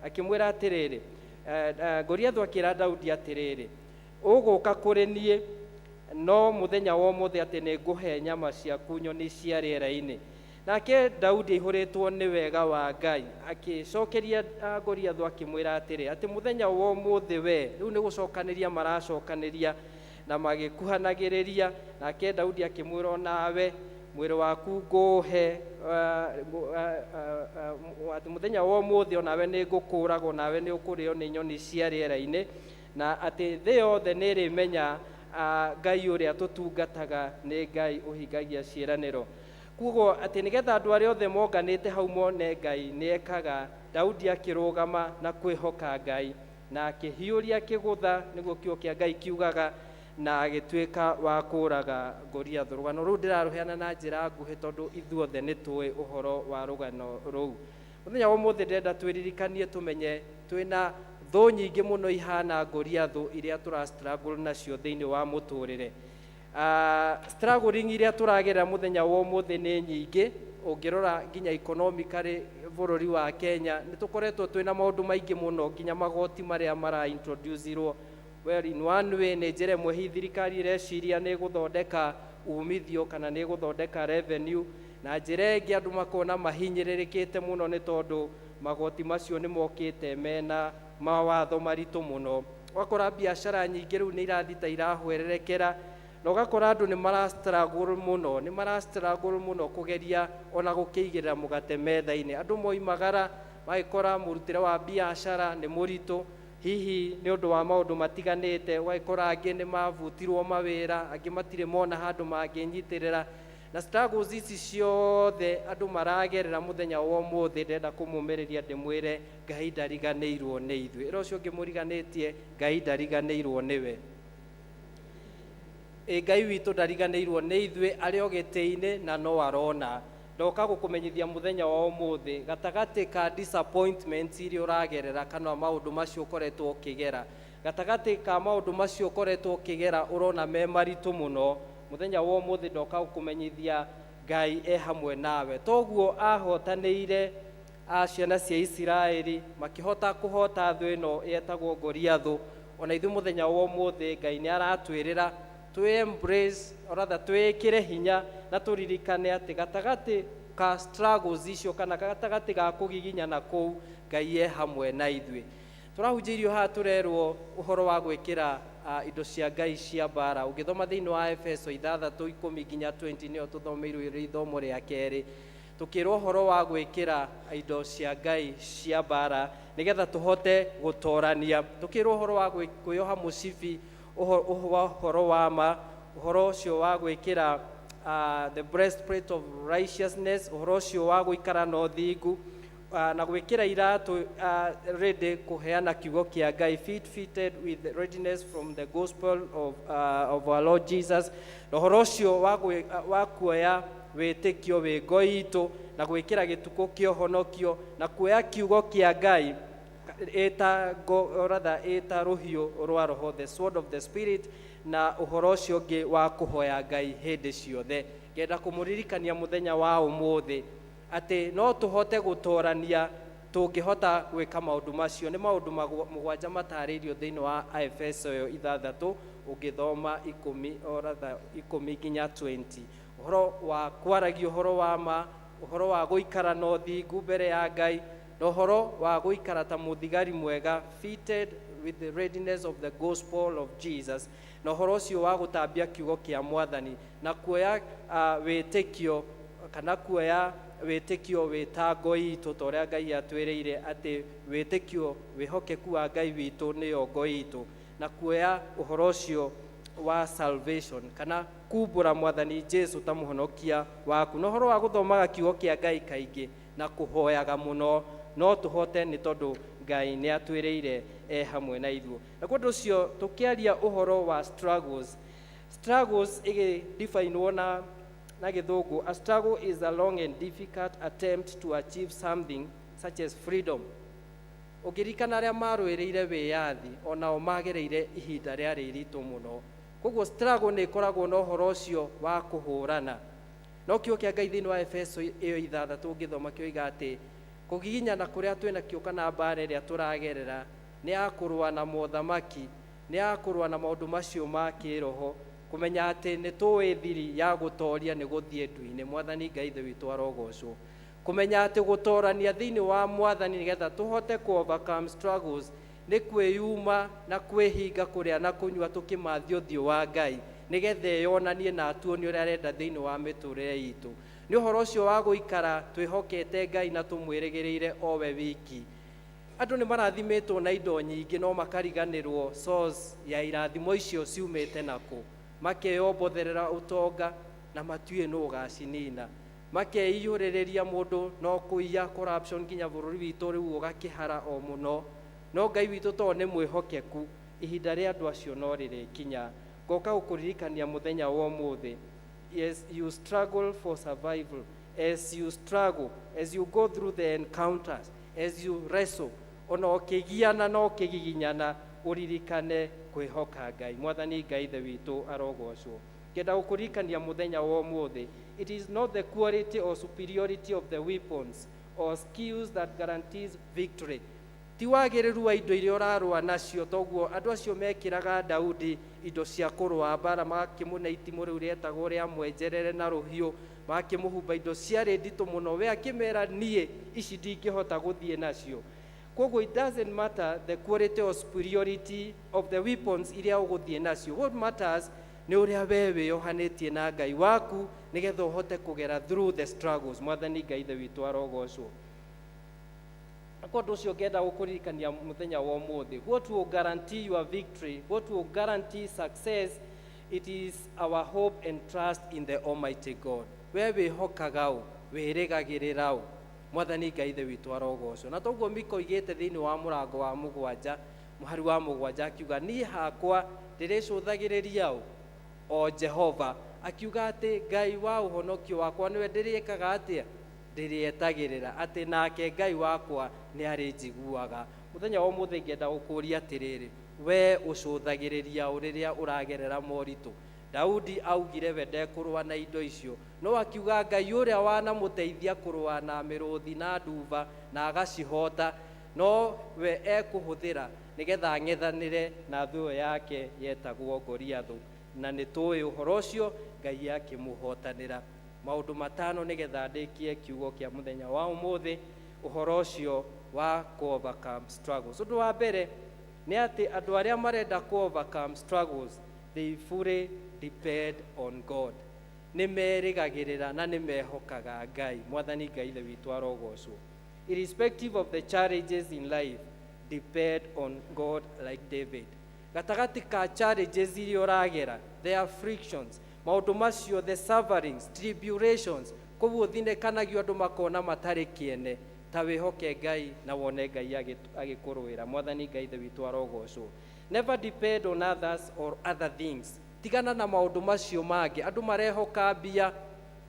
akĩmwĩra atĩrĩrĩ, Goliathu akĩra Daudi atĩrĩrĩ, ũgũka kũrĩ niĩ no mũthenya wa ũmũthĩ atĩ nĩ ngũhe nyama ciaku nyoni cia rĩera-inĩ. Nake Daudi aihũrĩtwo nĩ wega wa Ngai akĩcokeria Goliathu akĩmwĩra atĩrĩ, atĩ mũthenya wa ũmũthĩ we, rĩu nĩ gũcokanĩria maracokanĩria na magĩkuhanagĩrĩria. Nake Daudi akĩmwĩra onawe mwĩrĩ waku ngũhe, atĩ mũthenya wa ũmũthĩ onawe nĩ ngũkũraga, onawe nĩ ũkũrĩo nĩ nyoni cia rĩera-inĩ, na atĩ thĩ yothe nĩ ĩrĩmenya Ngai ũrĩa tũtungataga nĩ Ngai ũhingagia ciĩranĩro. kugo atĩ nĩgetha andũ arĩa othe monganĩte hau mone Ngai nĩekaga. Daudi akĩrũgama na kwĩhoka Ngai na akĩhiũria kĩgũtha, nĩguo kiugo kĩa Ngai kiugaga, na agĩtuĩka wa kũũraga Goliathũ. Rũgano rũu ndĩrarũheana na njĩra nguhĩ tondũ ithuothe nĩ tũĩ ũhoro wa rũgano rũu. Mũthenya wa ũmũthĩ ndĩrenda twĩririkanie tũmenye twĩna thũ nyingĩ mũno ihana Goliathũ iria tũra-struggle nacio thĩinĩ wa mũtũrĩre. Struggling iria tũragerera mũthenya wa ũmũthĩ nĩ nyingĩ. Ũngĩrora nginya economically bũrũri wa Kenya nĩ tũkoretwo twĩna maũndũ maingĩ mũno, nginya magoti marĩa mara-introduce-irwo. Well, in one way nĩ njĩra ĩmwe hihi thirikari ĩreciria nĩ gũthondeka umithio kana nĩ gũthondeka revenue, na njĩra ĩngĩ andũ makona mahinyĩrĩrĩkĩte mũno nĩ tondũ magoti macio nĩ mokĩte mena mawatho maritũ mũno. Ũgakora biacara nyingĩ rĩu nĩ irathita irahwererekera, na ũgakora andũ nĩ mara-struggle mũno kũgeria ona gũkĩigĩrĩra mũgate metha-inĩ. Andũ moimagara magĩkora mũrutĩre wa biacara nĩ mũritũ, hihi nĩ ũndũ wa maũndũ matiganĩte. Ũgakora angĩ nĩ mabutirwo mawĩra, angĩ matirĩ mona handũ mangĩnyitĩrĩra, na struggles ici ciothe andũ maragerera mũthenya wa ũmũthĩ. Ndĩrenda kũmũmĩrĩria ndĩmwĩre Ngai ndariganĩirwo nĩ ithuĩ. Ĩra ũcio ũngĩ mũriganĩtie, Ngai ndariganĩirwo nĩwe. Ngai witũ ndariganĩirwo nĩ ithuĩ, arĩ o gĩtĩ-inĩ na no arona. Ndoka gũkũmenyithia mũthenya wa ũmũthĩ, gatagatĩ ka disappointments iria ũragerera kana maũndũ macio ũkoretwo ũkĩgera, gatagatĩ ka maũndũ macio ũkoretwo ũkĩgera ũrona me maritũ mũno, mũthenya wa ũmũthĩ ndoka gũkũmenyithia Ngai hamwe nawe. Toguo ahotanĩire ciana cia Isiraeli makĩhota kũhota thũ ĩno yetagwo Goliathũ, ona ithuĩ mũthenya wa ũmũthĩ Ngai nĩ aratwĩrĩra embrace, or rather twĩkĩre hinya na tũririkane atĩ gatagatĩ ka struggles icio kana gatagatĩ ga kũgiginyana kũu Ngai hamwe na ithuĩ. Tũrahunjĩirio haha tũrerwo ũhoro wa gwĩkĩra indo cia Ngai cia mbara. Ũngĩthoma thĩinĩ wa Aefeso 6:10 nginya 20 nĩyo tũthomeirwo ithomo rĩa kerĩ, tũkĩrwo ũhoro wa gwĩkĩra indo cia Ngai cia mbara nĩgetha tũhote gũtorania. Tũkĩrwo ũhoro wa kwĩyoha mũcibi, ũhoro wa ma, ũhoro ũcio wa gwĩkĩra the breastplate of righteousness, ũhoro ũcio wa gũikara na ũthingu, na gwĩkĩra iratũ ready kũheana kiugo kĩa Ngai, fitted with readiness from the gospel of our Lord Jesus, na ũhoro ũcio wa kuoya wĩtĩkio wĩ ngo itũ na gwĩkĩra gĩtukũ kĩa ũhonokio na kuoya kiugo kĩa Ngai eta rũhiũ rwa roho, the sword of the spirit, na ũhoro ũcio ũngĩ wa kũhoya Ngai hĩndĩ ciothe. Ngenda kũmũririkania mũthenya wa ũmũthĩ atĩ no tũhote gũtorania tũngĩhota gwĩka maũndũ macio. Nĩ maũndũ mũgwanja matarĩirio thĩinĩ wa Aefeso 6 ũngĩthoma 10 nginya 20. Ũhoro wa kwaragia ũhoro wa ma, ũhoro wa gũikara na ũthingu mbere ya Ngai, na ũhoro wa gũikara ta mũthigari mwega, fitted with the readiness of the gospel of Jesus, na ũhoro ũcio wa gũtambia kiugo kĩa Mwathani na kuoya wĩtĩkio kana kuoya wĩtĩkio wĩta ngo itũ, ta ũrĩa Ngai atwĩrĩire atĩ wĩtĩkio wĩhokeku wa Ngai witũ nĩyo ngo itũ, na kuoya ũhoro ũcio wa salvation kana kumbũra Mwathani Jesu ta mũhonokia waku, na ũhoro wa gũthomaga kiugo kĩa Ngai kaingĩ na kũhoyaga mũno no tũhote nĩ tondũ Ngai nĩ atwĩrĩire hamwe na ithuĩ. Na kũndũ ũcio tũkĩaria ũhoro wa struggles ĩgĩdefinwo na gĩthũngũ, a struggle is a long and difficult attempt to achieve something such as freedom. Ũngĩrikana arĩa marũĩrĩire wĩyathi onao magereire ihinda rĩarĩ iritũ mũno, koguo struggle nĩ ĩkoragwo na ũhoro ũcio wa kũhũrana. No kiugo kĩa Ngai thĩinĩ wa Aefeso 6 ũngĩthoma kĩoiga atĩ kũgiginyana kũrĩa twĩna kĩo kana mbara ĩrĩa tũragerera nĩ ya kũrũa na mothamaki, nĩ ya kũrũa na maũndũ macio ma kĩroho, kũmenya atĩ nĩ tũĩ thiri ya gũtoria nĩ gũthiĩ ndu-inĩ. Mwathani Ngai ithe witũ arogocwo. Kũmenya atĩ gũtorania thĩinĩ wa Mwathani nĩgetha tũhote ku overcome struggles nĩ kwĩyuma na kwĩhinga kũrĩa na kũnyua tũkĩmathia ũthiũ wa Ngai nĩgetha yonanie na atuonie ũrĩa arenda thĩinĩ wa mĩtũrĩre itũ. Nĩ ũhoro ũcio wa gũikara twĩhokete Ngai na tũmwĩrĩgĩrĩire o we wiki. Andũ nĩ marathimĩtwo na indo nyingĩ no makariganĩrwo source ya irathimo icio ciumĩte nakũ, makeyobotherera ũtonga na matiũĩ nũ ũgacinina, makeiyũrĩrĩria mũndũ no kũiya corruption nginya bũrũri witũ rĩu ũgakĩhara o mũno, no Ngai witũ tondũ nĩ mwĩhokeku, ihinda rĩa andũ acio no rĩrĩkinya. Ngoka gũkũririkania mũthenya wa ũmũthĩ, yes, you struggle for survival, as you struggle, as you go through the encounters, as you wrestle, ona ũkĩgiana na ũkĩgiginyana, ũririkane kwĩhoka Ngai. Mwathani Ngai ithe witũ arogocwo. Ngenda gũkũririkania mũthenya wa ũmũthĩ, it is not the quality or superiority of the weapons or skills that guarantees victory. Ti wagĩrĩru wa indo iria ũrarũa nacio, toguo andũ acio mekĩraga Daudi indo cia kũrũa mbara, magakĩmũna itimũ rĩu rĩetagwo rĩa mwenjerere na rũhiũ, magakĩmũhumba indo ciarĩ nditũ mũno, we akĩmera niĩ ici ndingĩhota gũthiĩ nacio. Koguo it doesn't matter the quality or superiority of the weapons iria ũgũthiĩ nacio. What matters nĩ ũrĩa we wĩyohanĩtie na Ngai waku nĩgetha ũhote kũgera through the struggles. Mwathani Ngai ithe witũ arogocwo. Kwa ũndũ ũcio ngenda gũkũririkania mũthenya wa ũmũthĩ, what will guarantee your victory, what will guarantee success, it is our hope and trust in the Almighty God. We wĩhokaga ũ, wĩrĩgagĩrĩra ũ, Mwathani Ngai ithe witũ arogocwo. Na toguo Mika oigĩte thĩinĩ wa mũrango wa mũgwanja, mũhari wa mũgwanja, akiuga niĩ hakwa ndĩrĩcũthagĩrĩria ũ, o Jehova, akiuga atĩ Ngai wa ũhonokio wakwa nĩwe ndĩrĩkaga atĩa, ndĩrĩetagĩrĩra atĩ nake Ngai wakwa nĩ arĩnjiguaga. Mũthenya wa ũmũthĩ ngenda gũkũria atĩrĩrĩ, we ũcũthagĩrĩria ũ rĩrĩa ũragerera moritũ? Daudi augire we ndekũrũa na indo icio, no akiuga Ngai ũrĩa wanamũteithia kũrũa na mĩrũthi na nduva na agacihota, no we ekũhũthĩra nĩgetha ang'ethanĩre na thũ yake yetagwo Goliathũ, na nĩ tũĩ ũhoro ũcio Ngai akĩmũhotanĩra. Maũndũ matano nĩgetha ndĩkie kiugo kĩa mũthenya wa ũmũthĩ, ũhoro ũcio wa overcome struggles. Ũndũ wa mbere nĩ atĩ andũ arĩa marenda overcome struggles, they fully depend on God. Nĩ merĩgagĩrĩra na nĩ mehokaga Ngai. Mwathani Ngai ithe witũ arogocwo. Irrespective of the challenges in life, depend on God like David. Gatagatĩ ka challenges iria ũragera, the afflictions, maũndũ macio, the sufferings, tribulations, koguo thinĩkanagio andũ makona matarĩ kĩene, ta wĩhoke Ngai na wone Ngai agĩkũrũĩra. Mwathani Ngai ithe witũ arogocwo. Never depend on others or other things. Tigana na maũndũ macio mangĩ. Andũ marehoka mbia,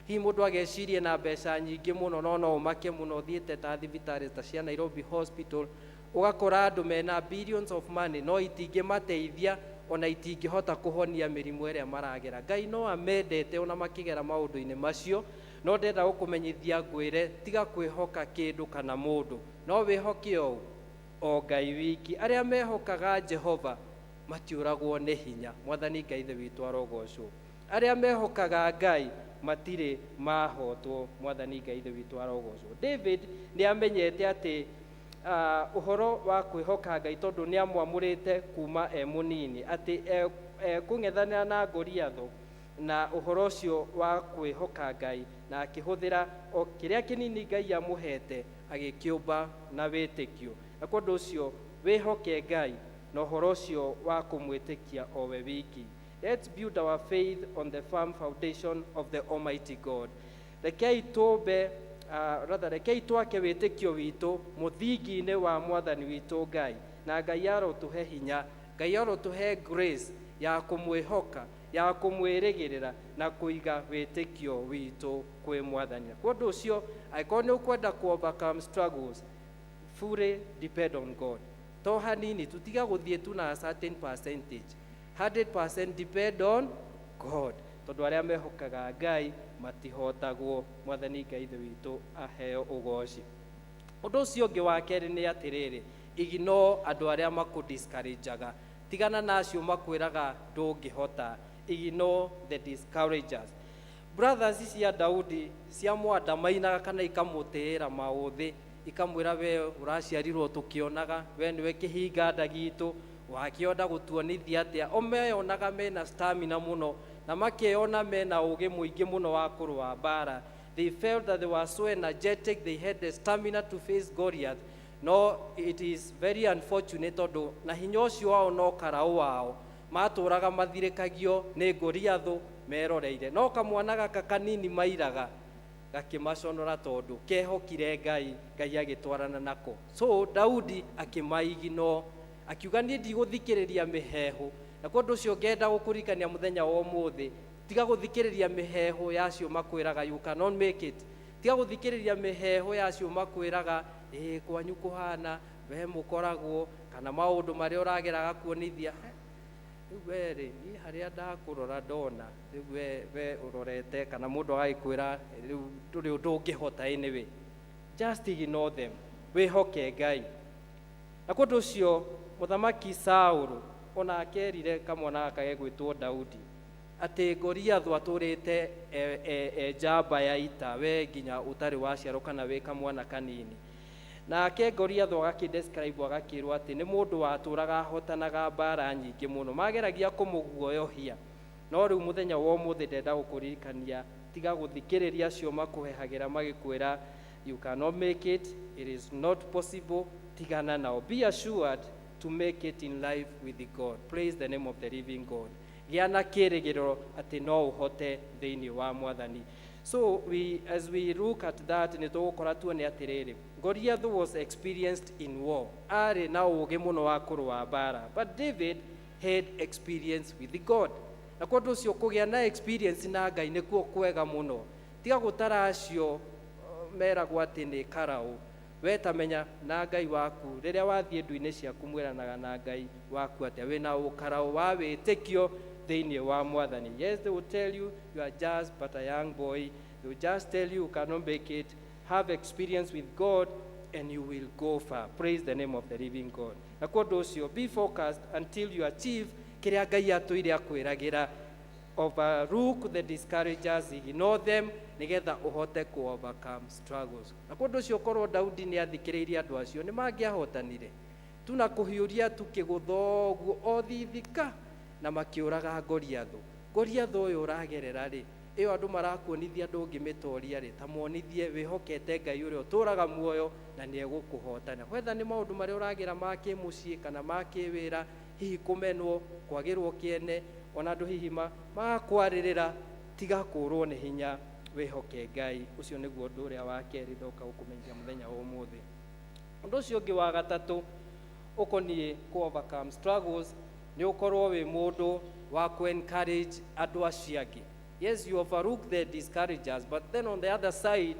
hihi mũndũ agecirie na mbeca nyingĩ mũno, no ũmake mũno, thiĩte ta thibitarĩ ta cia Nairobi Hospital, ũgakora andũ mena billions of money, no itingĩmateithia ona itingĩhota kũhonia mĩrimũ ĩrĩa maragera. Ngai no amendete ona makĩgera maũndũ-inĩ macio, no ndenda gũkũmenyithia ngwĩre, tiga kwĩhoka kĩndũ kana mũndũ, no wĩhoke o Ngai wiki. Arĩa mehokaga Jehova matiũragwo nĩ hinya. Mwathani Ngai ithe witũ arogocwo. Arĩa mehokaga Ngai matirĩ mahotwo. Mwathani Ngai ithe witũ arogocwo. David nĩ amenyete atĩ ũhoro wa kwĩhoka Ngai tondũ nĩ amwamũrĩte kuma mũnini atĩ kũng'ethanĩra na Goliathũ, na ũhoro ũcio wa kwĩhoka Ngai na akĩhũthĩra o kĩrĩa kĩnini Ngai amũhete agĩkĩũmba na wĩtĩkio. Na kwa ũndũ ũcio wĩhoke Ngai na ũhoro ũcio wa kũmwĩtĩkia o we wiki. Let's build our faith on the firm foundation of the Almighty God. Rekei twake wĩtĩkio witũ mũthingi-inĩ wa Mwathani witũ Ngai, na Ngai arotũhe hinya, Ngai arotũhe grace ya kũmwĩhoka, ya kũmwĩrĩgĩrĩra na kũiga wĩtĩkio witũ kwĩ Mwathani. Kwa ũndũ ũcio angĩkorwo nĩ ũkwenda overcome struggles, fully depend on God. To hanini tutiga gũthiĩ tu na a certain percentage, 100% depend on God, tondũ arĩa mehokaga Ngai matihotagwo. Mwathani Ngai ithe witũ aheo ũgooci. Ũndũ ũcio ũngĩ wa kerĩ nĩ atĩrĩrĩ, ignore andũ arĩa makũ-discourageaga. Tigana na acio makwĩraga ndũngĩhota. Ignore the discouragers. Brothers cia Daudi ciamwandamainaga kana ikamũtĩĩra maũthĩ, ikamwĩra we ũraciarirwo tũkĩonaga, we nĩwe kĩhinga-nda gitũ, wakĩonda gũtuonithia atĩa. O meyonaga mena stamina mũno na makeyona mena ũgĩ mũingĩ mũno wa kũrũa mbara. They felt that they were so energetic, they had the stamina to face Goliath. No, it is very unfortunate tondũ na hinya ũcio wao no karaũ wao, matũraga mathirĩkagio nĩ Goliathũ meroreire. No kamwana gaka kanini mairaga gakimaconora tondu kehokire Ngai agitwarana nako. So Daudi akimaigino akiuga ni ndigũthikĩrĩria mĩhehu, na kũndũ ũcio ngenda gũkũrikania mũthenya wa ũmũthĩ, tiga gũthikĩrĩria mĩhehu yacio makwĩraga you cannot make it, tiga gũthikĩrĩria mĩhehu yacio makwĩraga kwanyu kũhana, we mũkoragwo, kana maũndũ marĩa ũrageraga kuonithia. Rĩu we rĩ, niĩ harĩa ndakũrora ndona, rĩu we ũrorete kana mũndũ agagĩkwĩra rĩu ndũrĩ ũndũ ũngĩhota anyway, just ignore them, wĩhoke Ngai. Na kũndũ ũcio mũthamaki Saũlũ ona akerire kamwana gaka gegwĩtwo Daudi atĩ Goliath atũrĩte njamba ya ita, we nginya ũtarĩ waciarwo kana wĩ kamwana kanini. Nake Goliath agakĩdescribe agakĩrwo atĩ nĩ mũndũ watũraga ahotanaga mbara nyingĩ mũno, mageragia kũmũguoyohia. No rĩu mũthenya wa ũmũthĩ ndenda gũkũririkania, tiga gũthikĩrĩria acio makũhehagĩra magĩkwĩra you cannot make it, it is not possible, tigana nao. Be assured to make it in life with God. Praise the name of the living God. Gĩa na kĩrĩgĩrĩro atĩ no ũhote thĩinĩ wa Mwathani. So as we look at that, nĩ tũgũkora tuone atĩrĩrĩ, Goliath was experienced in war, arĩ na ũũgĩ mũno wa kũrũa mbara, but David had experience with God. Na kũndũ ũcio kũgĩa na experience na Ngai nĩkuo kwega mũno, tiga gũtara acio meragwo atĩ nĩ karaũ. We tamenya na Ngai waku, rĩrĩa wathiĩ ndu-inĩ ciaku mwĩranaga na Ngai waku atĩ wĩna ũkaraũ wa wĩtĩkio thĩinĩ wa Mwathani. Yes, they will tell you you are just but a young boy, they will just tell you cannot make it. Have experience with God and you will go far. Praise the name of the living God. Na kũndũ ũcio, be focused until you achieve kĩrĩa Ngai atũire akwĩragĩra. Overlook the discouragers, ignore them, nigetha ũhote ku overcome struggles. Na kũndũ ũcio korwo Daudi nĩ athikĩrĩirie andũ acio, nĩ mangĩahotanire. Tuna kũhiũria tukĩgũtha ũguo o thithika na makĩũraga Goliath. Goliath ũyũ ũragerera rĩ, ĩyo andũ marakuonithia ndũngĩmĩtoria rĩ, ta muonithie wĩhokete Ngai ũrĩa ũtũraga muoyo na nĩ egũkũhotana. Whether nĩ maũndũ marĩa ũragera ma kĩmũciĩ kana ma kĩwĩra, hihi kũmenwo, kwagĩrwo kĩene, ona andũ hihi makwarĩrĩra, tiga kũrwo nĩ hinya, wĩhoke Ngai. Ũcio nĩguo ũndũ ũrĩa wa kerĩ ndoka gũkũmenyithia mũthenya wa ũmũthĩ. Ũndũ ũcio ũngĩ wa gatatũ ũkoniĩ ku overcome struggles, nĩ ũkorwo wĩ mũndũ wa ku encourage andũ acio angĩ. Yes, you overlook the discouragers, but then on the other side,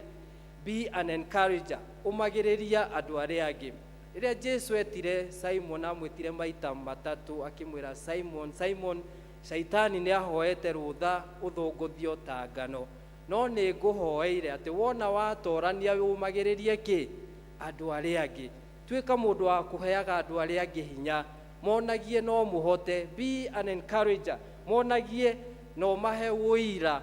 be an encourager. Ũmagĩrĩria andũ arĩa angĩ. Rĩrĩa Jesu etire Simon, amwĩtire maita matatũ akĩmwĩra Simon, Simon, Shaitani nĩ ahoete rũtha ũthũngũthio ta ngano, no nĩ ngũhoeire atĩ wona watorania ũmagĩrĩrie kĩ andũ arĩa angĩ. Tuĩka mũndũ wa kũheaga andũ arĩa angĩ hinya, monagie no mũhote. Be an encourager, monagie no mahe ũira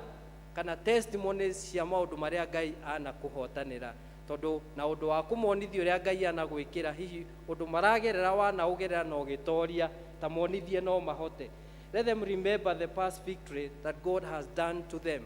kana testimonies cia maũndũ marĩa Ngai anakũhotanĩra, tondũ na ũndũ wa kũmonithia ũrĩa Ngai anagwĩkĩra, hihi ũndũ maragerera wanaugerera na ũgĩtoria, ta monithie no mahote. Let them remember the past victory that God has done to them.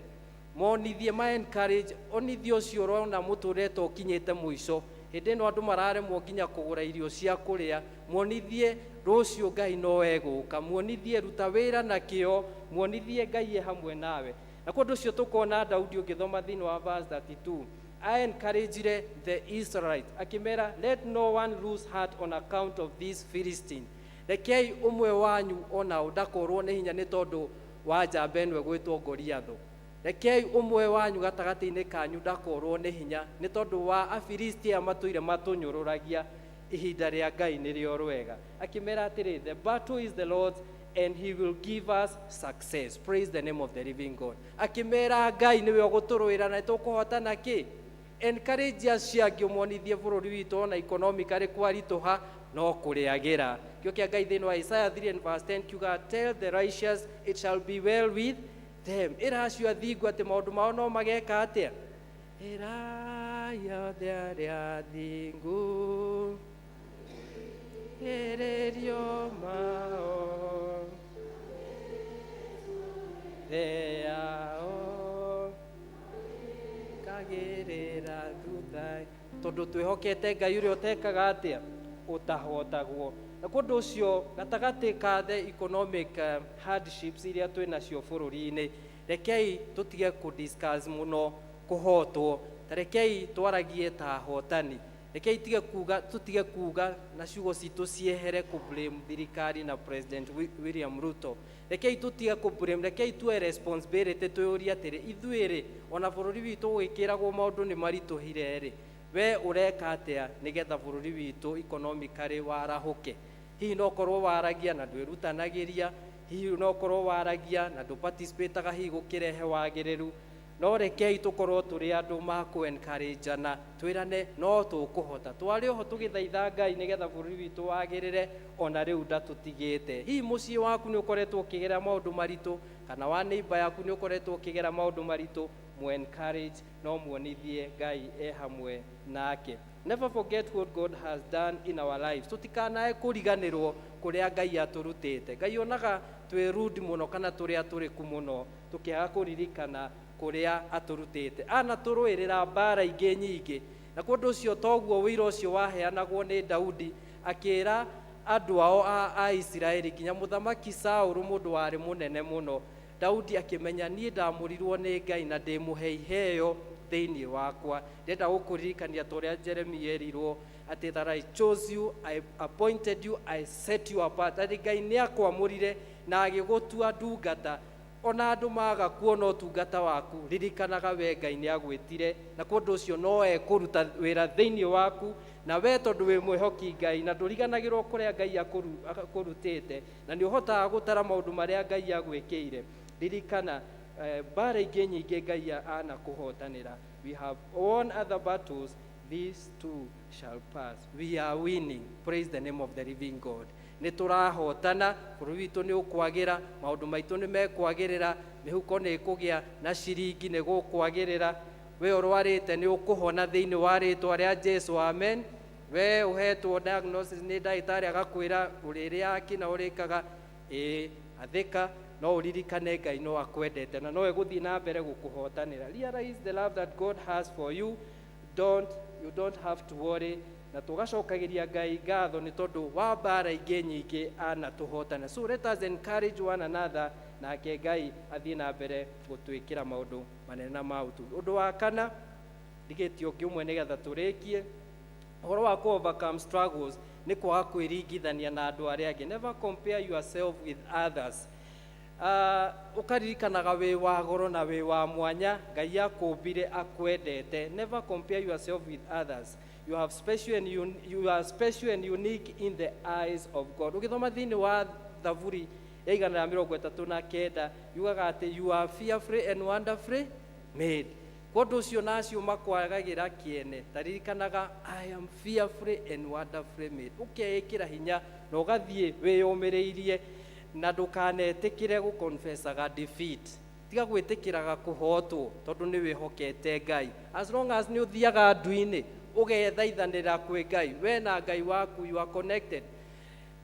Monithie, ma encourage, onithie ũcio ũrona mũtũrĩte ũkinyĩte mũico. Hĩndĩ ĩno andũ mararemwo nginya kũgũra irio cia kũrĩa, muonithie rũciũ Ngai no egũka, muonithie ruta wĩra na kĩo, muonithie Ngai e hamwe nawe. Na kũndũ ũcio tũkona Daudi ũngĩthoma thĩinĩ wa verse 32, I encouraged the Israelites, akĩmera, let no one lose heart on account of this Philistine. Rekei ũmwe wanyu ona ndakorwo nĩ hinya nĩ tondũ wa njamba ĩno ĩgwĩtwo Goliath. Rekei ũmwe wanyu gatagatĩ-inĩ kanyu ndakorwo nĩ hinya nĩ tondũ wa Afilisti aya matũire matũnyũrũragia, ihinda rĩa Ngai nĩrĩo rwega. Akĩmera atĩrĩ, the battle is the Lord's and he will give us success. Praise the name of the living God. Akĩmera Ngai nĩwe ũgũtũrũĩra na tũkũhotana kĩ. Encourage acio angĩ, ũmonithie bũrũri witũ ona economically kwaritũha no kũrĩagĩra. Kĩo kĩa Ngai thĩinĩ wa Isaiah 3 and verse 10 kiuga, tell the righteous it shall be well with them. Ĩra acio athingu atĩ maũndũ mao no mageka atĩa. Ĩra arĩa athingu ĩrĩrio mao theao kagĩrĩra thutha, tondũ twĩhokete Ngai ũrĩa ũtekaga atĩa, ũtahotagwo. Na kũndũ ũcio gatagatĩ ka the economic hardships iria twĩ nacio bũrũri-inĩ, rekei tũtige kũ-discuss mũno kuhotwo. Tarekei twaragie ta hotani. Rekei tutige kuga na ciugo citu ciehere ku blame thirikari na President William Ruto. Rekei tutige ku blame, rekei tuwe responsibility tuyuria atiri ithuiri ona bururi witu gwikiragwo maundu ni marituhire ri. We ureka atia nigetha bururi witu economically warahuke. Hihi no korwo waragia na ndwirutanagiria, hihi no korwo waragia na nduparticipataga hihi gukirehe wagiriru. No rekei tukorwo turi andu ma ku encourage na twirane no tukuhota. Twari oho tugithaitha Ngai nigetha bururi witu wagirire ona riu ndatutigite. Hihi mucii waku ni ukoretwo ukigera maundu maritu, kana wa neighbor yaku ni ukoretwo ukigera maundu maritu, mu encourage no muonithie Ngai hamwe nake. Never forget what God has done in our lives. Tutikanae kuriganirwo kuria Ngai aturutite. Ngai onaga twi rude muno kana turia turiku muno tukiaga kuririkana kuria aturutite. Ana turuirira mbara ingi nyingi, na kundu ucio toguo wira ucio waheanagwo ni Daudi akira andu ao a Israeli kinya muthamaki Saulu mundu wari munene muno. Daudi akimenya nie ndamurirwo ni Ngai na ndimuhe iheo thiini wakwa. Ndenda gukuririkania turia Jeremia erirwo ati that I chose you, I appointed you, I set you apart. Ati Ngai ni akwamurire na agigutua ndungata. Ona andu maga kuona utungata waku, ririkanaga we Ngai ni agwitire, na kundu ucio no ekuruta wira thiini waku, na we tondu wi mwihoki Ngai na nduriganagirwo kuria Ngai akurutite, na ni uhotaga gutara maundu maria Ngai agwikire. Ririkana bara ingi nyingi Ngai ana kuhotanira. We have won other battles, these too shall pass. We are winning. Praise the name of the living God. Ni turahotana, bururi witu ni ukwagira, maundu maitu ni mekwagirira, mihuko ni ikugia na ciringi ni gukwagirira. We urwarite ni ukuhona thiini wa ritwa ria Jesu, amen. We uhetwo diagnosis ni ndagitari agakwira uriri aki na urikaga athika, no uririkane Ngai no akwendete na no eguthii na mbere gukuhotanira. Realize the love that God has for you. You don't have to worry. Na tugacokagiria Ngai ngatho ni tondu wa mbara ingi nyingi ana tuhotana. So let us encourage one another na ke Ngai athii na mbere gutwikira maundu manene na mautu. Undu wa kana ndigitio kiumwe nigetha turikie uhoro wa ku overcome struggles ni kwaga kwiringithania na andu aria angi. Never compare yourself with others. Ukaririkanaga wi wa goro na wi wa mwanya, Ngai akumbire akwendete. Never compare yourself with others. You are special and unique in the eyes of God. Ukithoma thiini wa Thaburi ya 139 yugaga ati you are fearfully and wonderfully made. Kundu ucio nacio makwagagira kiene, taririkanaga I am fearfully and wonderfully made. Ukeikira hinya na ugathie wiyumiriirie na ndukanetikire gukonfessaga defeat. Tiga gwitikiraga kuhotwo tondu ni wihokete Ngai. As long as ni uthiaga nduini ugethaithanira kwi Ngai, we na Ngai waku you are connected.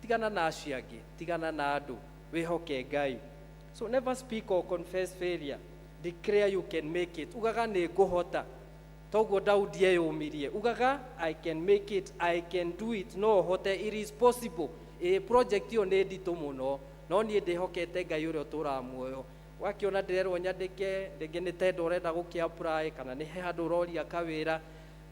Tigana na acio angi, tigana na andu, wihoke Ngai. So never speak or confess failure. Declare you can make it. Ugaga ni nguhota. Toguo Daudi eyumirie. Ugaga I can make it, I can do it. No hote, it is possible. Project yo ni nditu muno, no nie ndihokete Ngai uria utura muoyo. Wakiona ndirerwo nyandike ringi ni tendo urenda gukiapply kana ni he handu uroria kawira,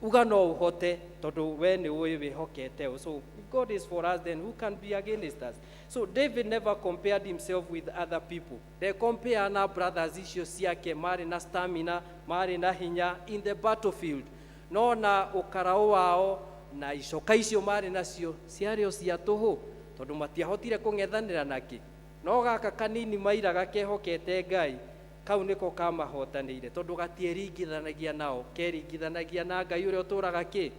uga no uhote tondu we ni uyi wihokete. So if God is for us, then who can be against us? So David never compared himself with other people. They compare na brothers icio ciake mari na stamina, mari na hinya in the battlefield. No na ukarao wao na icoka icio mari nacio ciario cia tuhu tondu matiahotire kung'ethanira naki. No gaka kanini maira gakehokete Ngai, kau niko kamahotanire tondu gatieringithanagia nao, keringithanagia na Ngai uria uturaga ki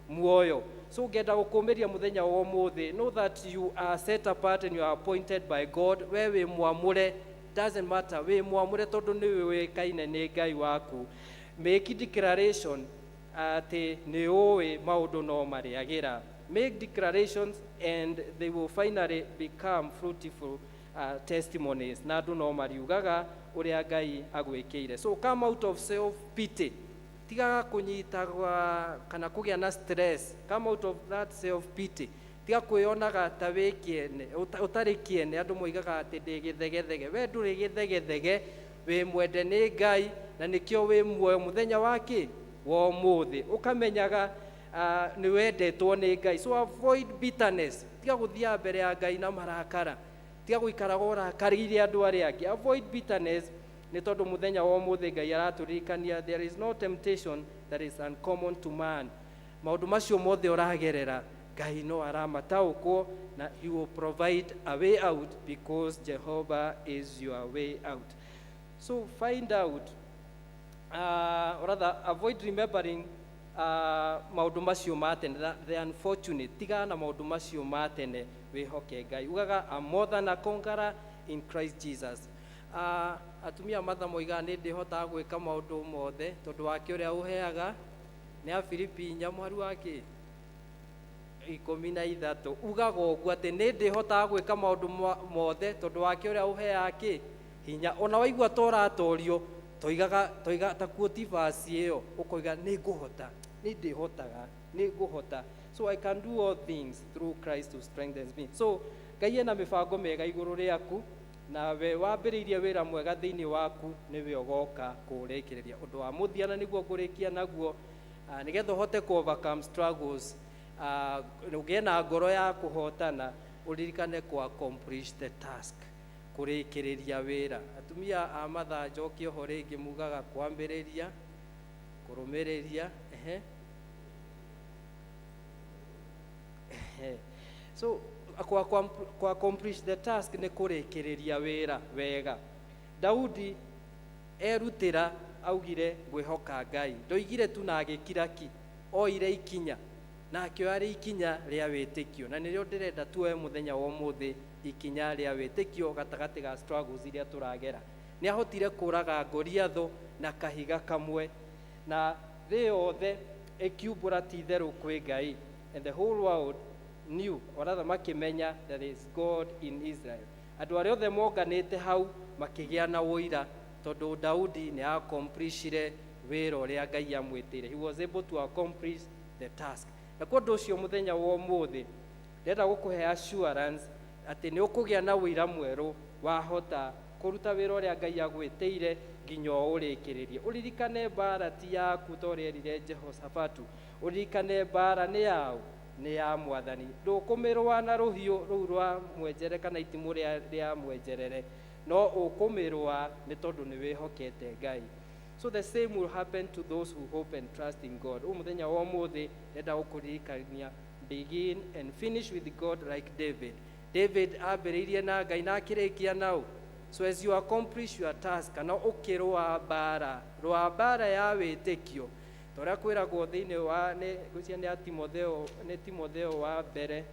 muoyo. So ngenda gukumiria muthenya wa umuthi, know that you are set apart and you are appointed by God. We wi mwamure, doesn't matter, we mwamure tondu ni we kaine ni Ngai waku. Make declaration ati ni uwi maundu no mariagira. Make declarations and they will finally become fruitful testimonies. Na andu no mariugaga uria Ngai agwikire. So come out of self pity. Tigaga kunyitagwa kana kugia na stress. Come out of that self pity. Tiga kwionaga ta wikiene utari kiene. Andu moigaga ati ndigithegethege. We nduri githegethege, we mwende ni Ngai na nikio wi muoyo muthenya waki wa umuthi ukamenyaga ni wendetwo ni Ngai. So avoid bitterness, tiga guthia mbere ya Ngai na marakara, tiga guikara urakariire andu aria angi. Avoid bitterness ni tondu muthenya wa umuthi Ngai araturirikania there is no temptation that is uncommon to man. Maundu macio mothe uragerera Ngai no aramataukwo, na he will provide a way out because Jehovah is your way out. So find out, or rather avoid remembering maundu macio matene, the unfortunate. Tiga na maundu macio matene wihoke Ngai. Ugaga I'm more than a conqueror in Christ Jesus. Atumia matha moiga ni ndihota gwika maundu mothe tondu wake uria uheaga ni a Filipi nyamwaru wake 13. Ugaga uguo ati ni ndihota gwika maundu mothe tondu wake uria uheaga hinya. Ona waigua toratorio toiga ta quote verse iyo ukoiga ni nguhota, ni ndihotaga, ni nguhota. So I can do all things through Christ who strengthens me. So Ngai ena mibango mega iguru riaku, na we wambiriirie wira mwega thiini waku niwe ugoka kurekereria undu wa muthiana niguo kurikia naguo, nigetha uhote ku overcome struggles, ugie na ngoro ya kuhotana, uririkane ku accomplish the task, kurekereria wira. Atumia a matha njoki ho ringi mugaga kwambiriria kurumiriria so ku accomplish the task ni kurekereria wira wega. Daudi erutira augire ngwihoka Ngai, ndoigire tu na agikiraki oire ikinya na akioari ikinya ria witikio, na nirio ndirenda tuwe muthenya wa umuthi ikinya ria witikio gatagati ga struggles iria turagera. Ni ahotire kuraga Goliath na kahiga kamwe, na thi yothe ikiumbura ti theru kwi Ngai, and the whole world knew, or rather makimenya, that there is God in Israel. Andu aria othe monganite hau makigia na woira tondu Daudi ni accomplishire wira uria Ngai amwitire. He was able to accomplish the task. Na kwa nducio muthenya wa umuthi ndenda gukuhe assurance ati ni ukugia na wira mweru wahota kuruta wira uria Ngai agwitire nginya urikiririe. Uririkane bara ti yaku torerire Jehoshafatu, uririkane bara ni yao, ni ya Mwathani. Ndukumirwa na ruhiu ruu rwa mwenjere kana itimu ria mwenjerere, no ukumirwa ni tondu ni wihokete Ngai. So the same will happen to those who hope and trust in God. Umuthenya wa umuthi ndenda gukuririkania, begin and finish with God like David. David ambiriirie na Ngai na akirikia nao. So as you accomplish your task, kana ukirwa bara ya witikio, toria kwiragwo thiini wa ni gucia ni Timotheo wa mbere,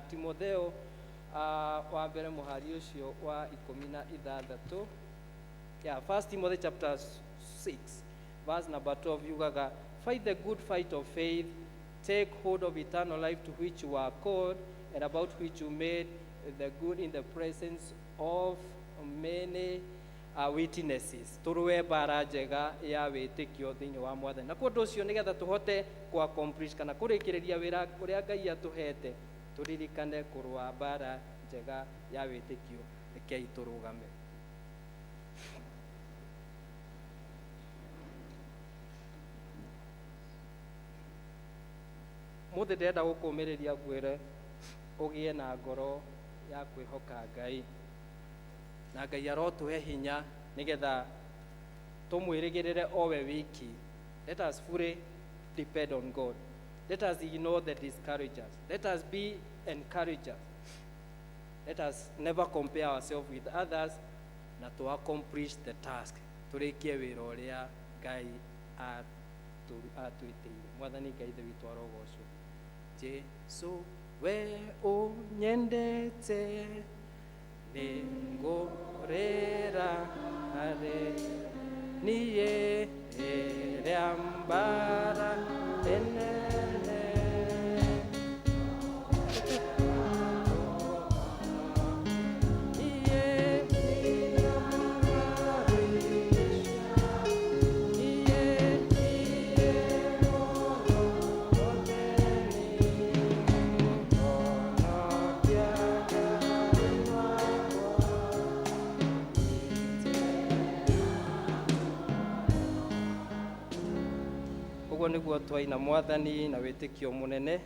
Timotheo wa mbere muhari ucio wa 16. Yeah, 1 Timothy chapter 6 verse number 12 yugaga, fight the good fight of faith, take hold of eternal life to which you are called and about which you made the good in the presence of many witnesses. Turwe bara njega ya witikio thiini wa Mwathani. Na kundu ucio nigetha tuhote ku accomplish kana kurikireria wira uria Ngai atuhete, turirikane kurwa bara njega ya witikio. Rekei turugame. Muthi ndenda gukumiriria gwire ugie na ngoro ya kwihoka Ngai, na Ngai arotuhe hinya nigetha tumwirigirire owe wiki. Let us fully depend on God. Let us ignore the discouragers. Let us be encouragers. Let us never compare ourselves with others, na to accomplish the task. Turikie wira uria Ngai atwitiire. Mwathani Ngai the witũ arogocwo. Jesu we unyendete ningorera hare niye eriambara enene ũguo nĩguo twaina Mwathani na wĩtĩkio mũnene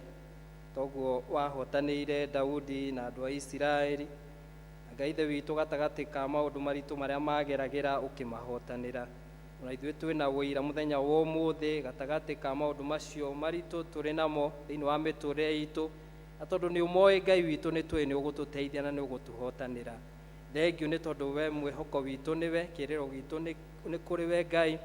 toguo wahotanĩire Daudi na andũ a Isiraeli. Ngai ithe witũ gatagatĩ ka maũndũ maritũ marĩa mageragĩra ũkĩmahotanĩra. Na ithuĩ twĩna ũira mũthenya wa ũmũthĩ gatagatĩ ka maũndũ macio maritũ tũrĩ namo thĩinĩ wa mĩtũrĩre itũ, na tondũ nĩ ũmoĩ Ngai witũ nĩ tũĩ nĩ ũgũtũteithia na nĩ ũgũtũhotanĩra. Thengiũ nĩ tondũ we mwĩhoko witũ nĩwe, kĩrĩro gitũ nĩ kũrĩ we Ngai.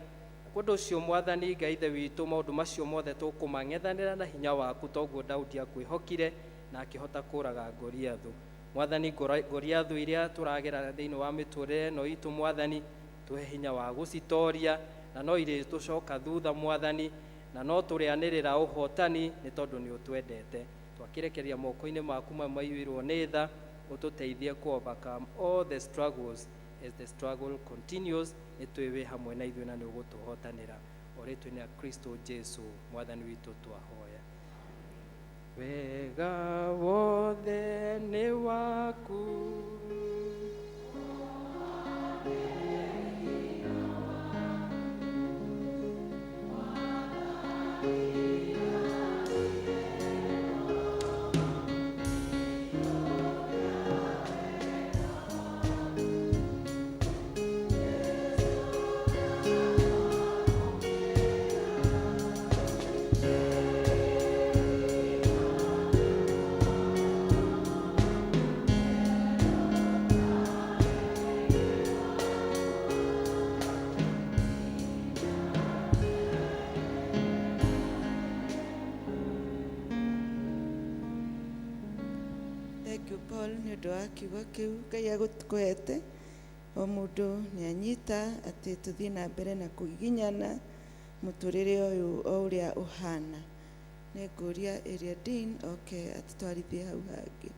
Ũndũ ũcio Mwathani Ngai ithe witũ, maũndũ macio mothe tũkũmang'ethanĩra na hinya waku, toguo Daudi akwĩhokire na akĩhota kũraga Goliathũ. Mwathani, Goliathũ iria tũragera thĩinĩ wa mĩtũrĩre ĩno itũ Mwathani, tuhe hinya wa gũcitoria, na no irĩ tũcoka thutha Mwathani, na no tũrĩanĩrĩra ũhotani nĩ tondũ nĩ ũtwendete. Twakĩrekeria moko-inĩ maku maiyũirwo nĩ tha, ũtũteithie ku overcome all the struggles as the struggle continues. Nĩ twĩ wĩ hamwe na ithuĩ na nĩ ũgũtũhotanĩra. O rĩtwa-inĩ rĩa Kristo Jesu Mwathani witũ twahoya. Wega wothe nĩ waku, nĩ ũndũ wa kiugo kĩu Ngai agũkũhete. O mũndũ nĩ anyita atĩ tũthiĩ na mbere na kũgiginyana mũtũrĩre ũyũ o ũrĩa ũhana. Nĩ ngũria ĩrĩa Dean oke atũtwarithie hau hangĩ.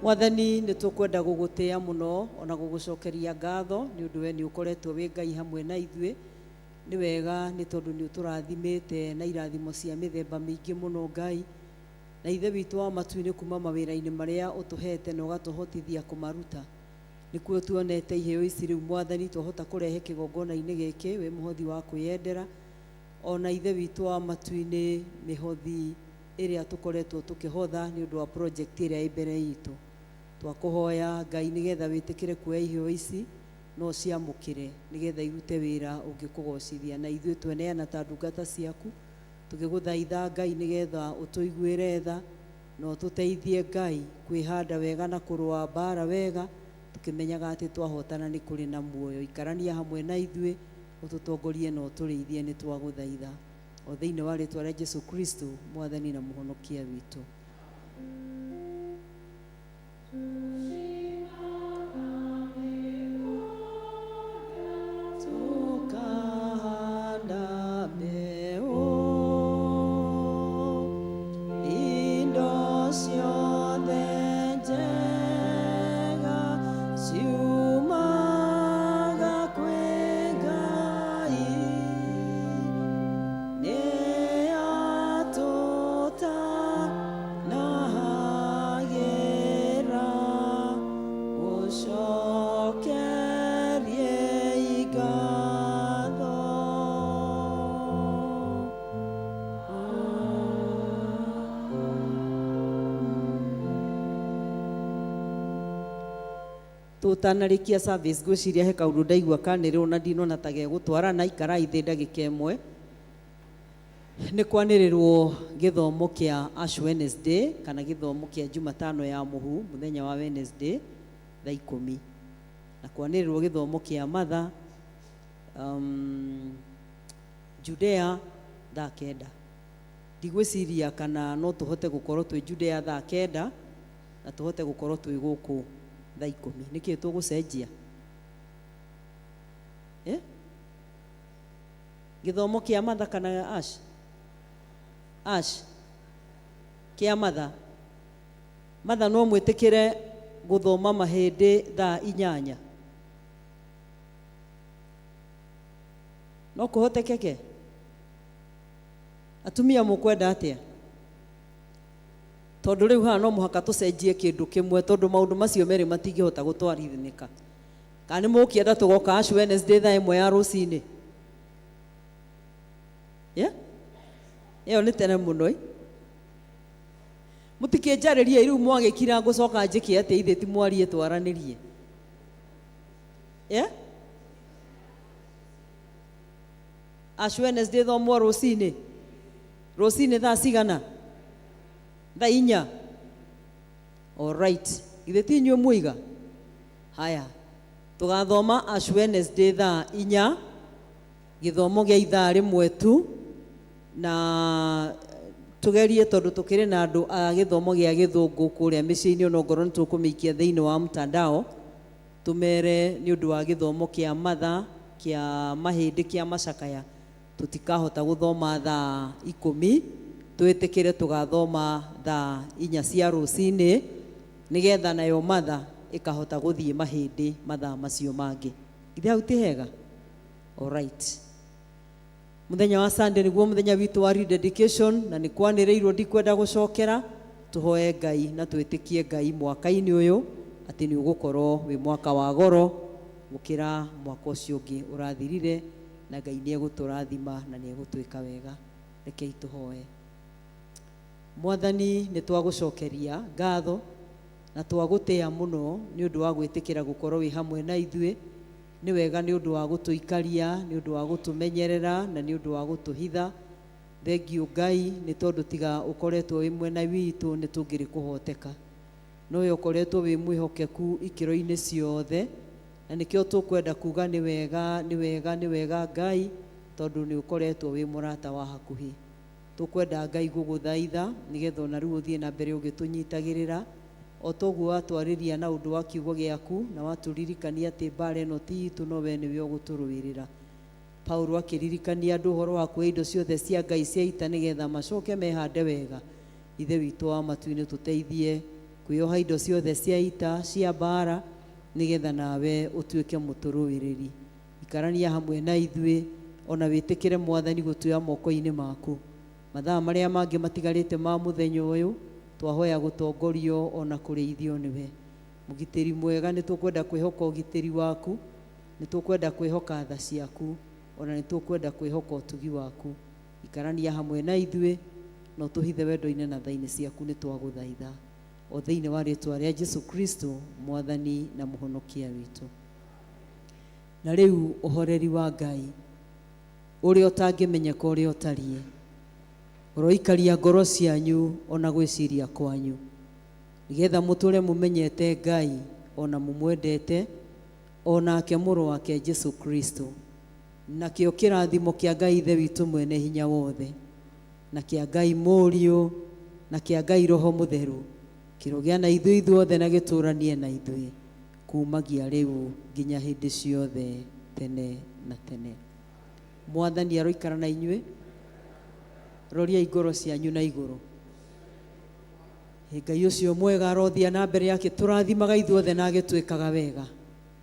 Mwathani, nĩ tũkwenda gũgũtĩĩa mũno ona gũgũcokeria ngatho nĩ ũndũ we nĩ ũkoretwo wĩ Ngai hamwe na ithuĩ. Nĩ wega nĩ tondũ nĩ ũtũrathimĩte na irathimo cia mĩthemba mĩingĩ mũno Ngai, na ithe witũ wa matu-inĩ kuma mawĩra-inĩ marĩa ũtũhete na ũgatũhotithia kũmaruta. Nĩkuo tuonete iheo ici rĩu Mwathani twahota kũrehe kĩgongona-inĩ gĩkĩ wĩ mũhothi wa kwĩyendera. Ona ithe witũ wa matu-inĩ mĩhothi ĩrĩa tũkoretwo tũkĩhotha nĩ ũndũ wa project ĩrĩa ĩ mbere itũ. Twakũhoya Ngai nĩgetha wĩtĩkĩre kuoya iheo ici no ciamũkĩre nĩgetha irute wĩra ũngĩkũgocithia, na ithuĩ tweneana ta ndungata ciaku tũgĩgũthaitha Ngai nĩgetha ũtũiguĩre tha na ũtũteithie Ngai kwĩhanda wega na kũrũa mbara wega, tũkĩmenyaga atĩ twahotana nĩ kũrĩ na muoyo. Ikarania hamwe na ithuĩ, ũtũtongorie na ũtũrĩithie, nĩ twagũthaitha o thĩinĩ wa rĩĩtwa rĩa Jesu Kristo Mwathani na mũhonokia witũ. Na tutanarikia service gwiciria he kaundu ndaigua kanirwo na ndinona ta ge gutwarana ikara ithe ndagika imwe ni kwanirirwo githomo kia Ash Wednesday kana githomo kia Jumatano ya muhu muthenya wa Wednesday thaa 10 na kwanirirwo githomo kia matha Judea thaa 9 ndigwiciria kana no tuhote gukorwo twi Judea thaa 9 na tuhote gukorwo twi guku thaa 10 niki tugucenjia githomo kia matha kana Ash kia matha no mwitikire guthoma mahindi thaa 8 no kuhotekeke atumia mukwenda atia tondu riu ha no muhaka tucenjie kindu kimwe tondu maundu macio meri matingihota gutwarithinika kana mukienda tugoka Ash Wednesday thaa 1 ya rucini iyo ni tene muno mutikinjaririe riu mwagikira ngucoka njiki ati ithe ti mwarie twaranirie Ash Wednesday thomwo rucini thaa cigana thaa 4 alright ithe ti nyue muiga haya tugathoma Ash Wednesday thaa 4 githomo gia ithaa rimwe tu na tugerie tondu tukiri na andu a githomo gia githungu kuria miciini onongoro ni tukumikia thiini wa mtandao tumere ni undu wa githomo kia matha kia mahindi kia macakaya tutikahota guthoma thaa 10 twitikire tugathoma thaa 4 cia rucini nigetha nayo matha ikahota guthie mahindi matha macio mangi ithe hau ti hega alright muthenya wa Sunday niguo muthenya witu wa rededication na ni kwanireirwo ndikwenda gucokera tuhoe Ngai na twitikie Ngai mwaka-ini uyu ati ni ugukorwo wi mwaka wa goro gukira mwaka ucio ungi urathirire na Ngai ni eguturathima na ni egutwika wega rekei tuhoe Mwathani ni twagucokeria ngatho na twagutia muno ni undu wa gwitikira gukorwo wi hamwe na ithuĩ ni wega ni undu wa gutuikaria ni undu wa gutumenyerera na ni undu wa gutuhitha thengiũ Ngai ni tondu tiga ukoretwo wi mwena witu ni tungiri kuhoteka no we ukoretwo wi mwihokeku ikiro-ini ciothe na nikio tukwenda kuga ni wega Ngai tondu ni ukoretwo wi murata wa hakuhi tukwenda Ngai guguthaitha nigetha ona riu uthie na mbere ugitunyitagirira o toguo watwariria na undu wa kiugo giaku na waturirikania ati mbara ino ti itu no we niwe uguturuirira Paulo akiririkania andu horo wa kuoya indo ciothe cia Ngai cia ita nigetha macoke mehande wega ithe witu wa matu-ini tuteithie kuoha indo ciothe cia ita cia mbara nigetha nawe utuike muturuiriri ikarania hamwe na ithuĩ ona witikire Mwathani gutuya moko-ini maku mathaa maria mangi matigarite ma muthenya uyu twahoya gutongorio ona kureithio niwe mugitiri mwega ni tukwenda kwihoka ugitiri waku ni tukwenda kwihoka tha ciaku ona ni tukwenda kwihoka utugi waku ikarania hamwe na ithuĩ no tuhithe wendo-ini na thaini ciaku ni twaguthaitha o thiini wa ritwa ria Jesu Kristo Mwathani na muhonokia witu na riu uhoreri wa Ngai uria utangimenyeka uria utarie uroikaria ngoro cianyu ona gwiciria kwanyu nigetha muture mumenyete Ngai ona mumwendete onake muru wake Jesu Kristo na kio kirathimo kia Ngai ithe witu mwene hinya wothe na kia Ngai Mũriũ na kia Ngai Roho Mutheru kirogia na ithuothe na gituranie na ithuĩ kumagia riu nginya hindi ciothe tene na tene Mwathani aroikara na inyuĩ roria igoro cianyu na iguru Ngai ucio mwega arothia na mbere yake turathimaga ithuothe na agitwikaga wega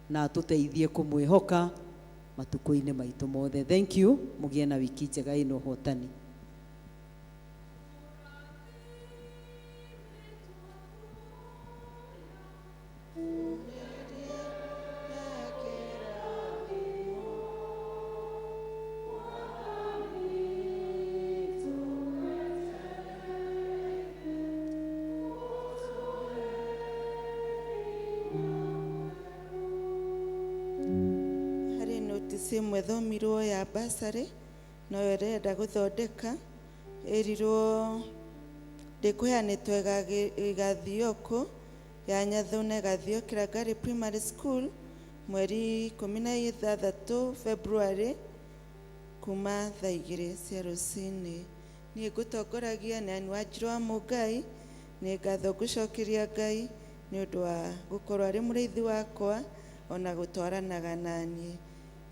na atuteithie kumwihoka matuko-ini maitu mothe thank you mugie na wiki njega ino hotani notice ĩmwe thomirwo ya basarĩ no ĩrenda gũthondeka ĩrirwo ndĩkũheanĩtwo ĩgathiokũ ya Nyathũne Gathio Kĩrangari Primary School mweri 16 February kuma thaa 2 cia rũcinĩ. Niĩ ngũtongoragia nĩ Anne Wanjirũ wa Mũngai. Nĩ ngatho ngũcokeria Ngai nĩ ũndũ wa gũkorwo arĩ mũrĩithi wakwa ona gũtwaranaga naniĩ.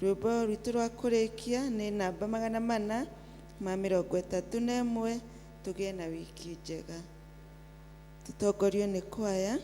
Rwĩmbo rwitũ rwa kũrĩkia nĩ namba 431 tũgĩe na wiki njega. Tũtongorio nĩ kwaya.